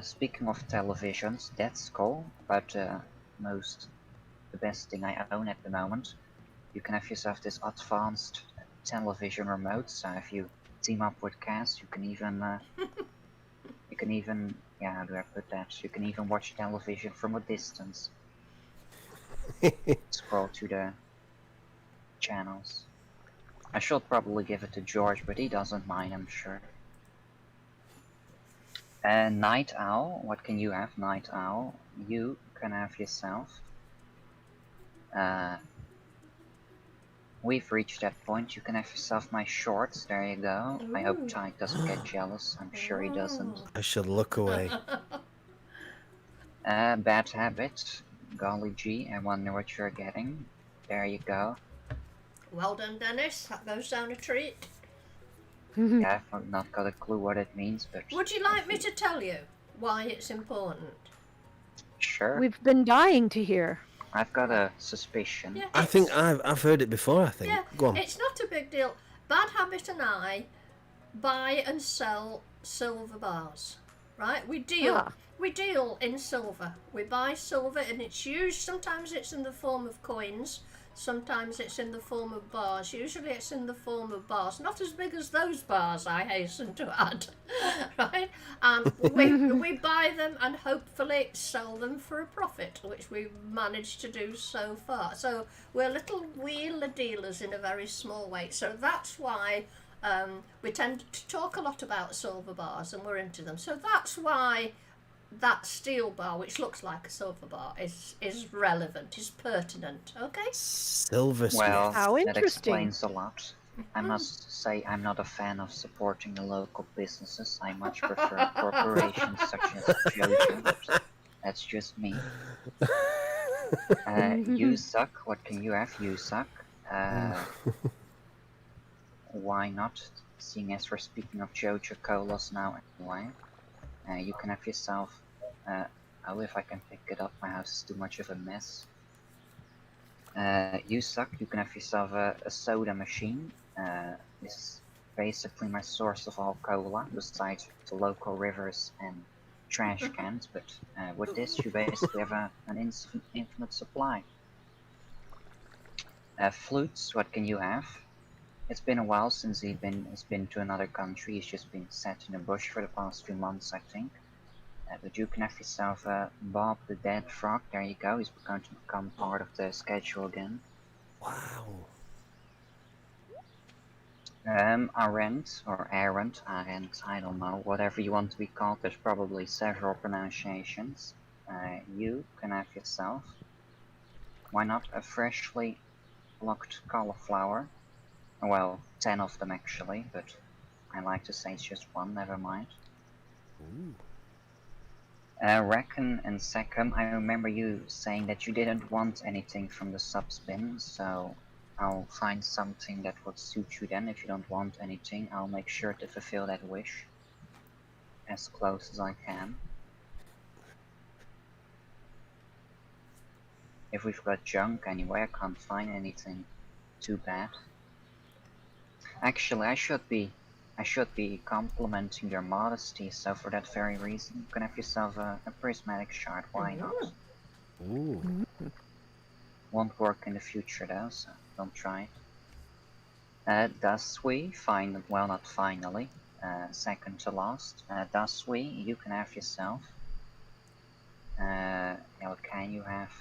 Speaking of televisions, that's cool, but the best thing I own at the moment. You can have yourself this advanced television remote, so if you team up with Cass, you can even, yeah, how do I put that? You can even watch television from a distance. Scroll to the channels. I should probably give it to George, but he doesn't mind, I'm sure. Night Owl, what can you have, Night Owl? You can have yourself. We've reached that point. You can have yourself my shorts. There you go. I hope Tyke doesn't get jealous. I'm sure he doesn't. I should look away. Bad habit. Golly gee, I wonder what you're getting. There you go. Well done, Dennis. That goes down a treat. Yeah, I've not got a clue what it means, but Would you like me to tell you why it's important? sure. We've been dying to hear. I've got a suspicion. Yeah, I think I've heard it before. I think. yeah, Go on. it's not a big deal. Bad Habit and I buy and sell silver bars, right? We deal in silver. We buy silver, and it's used. Sometimes it's in the form of coins. Sometimes it's in the form of bars. Usually it's in the form of bars. Not as big as those bars, I hasten to add. Right? And we buy them and hopefully sell them for a profit, which we've managed to do so far. So we're little wheeler dealers in a very small way. So that's why we tend to talk a lot about silver bars, and we're into them. So that's why that steel bar, which looks like a silver bar, is relevant, is pertinent. Okay. Silversmith. Well, How that interesting. explains a lot. I must say I'm not a fan of supporting the local businesses. I much prefer corporations such as Jojo, but that's just me. You suck. What can you have? You suck. Why not? Seeing as we're speaking of Jojo Colas now anyway. You can have yourself, oh, if I can pick it up, my house is too much of a mess. You suck, you can have yourself a soda machine. This is basically my source of all cola, besides the local rivers and trash cans, but with this you basically have an infinite supply. Flutes, what can you have? It's been a while since he's been to another country. He's just been sat in a bush for the past 2 months, I think. But you can have yourself Bob the Dead Frog. There you go. He's going to become part of the schedule again. Wow. Arendt, or Arendt, I don't know. Whatever you want to be called. There's probably several pronunciations. You can have yourself. Why not a freshly plucked cauliflower? Well, 10 of them actually, but I like to say it's just one, never mind. Ooh. Reckon and Secum, I remember you saying that you didn't want anything from the subs bin, so I'll find something that would suit you then. If you don't want anything, I'll make sure to fulfill that wish as close as I can. If we've got junk anyway, I can't find anything too bad. Actually, I should be complimenting your modesty, so for that very reason, you can have yourself a prismatic shard, why not? Ooh. Won't work in the future though, so don't try it. Daswi, well not finally, second to last. Daswi, you can have yourself. Yeah, what can you have?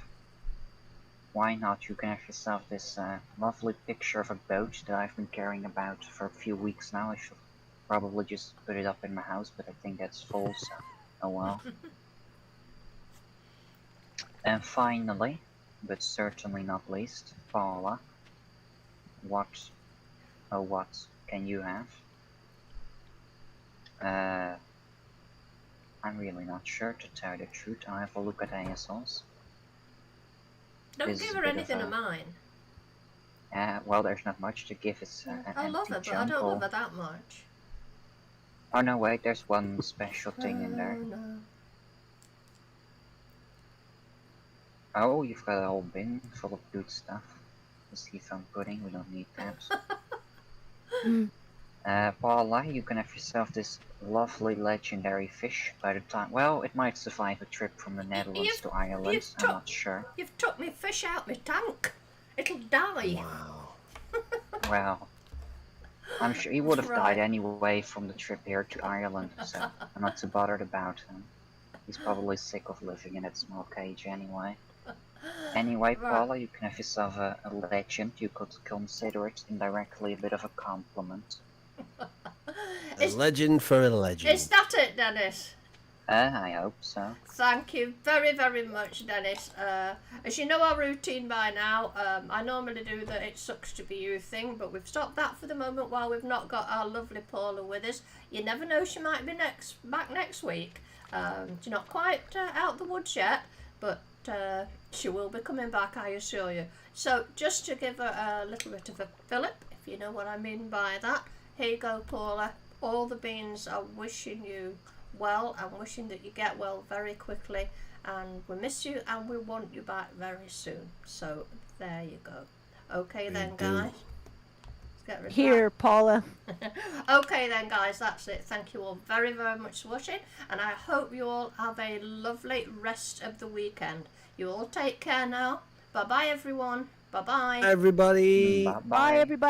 Why not? You can have yourself this lovely picture of a boat that I've been carrying about for a few weeks now. I should probably just put it up in my house, but I think that's full, so oh well. And finally, but certainly not least, Paula. What can you have? I'm really not sure, to tell you the truth. I'll have a look at ASLs. Don't This give is a her bit of anything a- of mine. Well, there's not much to give. It's an I love empty her, but I don't jungle. love her that much. Oh no, wait, there's one special thing in there. Oh, no. Oh, you've got a whole bin full of good stuff. The seafoam pudding, we don't need that. Paula, you can have yourself this lovely legendary fish by the time. Well, it might survive a trip from the Netherlands to Ireland, I'm not sure. You've took me fish out my tank. It'll die. Wow. Well, I'm sure he would have died anyway from the trip here to Ireland, so I'm not too bothered about him. He's probably sick of living in that small cage anyway. Anyway, Right. Paula, you can have yourself a legend. You could consider it indirectly a bit of a compliment. A legend for a legend. Is that it, Dennis? I hope so. Thank you very, very much, Dennis. As you know our routine by now, I normally do the It Sucks to Be You thing, but we've stopped that for the moment while we've not got our lovely Paula with us. You never know, she might be back next week. She's not quite out the woods yet, but she will be coming back, I assure you. So just to give her a little bit of a fillip, if you know what I mean by that, here you go, Paula. All the beans are wishing you well and wishing that you get well very quickly, and we miss you and we want you back very soon. So there you go. Okay then, do. guys. Let's get rid of Here, Paula. that. Okay then, guys, that's it. Thank you all very, very much for watching, and I hope you all have a lovely rest of the weekend. You all take care now. Bye bye, everyone. Bye bye. Everybody. Bye-bye. Bye, everybody.